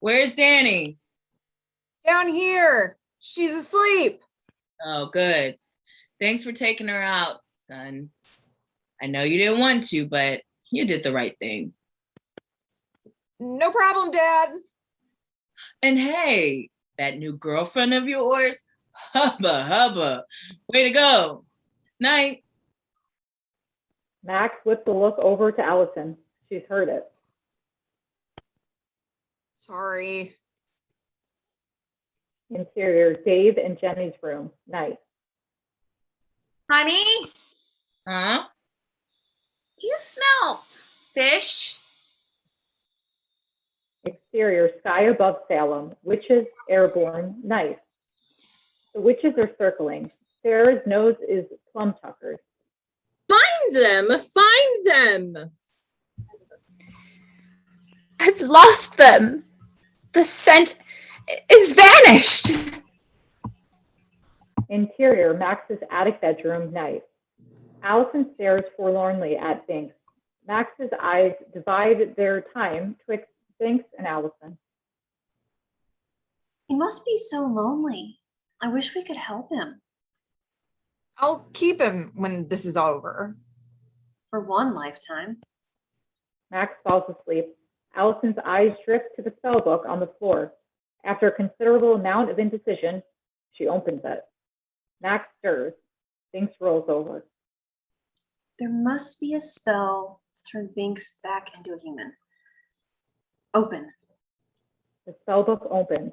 Where's Danny? Down here. She's asleep. Oh, good. Thanks for taking her out, son. I know you didn't want to, but you did the right thing. No problem, Dad. And hey, that new girlfriend of yours, hubba hubba, way to go. Night. Max flips a look over to Allison. She's heard it. Sorry. Interior, Dave and Jenny's room. Night. Honey, Huh? do you smell fish? Exterior, sky above Salem. Witches airborne. Night. The witches are circling. Sarah's nose is plum tuckered. Find them! Find them! I've lost them. The scent is vanished. Interior, Max's attic bedroom. Night. Allison stares forlornly at Binks. Max's eyes divide their time twixt Binks and Allison. He must be so lonely. I wish we could help him. I'll keep him when this is over. For one lifetime. Max falls asleep. Allison's eyes drift to the spell book on the floor. After a considerable amount of indecision, she opens it. Max stirs. Binks rolls over. There must be a spell to turn Binks back into a human. Open. The spell book opens.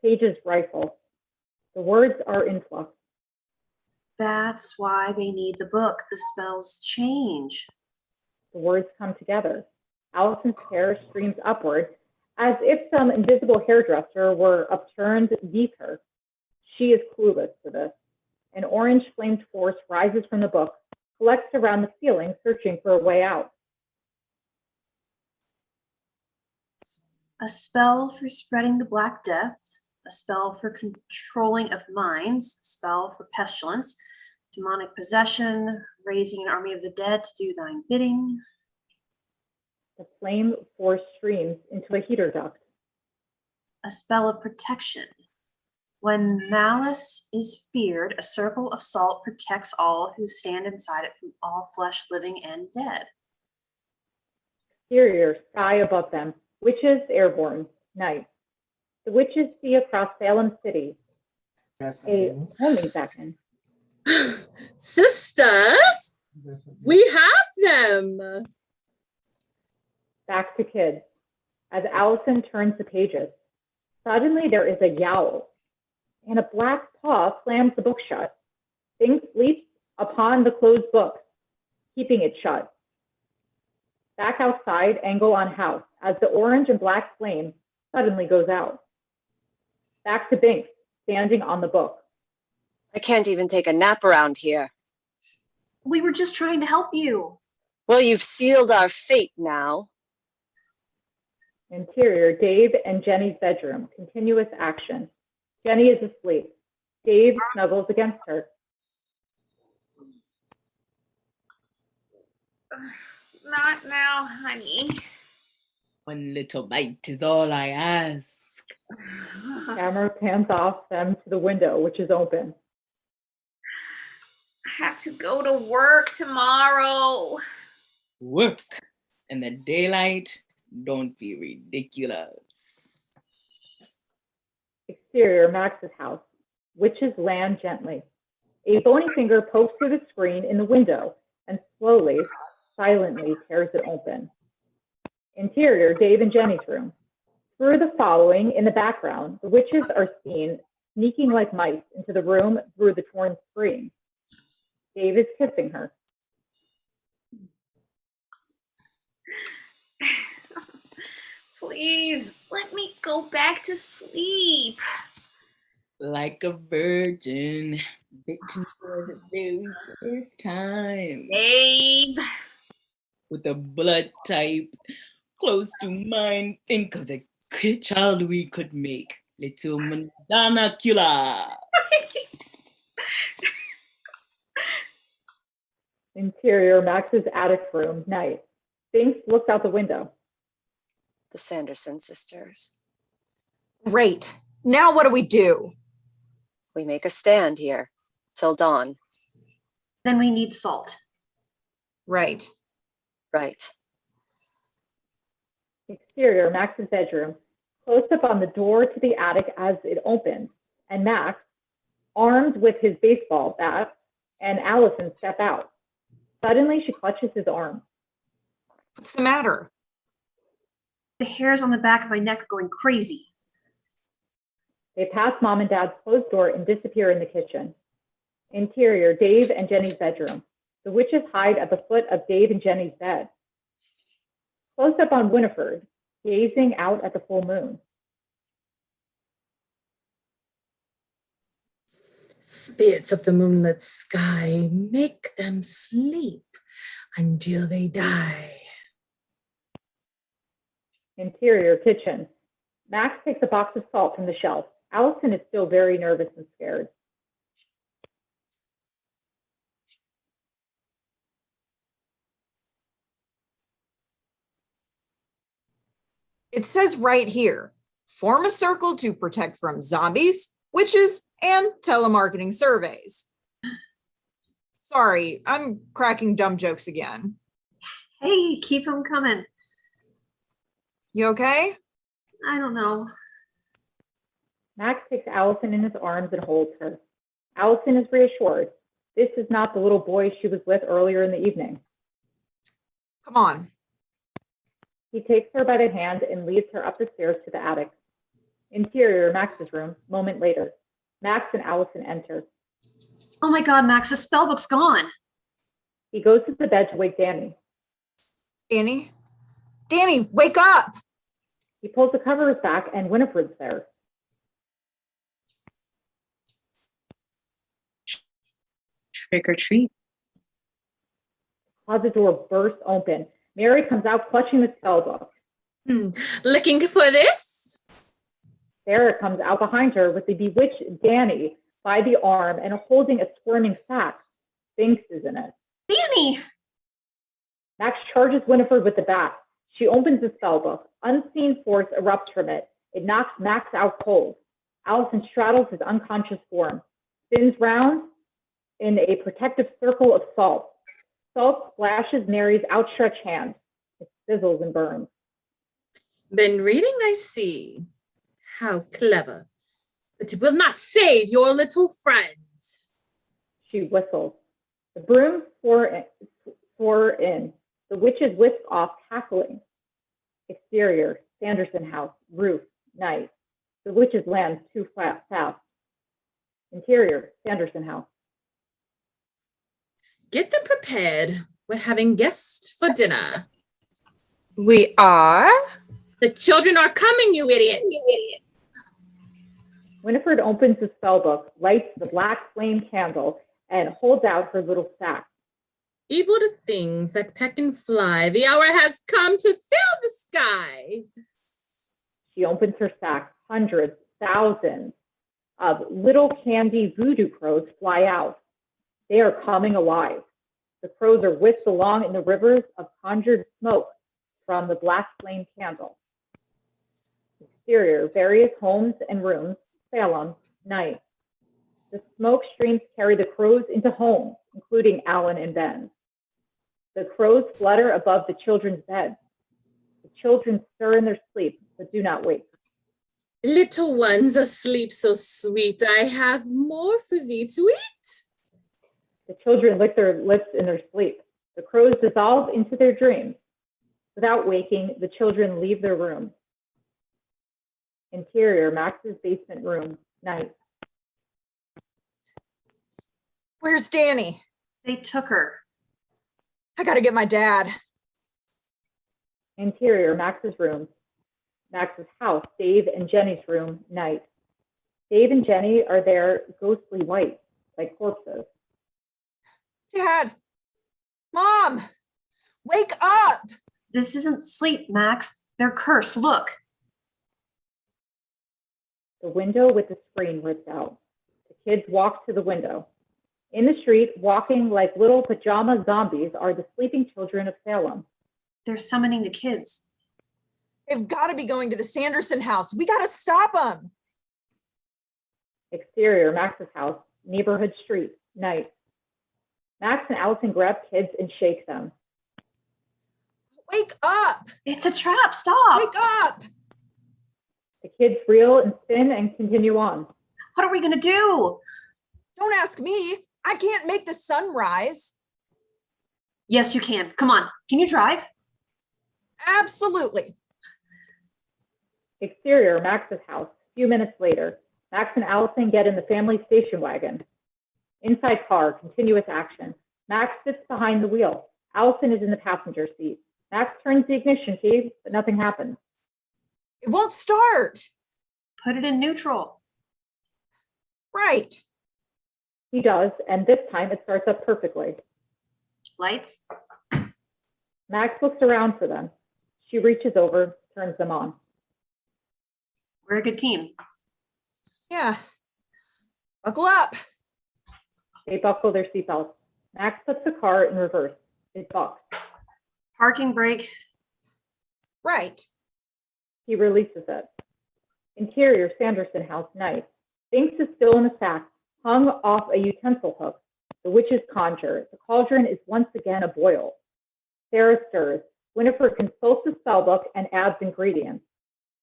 Pages rifle. The words are in flux. That's why they need the book. The spells change. The words come together. Allison's hair streams upward, as if some invisible hairdresser were upturned beneath her. She is clueless to this. An orange flamed force rises from the book, collects around the ceiling, searching for a way out. A spell for spreading the Black Death, a spell for controlling of minds, a spell for pestilence, demonic possession, raising an army of the dead to do thine bidding. The flame force streams into a heater duct. A spell of protection. When malice is feared, a circle of salt protects all who stand inside it from all flesh, living and dead. Exterior, sky above them. Witches airborne. Night. The witches see across Salem City. A homing beckon. Sisters, we have them. Back to kids. As Allison turns the pages, suddenly there is a yowl, and a black paw slams the book shut. Binks leaps upon the closed book, keeping it shut. Back outside, angle on house, as the orange and black flame suddenly goes out. Back to Binks, standing on the book. I can't even take a nap around here. We were just trying to help you. Well, you've sealed our fate now. Interior, Dave and Jenny's bedroom. Continuous action. Jenny is asleep. Dave snuggles against her. Not now, honey. One little bite is all I ask. Camera pans off them to the window, which is open. I have to go to work tomorrow. Work in the daylight. Don't be ridiculous. Exterior, Max's house. Witches land gently. A bony finger pokes through the screen in the window and slowly, silently tears it open. Interior, Dave and Jenny's room. Through the following, in the background, the witches are seen sneaking like mice into the room through the torn screen. Dave is kissing her. Please, let me go back to sleep. Like a virgin, bitten for the very first time. Dave. With a blood type close to mine, think of the child we could make. Little Madonna Killer. Interior, Max's attic room, night. Binks looks out the window. The Sanderson sisters. Great. Now what do we do? We make a stand here. till dawn. Then we need salt. Right. Right. Exterior, Max's bedroom. Close up on the door to the attic as it opens, and Max, armed with his baseball bat, and Allison step out. Suddenly, she clutches his arm. What's the matter? The hairs on the back of my neck are going crazy. They pass Mom and Dad's closed door and disappear in the kitchen. Interior, Dave and Jenny's bedroom. The witches hide at the foot of Dave and Jenny's bed. Close up on Winifred, gazing out at the full moon. Spirits of the moonlit sky, make them sleep until they die. Interior, kitchen. Max takes a box of salt from the shelf. Allison is still very nervous and scared. It says right here, form a circle to protect from zombies, witches, and telemarketing surveys. Sorry, I'm cracking dumb jokes again. Hey, keep them coming. You okay? I don't know. Max takes Allison in his arms and holds her. Allison is reassured. This is not the little boy she was with earlier in the evening. Come on. He takes her by the hand and leads her up the stairs to the attic. Interior, Max's room, moment later. Max and Allison enter. Oh my God, Max, the spell book's gone. He goes to the bed to wake Danny. Danny? Danny, wake up! He pulls the covers back and Winifred's there. Trick or treat. Closet door bursts open. Mary comes out clutching the spell book. Looking for this? Sarah comes out behind her with the bewitched Danny by the arm and holding a squirming sack. Binks is in it. Danny! Max charges Winifred with the bat. She opens the spell book. Unseen force erupts from it. It knocks Max out cold. Allison straddles his unconscious form, spins round in a protective circle of salt. Salt splashes Mary's outstretched hand. It sizzles and burns. Been reading, I see. How clever. But it will not save your little friends. She whistles. The brooms pour in. The witches whisk off, cackling. Exterior, Sanderson house, roof, night. The witches land too fast. Interior, Sanderson house. Get them prepared. We're having guests for dinner. We are? The children are coming, you idiot. Winifred opens the spell book, lights the black flame candle, and holds out her little sack. Evil to things that peck and fly, the hour has come to fill the sky. She opens her sack. Hundreds, thousands of little candy voodoo crows fly out. They are coming alive. The crows are whisked along in the rivers of conjured smoke from the black flame candle. Exterior, various homes and rooms, Salem, night. The smoke streams carry the crows into homes, including Alan and Ben. The crows flutter above the children's beds. The children stir in their sleep, but do not wake. Little ones asleep so sweet, I have more for thee to eat. The children lick their lips in their sleep. The crows dissolve into their dreams. Without waking, the children leave their room. Interior, Max's basement room, night. Where's Danny? They took her. I gotta get my dad. Interior, Max's room. Max's house, Dave and Jenny's room, night. Dave and Jenny are there, ghostly white, like corpses. Dad! Mom! Wake up! This isn't sleep, Max. They're cursed. Look. The window with the screen ripped out. The kids walk to the window. In the street, walking like little pajama zombies, are the sleeping children of Salem. They're summoning the kids. They've got to be going to the Sanderson house. We got to stop them. Exterior, Max's house, neighborhood street, night. Max and Allison grab kids and shake them. Wake up! It's a trap. Stop. Wake up! The kids reel and spin and continue on. What are we going to do? Don't ask me. I can't make the sun rise. Yes, you can. Come on. Can you drive? Absolutely. Exterior, Max's house. A few minutes later, Max and Allison get in the family station wagon. Inside car, continuous action. Max sits behind the wheel. Allison is in the passenger seat. Max turns the ignition key, but nothing happens. It won't start. Put it in neutral. Right. He does, and this time it starts up perfectly. Lights. Max looks around for them. She reaches over, turns them on. We're a good team. Yeah. Buckle up. They buckle their seatbelts. Max puts the car in reverse. It bucks. Parking brake. Right. He releases it. Interior, Sanderson house, night. Binks is still in a sack, hung off a utensil hook. The witches conjure. The cauldron is once again a boil. Sarah stirs. Winifred consults the spellbook and adds ingredients.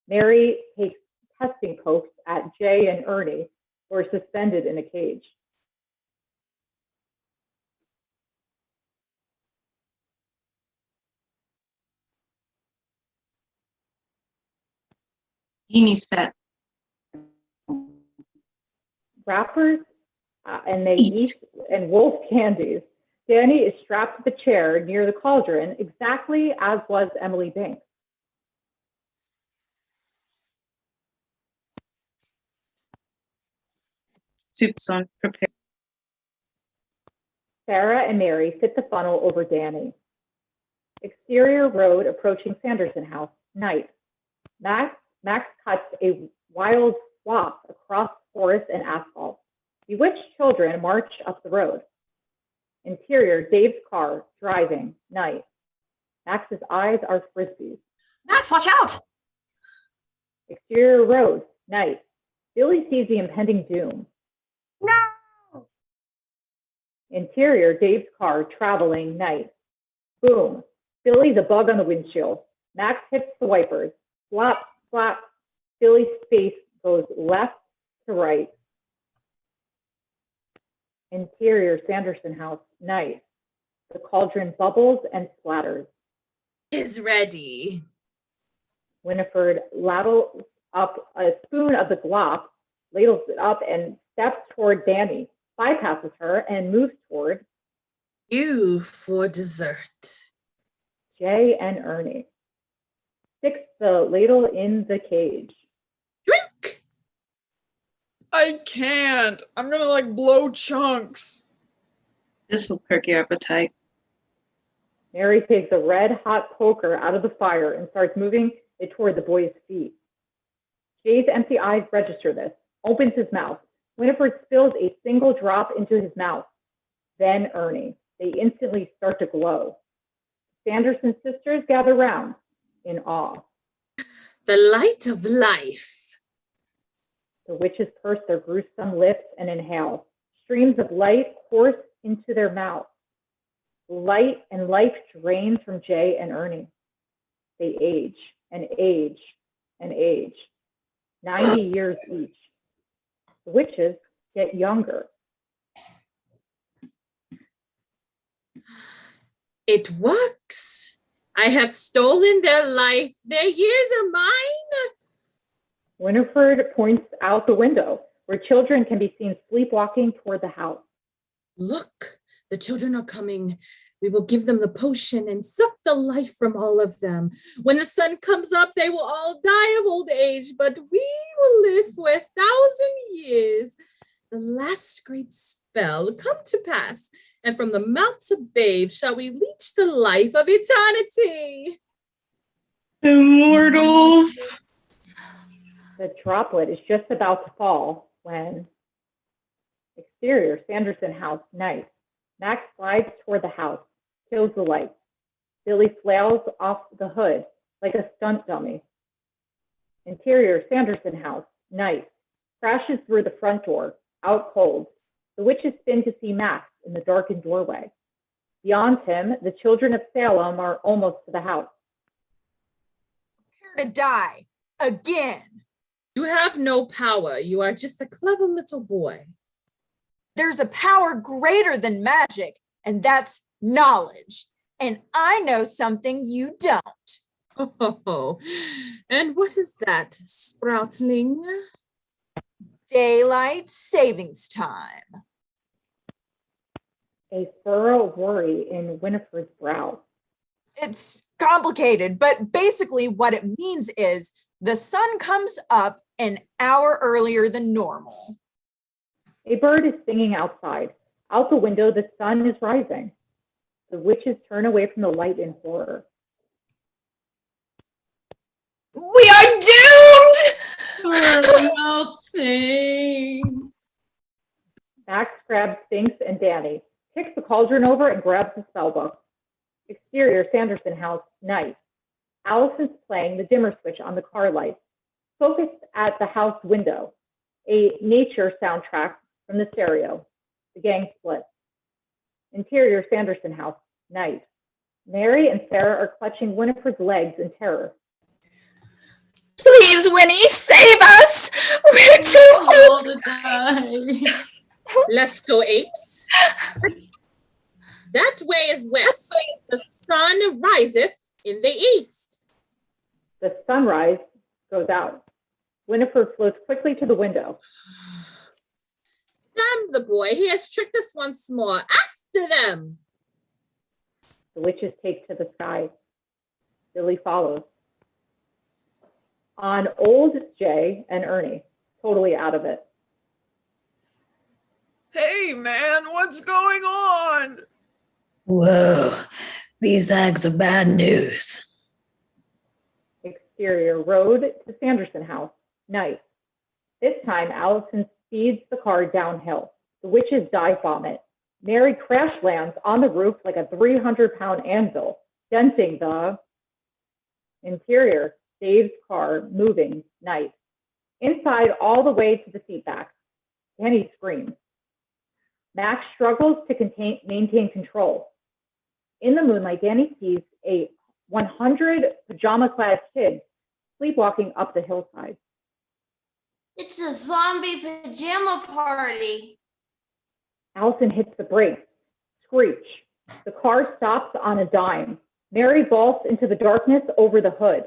Mary takes testing pokes at Jay and Ernie, who are suspended in a cage. Genie set. Wrappers and they eat and wolf candies. Danny is strapped to the chair near the cauldron, exactly as was Emily Binks. Soup's on, prepare. Sarah and Mary fit the funnel over Danny. Exterior road approaching Sanderson house, night. Max cuts a wild swath across forest and asphalt. Bewitched children march up the road. Interior, Dave's car, driving, night. Max's eyes are frisbees. Max, watch out! Exterior road, night. Billy sees the impending doom. No! Interior, Dave's car, traveling, night. Boom. Billy the bug on the windshield. Max hits the wipers. Slap, slap. Billy's face goes left to right. Interior, Sanderson house, night. The cauldron bubbles and splatters. Is ready. Winifred ladles up a spoon of the glop, ladles it up and steps toward Danny, bypasses her and moves toward You for dessert. Jay and Ernie. Sticks the ladle in the cage. Drink! I can't. I'm gonna like blow chunks. This will perk your appetite. Mary takes a red hot poker out of the fire and starts moving it toward the boy's feet. Jay's empty eyes register this, opens his mouth. Winifred spills a single drop into his mouth. Then Ernie. They instantly start to glow. Sanderson sisters gather round in awe. The light of life. The witches purse their gruesome lips and inhale. Streams of light course into their mouths. Light and life drain from Jay and Ernie. They age and age and age. 90 years each. The witches get younger. It works. I have stolen their life. Their years are mine. Winifred points out the window where children can be seen sleepwalking toward the house. Look, the children are coming. We will give them the potion and suck the life from all of them. When the sun comes up, they will all die of old age, but we will live for 1,000 years. The last great spell come to pass, and from the mouths of babes shall we leech the life of eternity. Immortals! The droplet is just about to fall when exterior, Sanderson house, night. Max slides toward the house, kills the light. Billy flails off the hood like a stunt dummy. Interior, Sanderson house, night. Crashes through the front door, out cold. The witches spin to see Max in the darkened doorway. Beyond him, the children of Salem are almost to the house. Prepare to die again. You have no power. You are just a clever little boy. There's a power greater than magic, and that's knowledge. And I know something you don't. Oh, and what is that, Sproutling? Daylight savings time. A furrow of worry in Winifred's brow. It's complicated, but basically what it means is the sun comes up an hour earlier than normal. A bird is singing outside. Out the window, the sun is rising. The witches turn away from the light in horror. We are doomed! We're melting. Max grabs Sphinx and Danny, kicks the cauldron over and grabs the spellbook. Exterior, Sanderson house, night. Allison's playing the dimmer switch on the car lights, focused at the house window. A nature soundtrack from the stereo. The gang splits. Interior, Sanderson house, night. Mary and Sarah are clutching Winifred's legs in terror. Please, Winnie, save us! We're too old to die. Let's go, apes. That way is west. The sun riseth in the east. The sunrise goes out. Winifred floats quickly to the window. Damn the boy, he has tricked us once more. After them. The witches take to the sky. Billy follows. On old Jay and Ernie, totally out of it. Hey, man, what's going on? Whoa, these eggs are bad news. Exterior, road to Sanderson house, night. This time, Allison speeds the car downhill. The witches dive bomb it. Mary crash lands on the roof like a 300-pound anvil, denting the interior. Dave's car moving, night. Inside, all the way to the seat back. Danny screams. Max struggles to maintain control. In the moonlight, Danny sees a 100 pajama-clad kids sleepwalking up the hillside. It's a zombie pajama party. Allison hits the brakes. Screech. The car stops on a dime. Mary vaults into the darkness over the hood.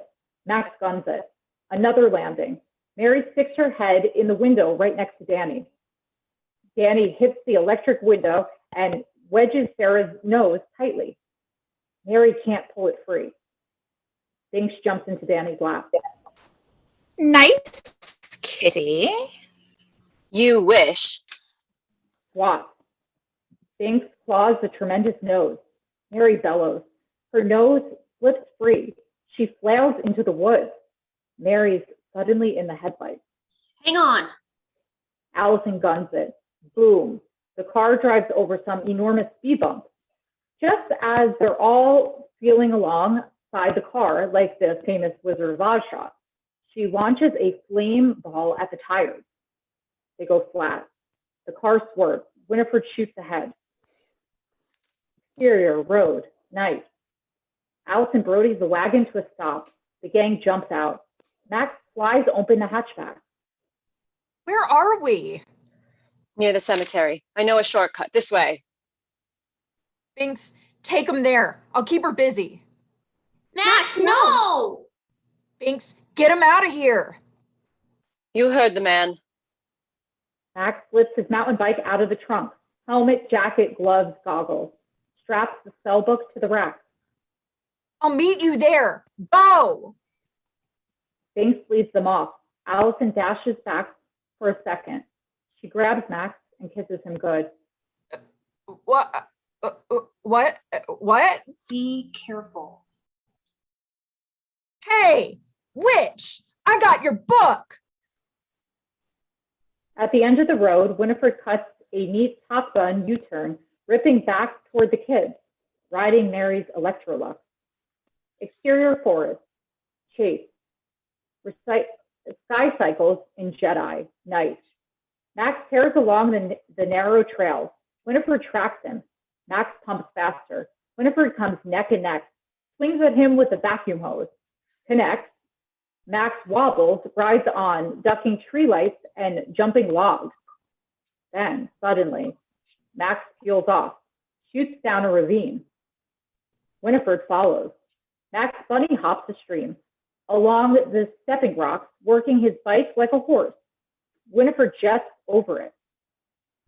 Max guns it. Another landing. Mary sticks her head in the window right next to Danny. Danny hits the electric window and wedges Sarah's nose tightly. Mary can't pull it free. Binks jumps into Danny's lap. Nice kitty. You wish. Swat. Binks claws the tremendous nose. Mary bellows. Her nose slips free. She flails into the woods. Mary's suddenly in the headlights. Hang on. Allison guns it. Boom. The car drives over some enormous speed bump. Just as they're all feeling alongside the car, like the famous Wizard of Oz shot, she launches a flame ball at the tires. They go flat. The car swerves. Winifred shoots ahead. Exterior, road, night. Allison brodies the wagon to a stop. The gang jumps out. Max flies open the hatchback. Where are we? Near the cemetery. I know a shortcut. This way. Binks, take him there. I'll keep her busy. Max, no! Binks, get him out of here. You heard the man. Max lifts his mountain bike out of the trunk. Helmet, jacket, gloves, goggles. Straps the spell book to the rack. I'll meet you there. Go! Binks leads them off. Allison dashes back for a second. She grabs Max and kisses him good. What? What? Be careful. Hey, witch! I got your book! At the end of the road, Winifred cuts a neat Top Gun U-turn, ripping back toward the kids, riding Mary's Electrolux. Exterior forest, chase, sky cycles in Jedi, night. Max tears along the narrow trails. Winifred tracks him. Max pumps faster. Winifred comes neck and neck, swings at him with a vacuum hose. Connects. Max wobbles, rides on, ducking tree lights and jumping logs. Then, suddenly, Max peels off, shoots down a ravine. Winifred follows. Max bunny hops a stream, along the stepping rocks, working his bike like a horse. Winifred jets over it,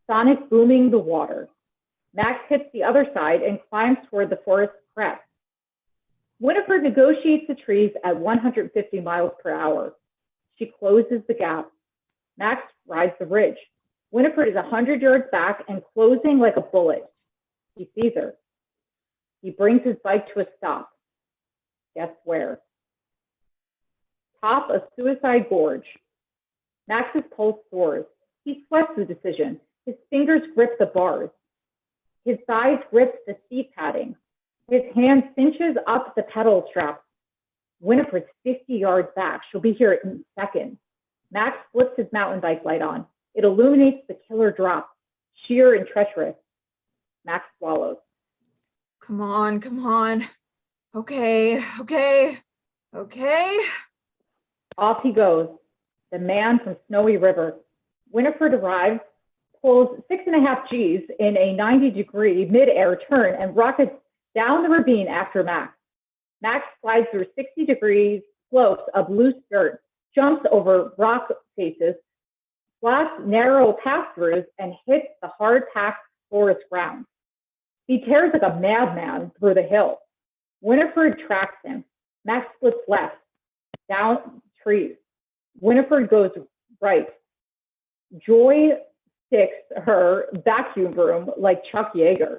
Sonic booming the water. Max hits the other side and climbs toward the forest crest. Winifred negotiates the trees at 150 miles per hour. She closes the gap. Max rides the ridge. Winifred is 100 yards back and closing like a bullet. He sees her. He brings his bike to a stop. Guess where? Top of Suicide Gorge. Max's pulse soars. He sweats the decision. His fingers grip the bars. His thighs grip the seat padding. His hand cinches up the pedal strap. Winifred's 50 yards back. She'll be here in seconds. Max flips his mountain bike light on. It illuminates the killer drop, sheer and treacherous. Max swallows. Come on, come on. Okay. Off he goes, the man from Snowy River. Winifred arrives, pulls 6.5 Gs in a 90-degree mid-air turn and rockets down the ravine after Max. Max slides through 60-degree slopes of loose dirt, jumps over rock faces, blasts narrow pass-throughs, and hits the hard-packed forest ground. He tears like a madman through the hill. Winifred tracks him. Max splits left, down trees. Winifred goes right. Joy sticks her vacuum broom like Chuck Yeager.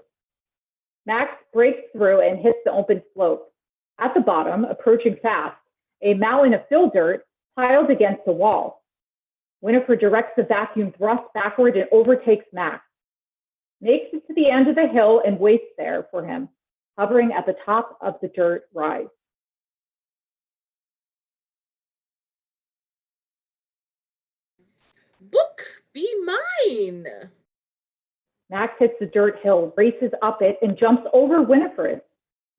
Max breaks through and hits the open slope. At the bottom, approaching fast, a mountain of fill dirt piled against the wall. Winifred directs the vacuum thrust backward and overtakes Max. Makes it to the end of the hill and waits there for him, hovering at the top of the dirt rise. Book, be mine. Max hits the dirt hill, races up it, and jumps over Winifred.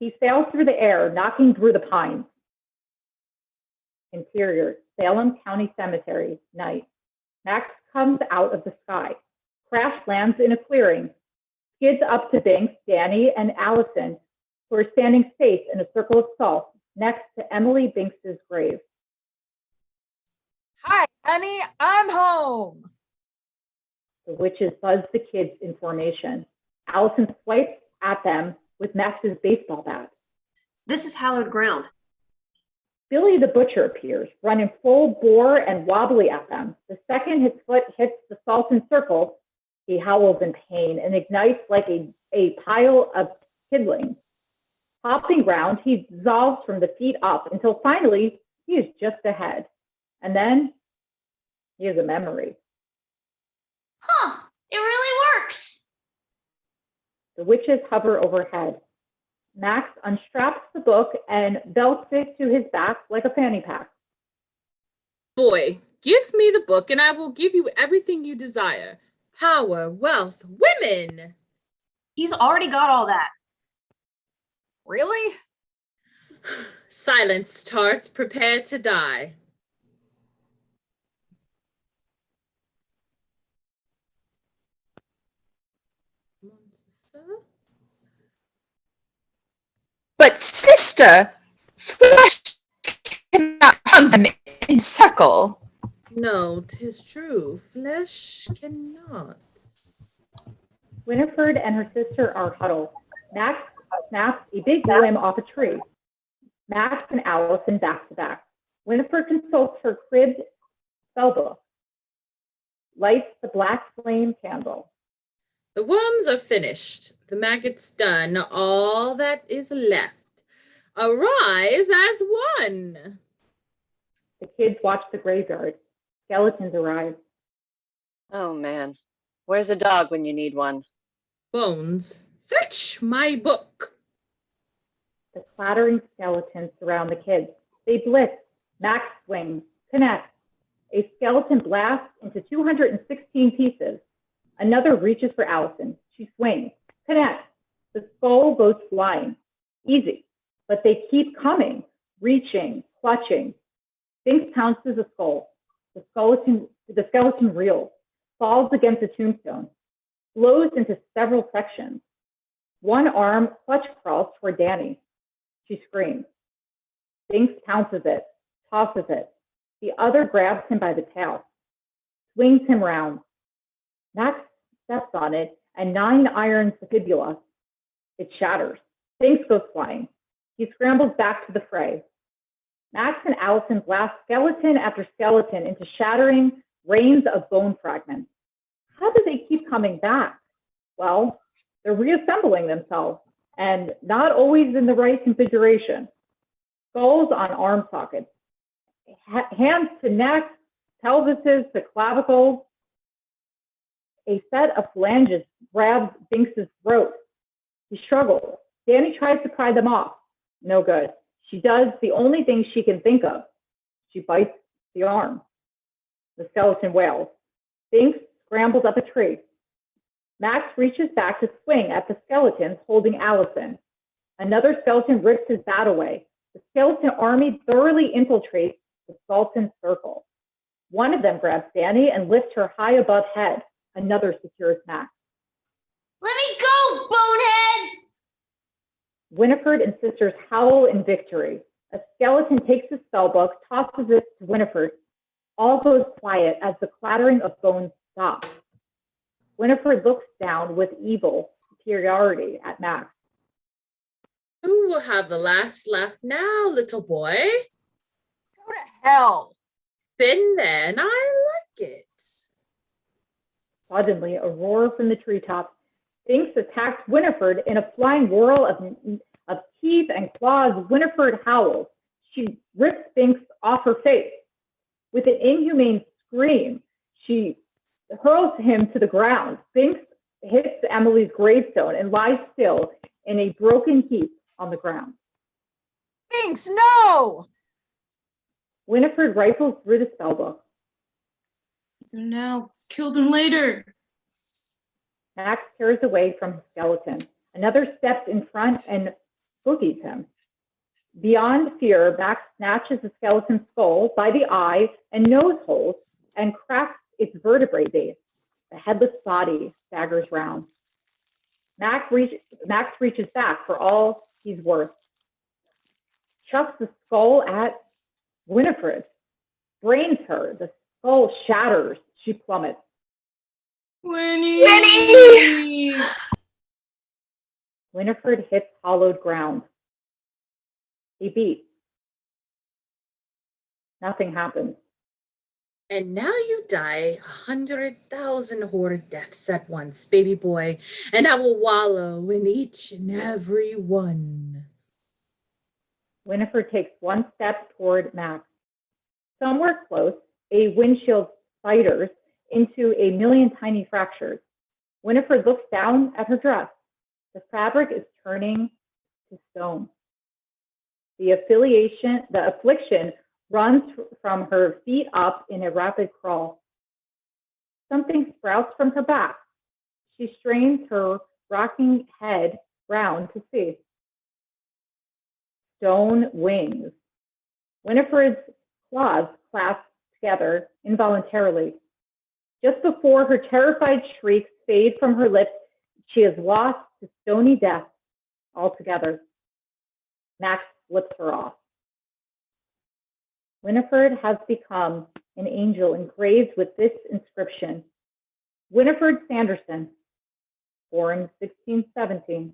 He sails through the air, knocking through the pines. Interior, Salem County Cemetery, night. Max comes out of the sky, crash lands in a clearing, skids up to Binks, Danny, and Allison, who are standing safe in a circle of salt next to Emily Binks's grave. Hi, honey, I'm home. The witches buzz the kids in formation. Allison swipes at them with Max's baseball bat. This is hallowed ground. Billy the Butcher appears, running full bore and wobbly at them. The second his foot hits the Salton circle, he howls in pain and ignites like a pile of kindling. Hopping round, he dissolves from the feet up until finally he is just ahead. And then he has a memory. Huh, it really works. The witches hover overhead. Max unstraps the book and belts it to his back like a fanny pack. Boy, give me the book and I will give you everything you desire. Power, wealth, women. He's already got all that. Really? Silence, tarts, prepare to die. But sister, flesh cannot run them in circle. No, 'tis true, flesh cannot. Winifred and her sister are huddled. Max snaps a big limb off a tree. Max and Allison back to back. Winifred consults her cribbed spellbook, lights the black flame candle. The worms are finished, the maggots done, all that is left. Arise as one. The kids watch the graveyard. Skeletons arrive. Oh man, where's a dog when you need one? Bones, fetch my book. The clattering skeletons surround the kids. They blitz. Max swings, connects. A skeleton blasts into 216 pieces. Another reaches for Allison. She swings, connects. The skull goes flying. Easy, but they keep coming, reaching, clutching. Sphinx pounces the skull. The skeleton reels, falls against a tombstone, blows into several sections. One arm clutch crawls toward Danny. She screams. Sphinx pounces it, tosses it. The other grabs him by the tail, swings him round. Max steps on it and 9 irons the fibula. It shatters. Sphinx goes flying. He scrambles back to the fray. Max and Allison blast skeleton after skeleton into shattering rains of bone fragments. How do they keep coming back? Well, they're reassembling themselves, and not always in the right configuration. Skulls on arm sockets, hands to necks, pelvises to clavicles. A set of phalanges grabs Binks's throat. He struggles. Danny tries to pry them off. No good. She does the only thing she can think of. She bites the arm. The skeleton wails. Binks scrambles up a tree. Max reaches back to swing at the skeletons holding Allison. Another skeleton rips his bat away. The skeleton army thoroughly infiltrates the skeleton circle. One of them grabs Danny and lifts her high above head. Another secures Max. Let me go, bonehead! Winifred and sisters howl in victory. A skeleton takes the spellbook, tosses it to Winifred. All goes quiet as the clattering of bones stops. Winifred looks down with evil superiority at Max. Who will have the last laugh now, little boy? Go to hell. Been there, and I like it. Suddenly, a roar from the treetops. Sphinx attacks Winifred in a flying whirl of teeth and claws. Winifred howls. She rips Sphinx off her face. With an inhumane scream, she hurls him to the ground. Sphinx hits Emily's gravestone and lies still in a broken heap on the ground. Sphinx, no! Winifred rifles through the spellbook. Now, kill them later. Max tears away from his skeleton. Another steps in front and boogies him. Beyond fear, Max snatches the skeleton's skull by the eye and nose holes and cracks its vertebrae base. The headless body staggers round. Max reaches back for all he's worth. Chucks the skull at Winifred. Brains her. The skull shatters. She plummets. Winnie! Winifred hits hollowed ground. He beats. Nothing happens. And now you die 100,000 horrid deaths at once, baby boy, and I will wallow in each and every one. Winifred takes one step toward Max. Somewhere close, a windshield spiders into a million tiny fractures. Winifred looks down at her dress. The fabric is turning to stone. The affliction runs from her feet up in a rapid crawl. Something sprouts from her back. She strains her rocking head round to see. Stone wings. Winifred's claws clasp together involuntarily. Just before her terrified shrieks fade from her lips, she is lost to stony death altogether. Max flips her off. Winifred has become an angel engraved with this inscription. Winifred Sanderson, born 1617,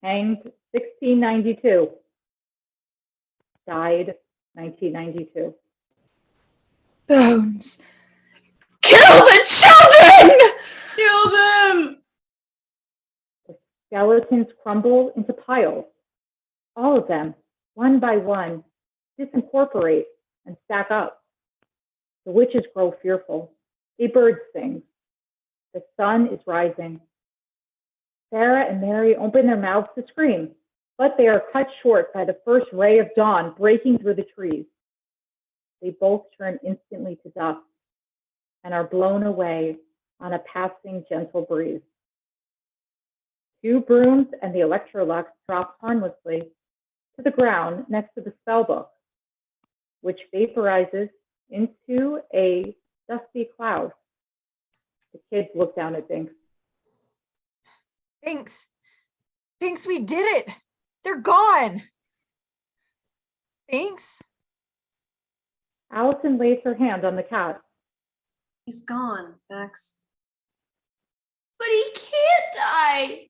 hanged 1692, died 1992. Bones. Kill the children! Kill them! The skeletons crumble into piles. All of them, one by one, disincorporate and stack up. The witches grow fearful. A bird sings. The sun is rising. Sarah and Mary open their mouths to scream, but they are cut short by the first ray of dawn breaking through the trees. they both turn instantly to dust and are blown away on a passing gentle breeze. 2 brooms and the Electrolux drop harmlessly to the ground next to the spellbook, which vaporizes into a dusty cloud. The kids look down at Binks. Binks, Binks, we did it. They're gone. Binks? Allison lays her hand on the cat. He's gone, Max. But he can't die.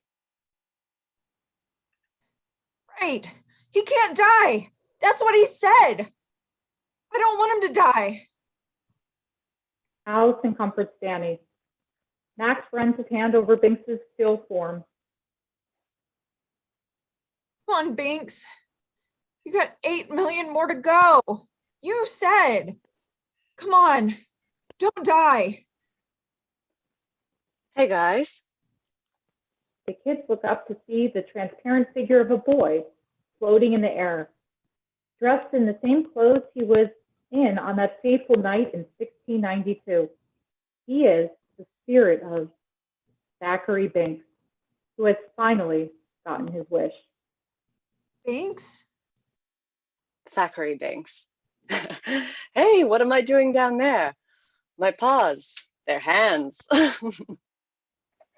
Right. He can't die. That's what he said. I don't want him to die. Allison comforts Danny. Max runs his hand over Binks's still form. Come on, Binks. You got 8 million more to go. You said. Come on. Don't die. Hey, guys. The kids look up to see the transparent figure of a boy floating in the air, dressed in the same clothes he was in on that fateful night in 1692. He is the spirit of Zachary Binks, who has finally gotten his wish. Binks? Thackeray Binks. Hey, what am I doing down there? My paws, their hands.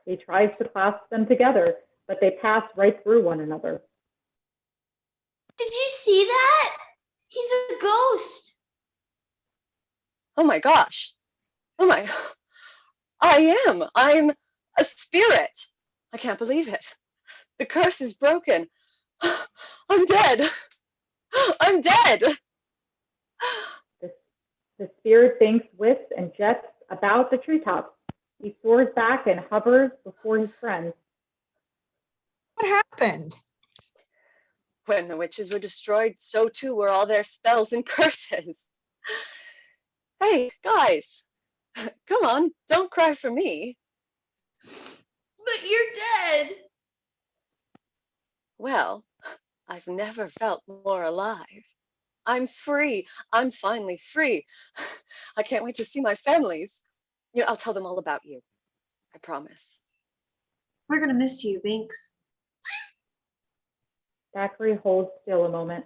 He tries to clasp them together, but they pass right through one another. Did you see that? He's a ghost. Oh my gosh. Oh my. I'm a spirit. I can't believe it. The curse is broken. I'm dead. I'm dead. The spirit Binks whips and jets about the treetops. He soars back and hovers before his friends. What happened? When the witches were destroyed, so too were all their spells and curses. Hey, guys, come on, don't cry for me. But you're dead. Well, I've never felt more alive. I'm free. I'm finally free. I can't wait to see my families. You know, I'll tell them all about you. I promise. We're gonna miss you, Binks. Zachary holds still a moment.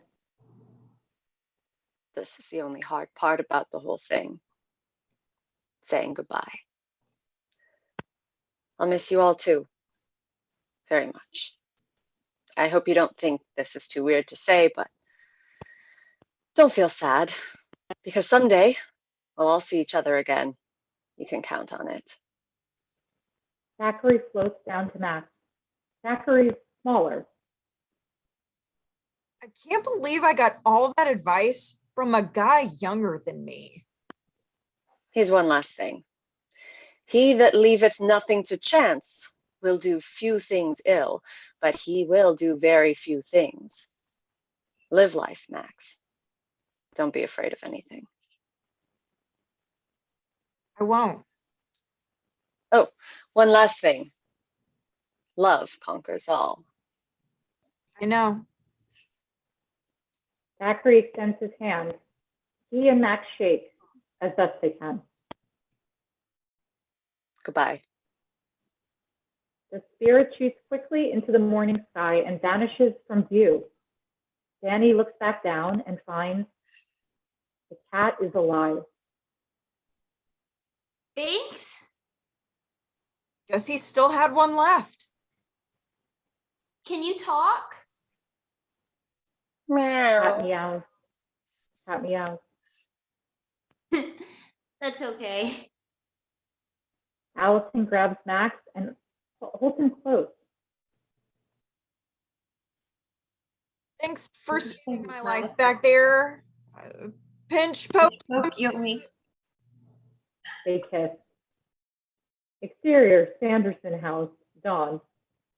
This is the only hard part about the whole thing. Saying goodbye. I'll miss you all too. Very much. I hope you don't think this is too weird to say, but don't feel sad, because someday we'll all see each other again. You can count on it. Zachary floats down to Max. Zachary's smaller. I can't believe I got all that advice from a guy younger than me. Here's one last thing. He that leaveth nothing to chance will do few things ill, but he will do very few things. Live life, Max. Don't be afraid of anything. I won't. Oh, one last thing. Love conquers all. I know. Zachary extends his hand. He and Max shake as best they can. Goodbye. The spirit shoots quickly into the morning sky and vanishes from view. Danny looks back down and finds the cat is alive. Binks? Guess he still had one left. Can you talk? Cat meows. Cat meows. That's okay. Allison grabs Max and holds him close. Thanks for saving my life back there. Pinch poke. Me. They kiss. Exterior, Sanderson house, dawn.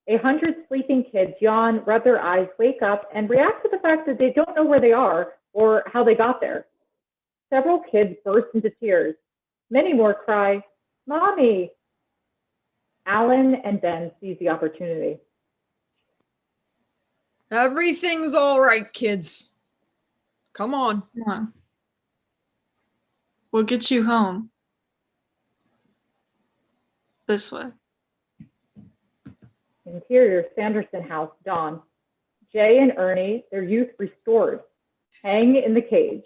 100 sleeping kids yawn, rub their eyes, wake up, and react to the fact that they don't know where they are or how they got there. Several kids burst into tears. Many more cry, "Mommy!" Alan and Ben seize the opportunity. Everything's all right, kids. Come on. Come on. We'll get you home. This way. Interior Sanderson House, dawn. Jay and Ernie, their youth restored. Hang in the cage.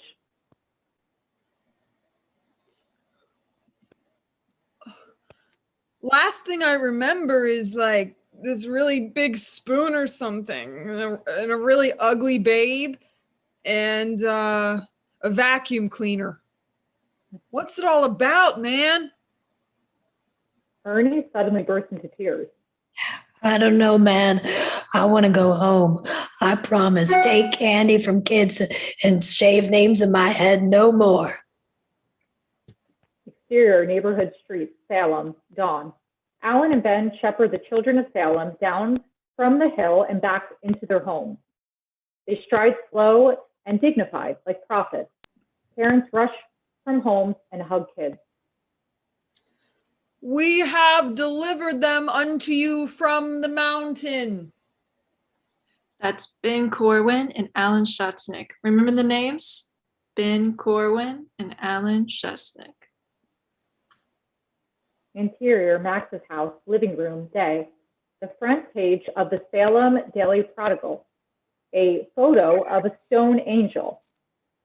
Last thing I remember is like this really big spoon or something, and a really ugly babe, and a vacuum cleaner. What's it all about, man? Ernie suddenly burst into tears. I don't know, man. I want to go home. I promise. Take candy from kids and shave names in my head no more. Exterior neighborhood street, Salem, dawn. Alan and Ben shepherd the children of Salem down from the hill and back into their home. They stride slow and dignified, like prophets. Parents rush from homes and hug kids. We have delivered them unto you from the mountain. That's Ben Corwin and Alan Schatznick. Remember the names? Ben Corwin and Alan Schatznick. Interior Max's house, living room, day. The front page of the Salem Daily Prodigal. A photo of a stone angel.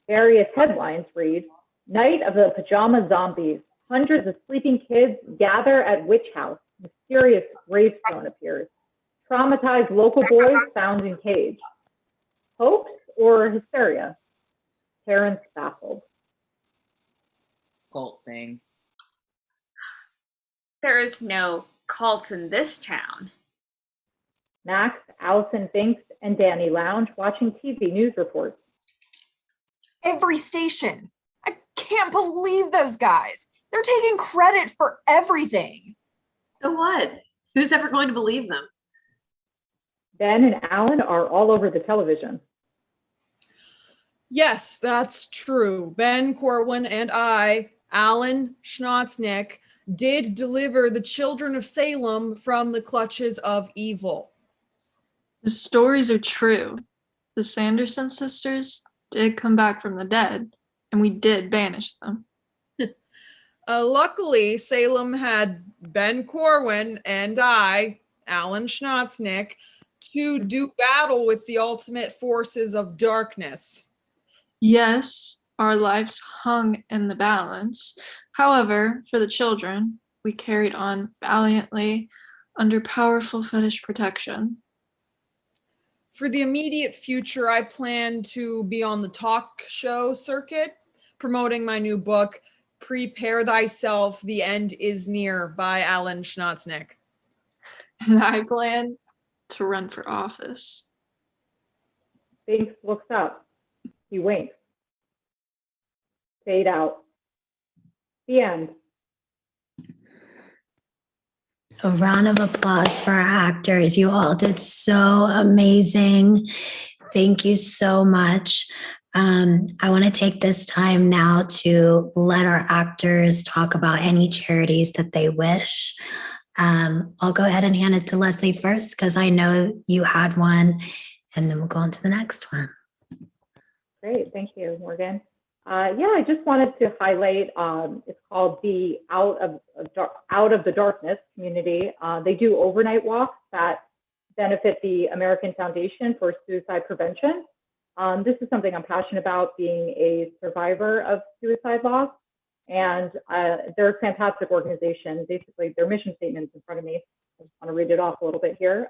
Various headlines read, Night of the Pajama Zombies. Hundreds of sleeping kids gather at witch house. Mysterious gravestone appears. Traumatized local boys found in cage. Hoax or hysteria? Parents baffled. Cult thing. There is no cult in this town. Max, Allison Binks, and Danny lounge watching TV news reports. Every station. I can't believe those guys. They're taking credit for everything. So what? Who's ever going to believe them? Ben and Alan are all over the television. Yes, that's true. Ben Corwin and I, Alan Schnatznick, did deliver the children of Salem from the clutches of evil. The stories are true. The Sanderson sisters did come back from the dead, and we did banish them. Luckily, Salem had Ben Corwin and I, Alan Schnatznick, to do battle with the ultimate forces of darkness. Yes, our lives hung in the balance. However, for the children, we carried on valiantly under powerful fetish protection. For the immediate future, I plan to be on the talk show circuit, promoting my new book, Prepare Thyself, The End is Near by Alan Schnatznick. And I plan to run for office. Binks looks up. He winks. Fade out. The end. A round of applause for our actors. You all did so amazing. Thank you so much. I want to take this time now to let our actors talk about any charities that they wish. I'll go ahead and hand it to Leslie first because I know you had one, and then we'll go on to the next one. Great, thank you, Morgan. I just wanted to highlight, it's called the Out of the Darkness community. They do overnight walks that benefit the American Foundation for Suicide Prevention. This is something I'm passionate about, being a survivor of suicide loss. And they're a fantastic organization. Basically, their mission statement is in front of me. I just want to read it off a little bit here.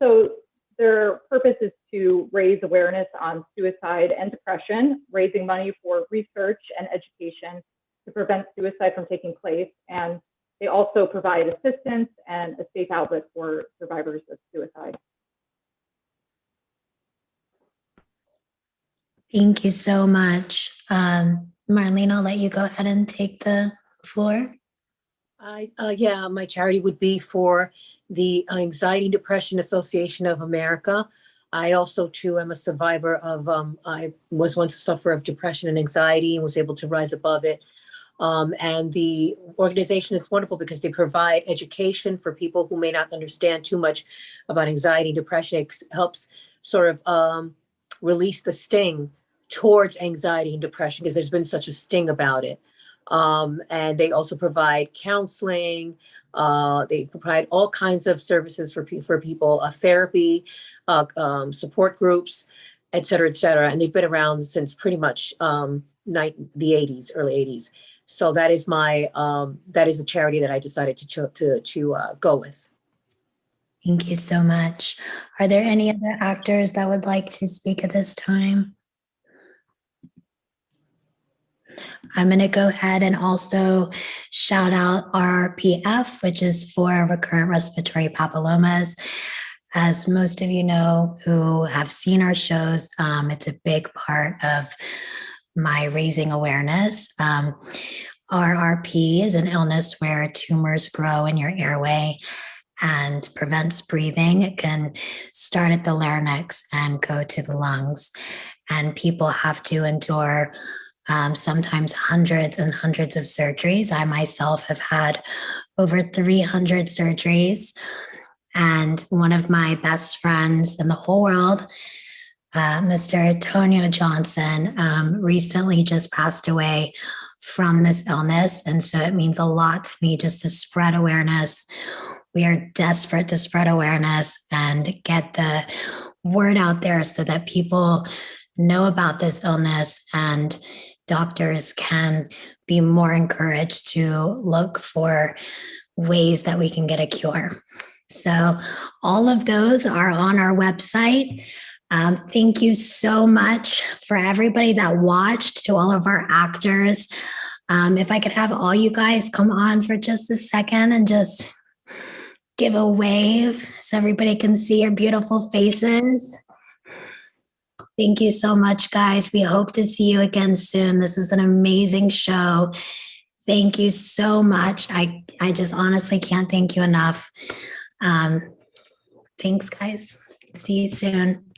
So their purpose is to raise awareness on suicide and depression, raising money for research and education to prevent suicide from taking place. And they also provide assistance and a safe outlet for survivors of suicide. Thank you so much. Marlene, I'll let you go ahead and take the floor. My charity would be for the Anxiety and Depression Association of America. I also, too, am a survivor of, I was once a sufferer of depression and anxiety and was able to rise above it. And the organization is wonderful because they provide education for people who may not understand too much about anxiety and depression. It helps sort of release the sting towards anxiety and depression because there's been such a sting about it. And they also provide counseling. They provide all kinds of services for people, therapy, support groups, et cetera, et cetera. And they've been around since pretty much the 80s, early 80s. So that is that is a charity that I decided to go with. Thank you so much. Are there any other actors that would like to speak at this time? I'm going to go ahead and also shout out RRPF, which is for recurrent respiratory papillomas. As most of you know who have seen our shows, it's a big part of my raising awareness. RRP is an illness where tumors grow in your airway and prevents breathing. It can start at the larynx and go to the lungs. And people have to endure sometimes hundreds and hundreds of surgeries. I myself have had over 300 surgeries. And one of my best friends in the whole world, Mr. Antonio Johnson, recently just passed away from this illness. And so it means a lot to me just to spread awareness. We are desperate to spread awareness and get the word out there so that people know about this illness and doctors can be more encouraged to look for ways that we can get a cure. So all of those are on our website. Thank you so much for everybody that watched, to all of our actors. If I could have all you guys come on for just a second and just give a wave so everybody can see your beautiful faces. Thank you so much, guys. We hope to see you again soon. This was an amazing show. Thank you so much. I just honestly can't thank you enough. Thanks, guys. See you soon.